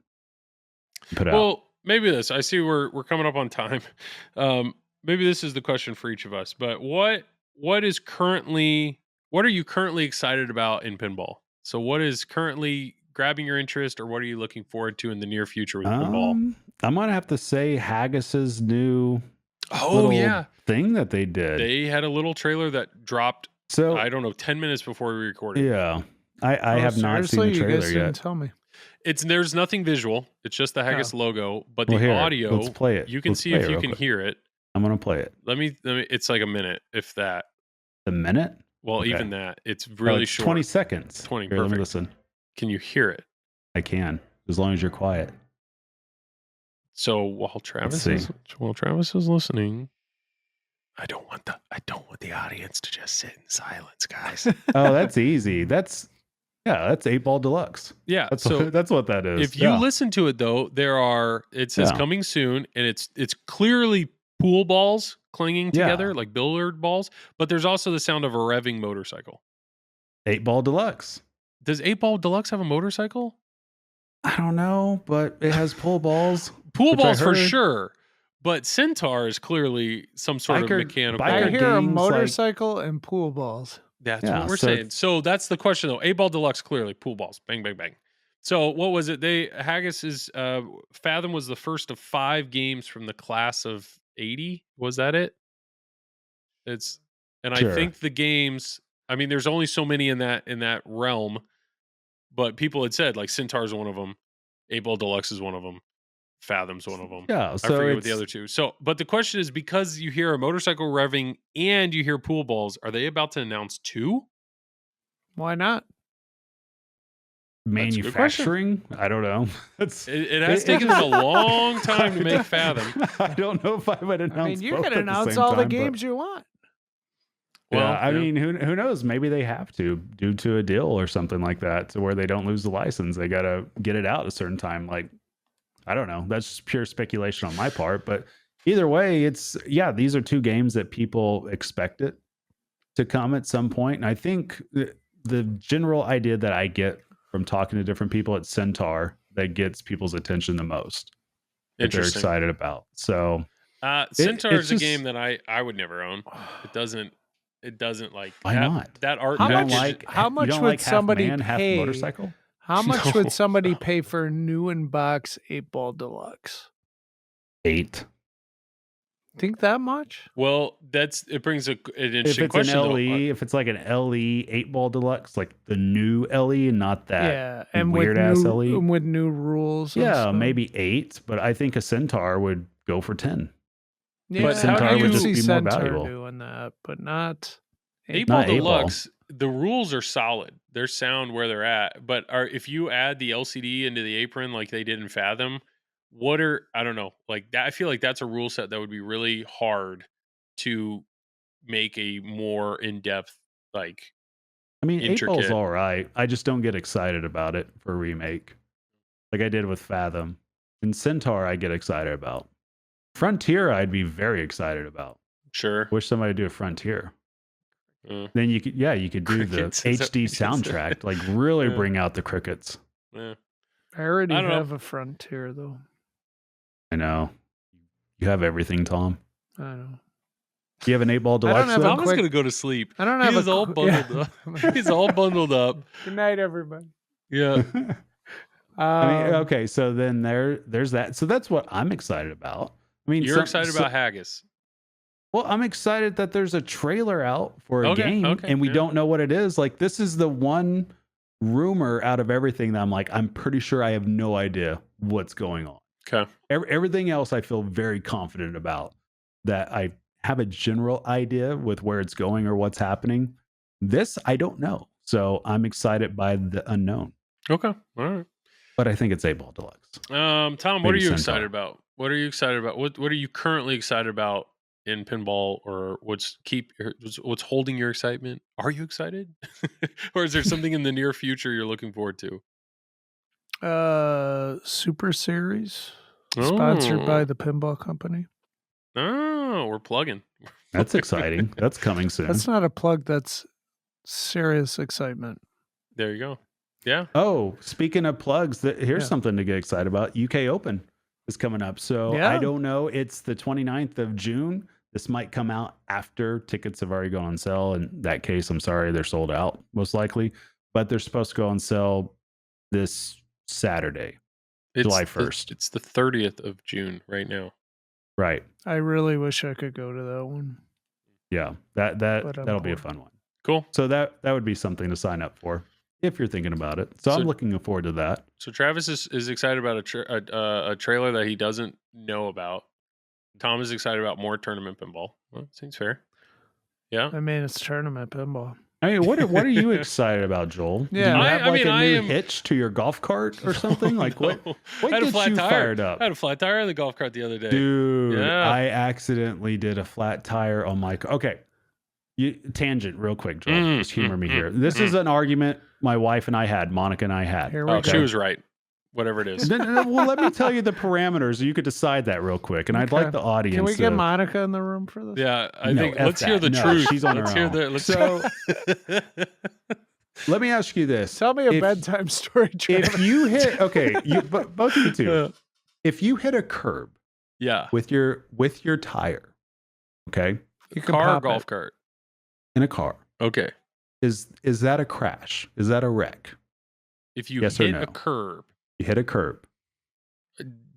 Well, maybe this. I see we're coming up on time. Maybe this is the question for each of us. But what are you currently excited about in pinball? So what is currently grabbing your interest, or what are you looking forward to in the near future with pinball? I'm gonna have to say Haggis's new thing that they did. They had a little trailer that dropped. So I don't know, 10 minutes before we recorded. Yeah. I have not seen the trailer yet. Didn't tell me. There's nothing visual. It's just the Haggis logo, but the audio. Let's play it. You can see if you can hear it. I'm gonna play it. Let me. It's like a minute, if that. A minute? Well, even that. It's really short. 20 seconds. 20. Here, Perfect. let me listen. Can you hear it? I can, as long as you're quiet. So while Travis is listening, I don't want the audience to just sit in silence, guys. Oh, that's easy. That's 8-Ball Deluxe. Yeah, that's what that is. If you listen to it though, it says coming soon, and it's clearly pool balls clanging together like billiard balls, but there's also the sound of a revving motorcycle. 8-Ball Deluxe. Does 8-Ball Deluxe have a motorcycle? I don't know, but it has pool balls. Pool balls for sure. But Centaur is clearly some sort of mechanical. I hear a games motorcycle and pool balls. That's what we're saying. So that's the question, though. 8-Ball Deluxe, clearly pool balls, bang, bang, bang. So what was it? Haggis is Fathom was the first of 5 games from the class of 80. Was that it? I think the games. I mean, there's only so many in that realm, but people had said like Centaur's one of them, 8-Ball Deluxe is one of them, Fathom's one of them. Yeah, so I forget what the other two. So, but the question is, because you hear a motorcycle revving and you hear pool balls, are they about to announce 2? Why not? Manufacturing? I don't know. It has taken them a long time to make Fathom. I don't know if I would announce. I mean, you both can at the announce same all the time, games you want. Well, yeah, I mean, who knows? Maybe they have to, due to a deal or something like that, to where they don't lose the license. They got to get it out at a certain time. Like, I don't know. That's just pure speculation on my part. But either way, these are 2 games that people expected to come at some point. And I think the general idea that I get from talking to different people at Centaur that gets people's attention the most, that they're excited about. So Centaur is a game that I would never own. It doesn't like. Why not? That art. How much would somebody pay? Motorcycle? How much would somebody pay for a new in-box 8-Ball Deluxe? 8. Think that much? Well, it brings an interesting question. If it's an LE, if it's like an LE 8-Ball Deluxe, like the new LE and not that and weird ass LE with new rules. And maybe 8, but I think a Centaur would go for 10. Yeah, but Centaur would just be more Centaur valuable. Doing that, but not 8-Ball Deluxe. The rules are solid. They're sound where they're at. But if you add the LCD into the apron like they did in Fathom, I don't know, like that. I feel like that's a rule set that would be really hard to make a more in-depth, like. I mean, intricate. 8-Ball's all right. I just don't get excited about it for a remake, like I did with Fathom. And Centaur, I get excited about. Frontier, I'd be very excited about. Sure. Wish somebody would do a Frontier. Then you could do Crickets, the HD soundtrack, like really bring out the crickets. Yeah. I already have a Frontier though. I know. You have everything, Tom. I know. You have an 8-Ball Deluxe. Tom is going to go to sleep. I don't have He's all bundled up. He's all bundled up. Good night, everybody. Yeah. I mean, okay, so then there's that. So that's what I'm excited about. I mean, you're excited about Haggis. Well, I'm excited that there's a trailer out for a game and we don't know what it is. Like, this is the one rumor out of everything that I'm like, I'm pretty sure I have no idea what's going on. Okay. Everything else I feel very confident about, that I have a general idea with where it's going or what's happening. This, I don't know. So I'm excited by the unknown. Okay. All right. But I think it's 8-Ball Deluxe. Tom, what are you excited about? What are you excited about? What are you currently excited about in pinball, or what's holding your excitement? Are you excited? Or is there something in the near future you're looking forward to? Super Series, sponsored by the Pinball Company. Oh, we're plugging. That's exciting. That's coming soon. That's not a plug. That's serious excitement. There you go. Yeah. Oh, speaking of plugs, here's something to get excited about. UK Open is coming up. So I don't know. It's the 29th of June. This might come out after tickets have already gone on sale. In that case, I'm sorry, they're sold out most likely. But they're supposed to go on sale this Saturday, July 1st. It's the 30th of June right now. Right. I really wish I could go to that one. Yeah, that'll be a fun one. Cool. So that would be something to sign up for if you're thinking about it. So I'm looking forward to that. So Travis is excited about a trailer that he doesn't know about. Tom is excited about more tournament pinball. Well, seems fair. Yeah. I mean, it's tournament pinball. I mean, what are you excited about, Joel? Yeah. Do you have a new hitch to your golf cart or something? Like what gets you fired up? I had a flat tire on the golf cart the other day. Dude, I accidentally did a flat tire on my car. Okay. Tangent real quick, Joel. Just humor me here. This is an argument my wife and I had, Monica and I had. Here we go. She was right. Whatever it is. Well, let me tell you the parameters. You could decide that real quick. And I'd like the audience. Can we get Monica in the room for this? Yeah, I think let's hear the truth. She's on her own. So let me ask you this. Tell me a bedtime story, Travis. If you hit, both of you two. If you hit a curb Yeah. with your tire. Okay, You can Car or pop golf it. cart? in a car. Okay. Is that a crash? Is that a wreck? If you Yes or hit no? a curb, You hit a curb.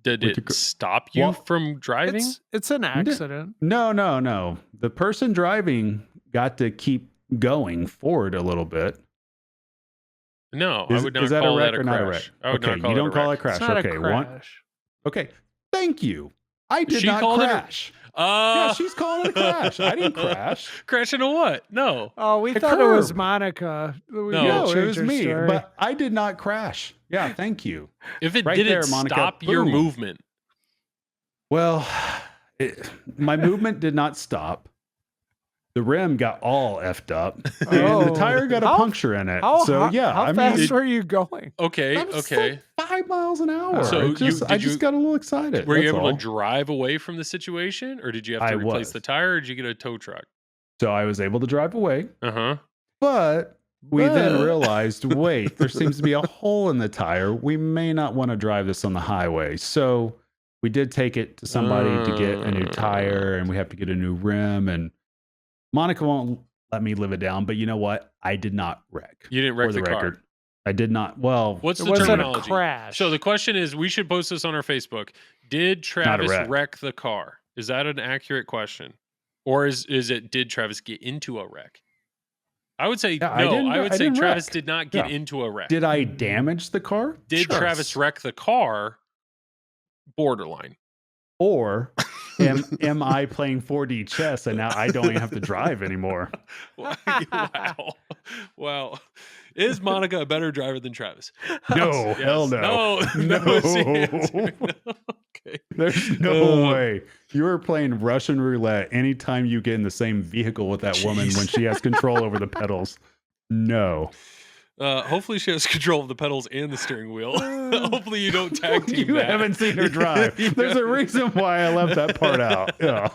did With it the stop you Well, from driving? It's an accident. No. The person driving got to keep going forward a little bit. No, Is, I would not is that call a wreck that a or not a wreck? crash. I would Okay, not call you it don't a call wreck. it crash. It's not Okay, a crash. Okay, thank you. I did She not called it a- crash. Yeah, she's calling it a crash. I didn't crash. Crash into what? No. Oh, we A thought it was curb. Monica. We No. gotta No, it change was her me, story. but I did not crash. Yeah, thank you. If it Right didn't there, Monica. stop your Boom. movement, Well, my movement did not stop. The rim got all effed up, and Oh. the tire got a How- puncture in it. how I fast mean, were you going? okay, that was okay. like 5 miles an hour. So I just got a little excited. Were you that's able all. to drive away from the situation, or did you have I to replace was. the tire, or did you get a tow truck? So I was able to drive away, Uh-huh. but we then But- realized, wait, there seems to be a hole in the tire. We may not want to drive this on the highway. So we did take it to somebody to get a new tire, and we have to get a new rim. And Monica won't let me live it down, but you know what? I did not wreck. You didn't wreck For the car. record. I did not. Well, What's It the wasn't a terminology? crash. So the question is, we should post this on our Facebook. Did Travis wreck. wreck the car? Is that an accurate question? Or is it, did Travis get into a wreck? I would say Yeah, I no. didn't- I would I say didn't Travis wreck. did not get Yeah. into a wreck. did I damage the car? Did Sure. Travis wreck the car? Borderline. Or am I playing 4D chess and now I don't even have to drive anymore? Wow. Wow. Is Monica a better driver than Travis? No, Yes. hell no. No. No. No. is the answer. No. Okay. There's no way. You are playing Russian roulette anytime you get in the same vehicle with that woman when she has control over the pedals. No. Hopefully she has control of the pedals and the steering wheel. Hopefully you don't tag team You that. haven't seen her drive. There's a reason why I left that part out. Yeah.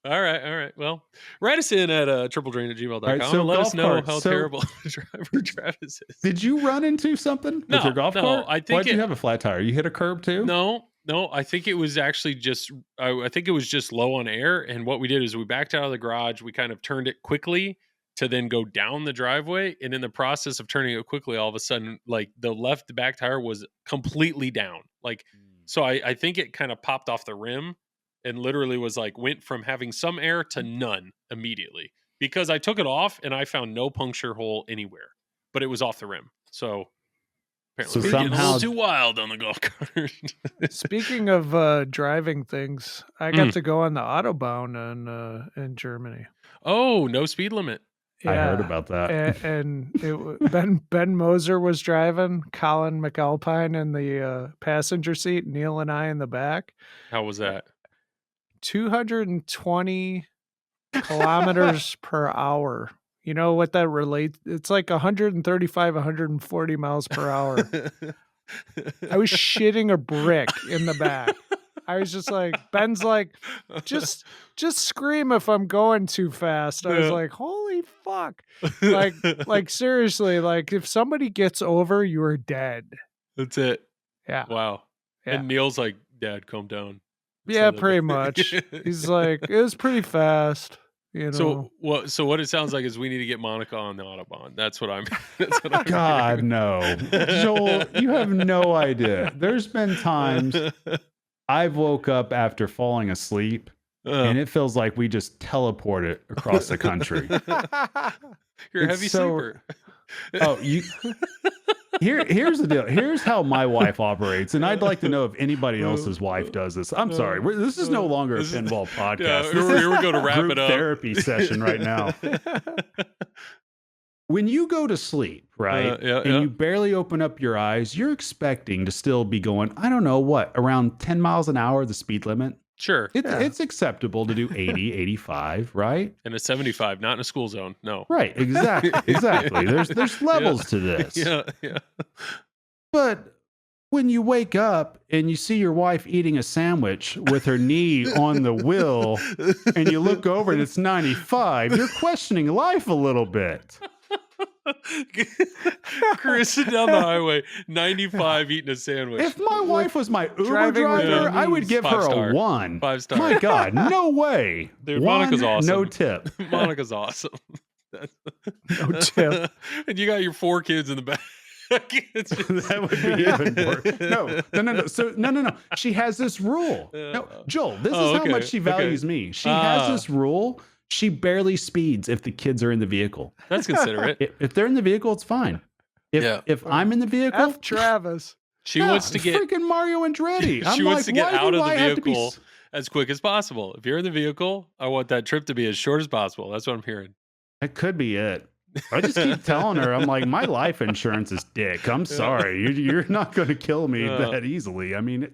All right. Well, write us in at tripledrain@gmail.com right, so and let us golf know cart. how So- terrible a driver Travis is. Did you run into something No, with your golf no, cart? I think Why'd you it- have a flat tire? You hit a curb too? No, I think it was actually just, I think it was just low on air. And what we did is we backed out of the garage. We kind of turned it quickly to then go down the driveway. And in the process of turning it quickly, all of a sudden, like the left back tire was completely down. Like, so I think it kind of popped off the rim and literally was like, went from having some air to none immediately because I took it off and I found no puncture hole anywhere, but it was off the rim. So apparently So we're getting a somehow- little too wild on the golf cart. Speaking of driving things, I got to go on the Autobahn in Germany. Oh, no speed limit. I heard about that. And Ben Moser was driving, Colin McAlpine in the passenger seat, Neil and I in the back. How was that? 220 kilometers per hour. You know what that relates? It's like 135, 140 miles per hour. I was shitting a brick in the back. I was just like, Ben's like, just scream if I'm going too fast. I was Yeah. like, holy fuck. Like seriously, like if somebody gets over, you are dead. That's it. Yeah. Wow. Yeah. And Neil's like, Dad, calm down. Yeah, So pretty that- much. He's like, it was pretty fast. You know. So what it sounds like is we need to get Monica on the Autobahn. That's what I'm. God, hearing. no. Joel, you have no idea. There's been times I've woke up after falling asleep and it feels like we just teleported across the country. You're a It's heavy so- sleeper. Oh, here's the deal. Here's how my wife operates, and I'd like to know if anybody else's wife does this. I'm sorry, this is no longer a This is- pinball podcast. Yeah, This here we go to is wrap group it up. therapy session right now. When you go to sleep, right, Yeah, and yeah. you barely open up your eyes, you're expecting to still be going, I don't know what, around 10 miles an hour, the speed limit. Sure. It's acceptable to do 80, 85, right? And a 75, not in a school zone. No. Right, exactly. There's levels to this. Yeah. But when you wake up and you see your wife eating a sandwich with her knee on the wheel and you look over and it's 95, you're questioning life a little bit. cruising down the highway, 95, eating a sandwich. If my wife was my Uber driving with driver, her I would knees. give her 5-star. a 1. 5-star. My God, no way. Dude, One, Monica's awesome. No tip. Monica's awesome. No tip. And you got your 4 kids in the back. It's just- That would be even worse. No. So no. She has this rule. No, Joel, this is how okay, much she values me. She has this rule. She barely speeds if the kids are in the vehicle. That's considerate. If they're in the vehicle, it's fine. If I'm in the vehicle, F Travis. She wants to get freaking Mario Andretti. I'm she wants to get why out do of the I have to be vehicle as quick as possible. If you're in the vehicle, I want that trip to be as short as possible. That's what I'm hearing. That could be it. I just keep telling her, I'm like, my life insurance is dick. I'm sorry. You're not going to kill me that easily. I mean,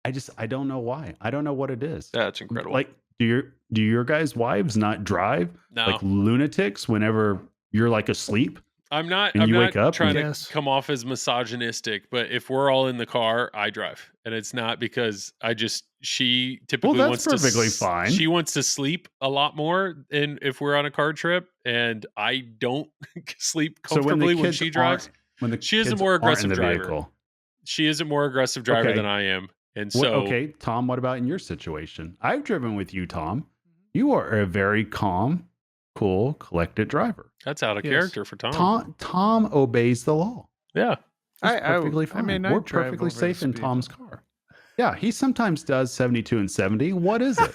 I don't know why. I don't know what it is. That's incredible. Like, do your guys' wives not drive No. like lunatics whenever you're like asleep? I'm not wake up trying and- to come off as misogynistic, but if we're all in the car, I drive. And it's not because she typically Well, wants that's perfectly fine. She wants to sleep a lot more if we're on a car trip, and I don't sleep comfortably when she drives. She is a more aggressive driver. She is a more aggressive driver Okay. than I am. And so Okay, Tom, what about in your situation? I've driven with you, Tom. You are a very calm, cool, collected driver. that's out of Yes. character for Tom. Tom obeys the law. Yeah. He's perfectly fine. I We're drive perfectly over the safe in speed Tom's limit. car. Yeah, he sometimes does 72 and 70. What is it?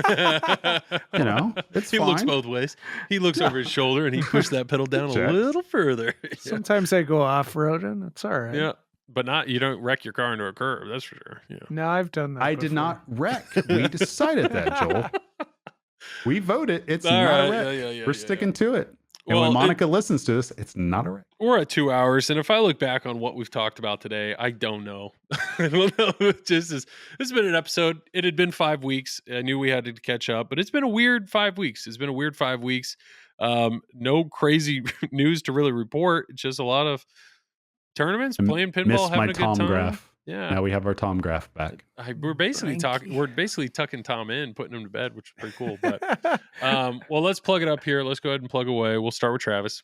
You know, it's he fine. looks both ways. He looks over his shoulder and he pushed that pedal down a Check. little further. Yeah. Sometimes I go off roading. It's all right. Yeah. But you don't wreck your car into a curb, that's for sure. Yeah. No, I've done that. I did before. not wreck. We decided that, Joel. We voted. It's All not right. a wreck. Yeah, We're sticking to it. And Well, when Monica listens to this, it's not a wreck. We're at 2 hours, and if I look back on what we've talked about today, I don't know. I don't know. This has been an episode. It had been 5 weeks. I knew we had to catch up, but it's been a weird 5 weeks. It's been a weird 5 weeks. No crazy news to really report. It's just a lot of tournaments, playing pinball, Missed having my a good Tom time. Graf. Yeah. Now we have our Tom Graf back. We're basically Frankie. We're basically tucking Tom in, putting him to bed, which is pretty cool. But well, let's plug it up here. Let's go ahead and plug away. We'll start with Travis.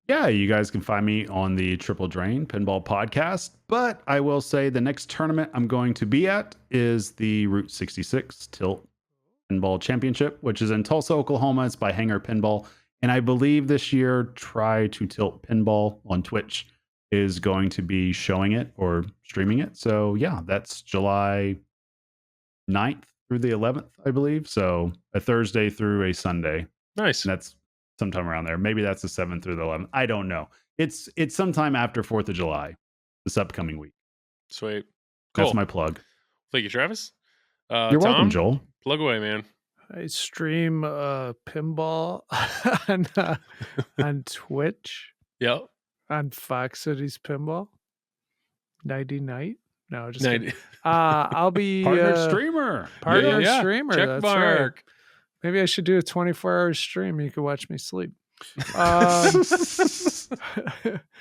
Yeah, you guys can find me on the Triple Drain Pinball Podcast. But I will say the next tournament I'm going to be at is the Route 66 Tilt Pinball Championship, which is in Tulsa, Oklahoma. It's by Hangar Pinball. And I believe this year, Try to Tilt Pinball on Twitch is going to be showing it or streaming it. So yeah, that's July 9th through the 11th, I believe. So a Thursday through a Sunday. Nice. And that's sometime around there. Maybe that's the 7th through the 11th. I don't know. It's sometime after 4th of July, this upcoming week. Sweet. Cool. That's my plug. Thank you, Travis. You're Tom, welcome, Joel. Plug away, man. I stream pinball on Twitch, Yep. on Fox Cities Pinball. Nighty night. No, just 90. kidding. I'll be Partner streamer. partner Yeah. streamer. Check That's mark. right. Maybe I should do a 24-hour stream. You can watch me sleep.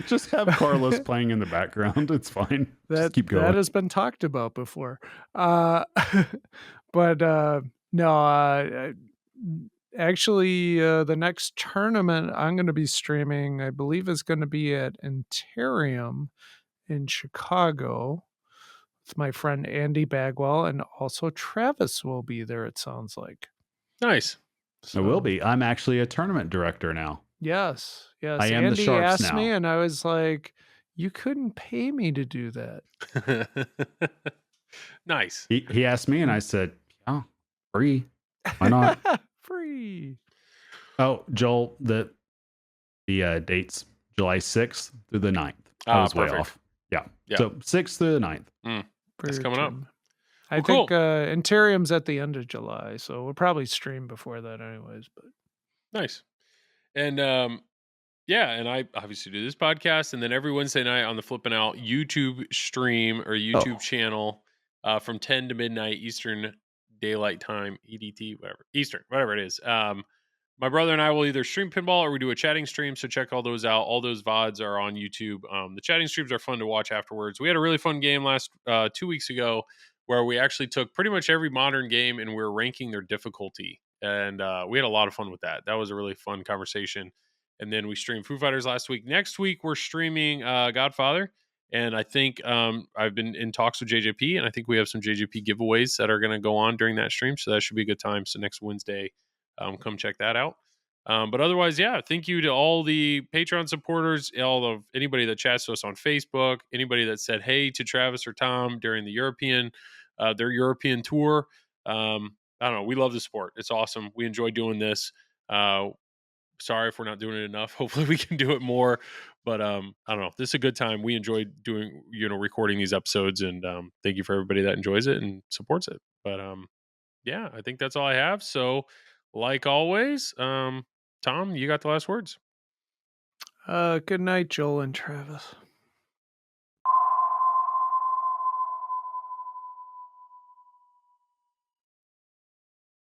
Just have Carlos playing in the background. It's fine. Just keep going. That has been talked about before. But no, actually, the next tournament I'm going to be streaming, I believe, is going to be at Interium in Chicago with my friend Andy Bagwell, and also Travis will be there, it sounds like. Nice. I will be. I'm actually a tournament director now. Yes. I am the Andy Sharks asked me, now. and I was like, you couldn't pay me to do that. Nice. He asked me, and I said, "Yeah, free. Why not?" Free. Oh, Joel, the dates July 6th through the 9th. I was way Perfect. off. Yeah. Yeah. So 6th through the 9th. That's coming up. I Well, think cool. Interium's at the end of July, so we'll probably stream before that anyways. But Nice. And yeah, and I obviously do this podcast, and then every Wednesday night on the Flipping Out YouTube stream or YouTube channel from 10 to midnight Eastern Daylight Time, EDT, whatever it is. My brother and I will either stream pinball or we do a chatting stream, so check all those out. All those VODs are on YouTube. The chatting streams are fun to watch afterwards. We had a really fun game last 2 weeks ago where we actually took pretty much every modern game and we're ranking their difficulty. And we had a lot of fun with that. That was a really fun conversation. And then we streamed Foo Fighters last week. Next week, we're streaming Godfather. And I think I've been in talks with JJP, and I think we have some JJP giveaways that are going to go on during that stream. So that should be a good time. So next Wednesday, come check that out. But otherwise, yeah, thank you to all the Patreon supporters, all of anybody that chats to us on Facebook, anybody that said hey to Travis or Tom during their European tour. I don't know. We love the sport. It's awesome. We enjoy doing this. Sorry if we're not doing it enough. Hopefully we can do it more. But I don't know. This is a good time. We enjoy doing, recording these episodes, and thank you for everybody that enjoys it and supports it. But yeah, I think that's all I have. So like always, Tom, you got the last words. Good night, Joel and Travis.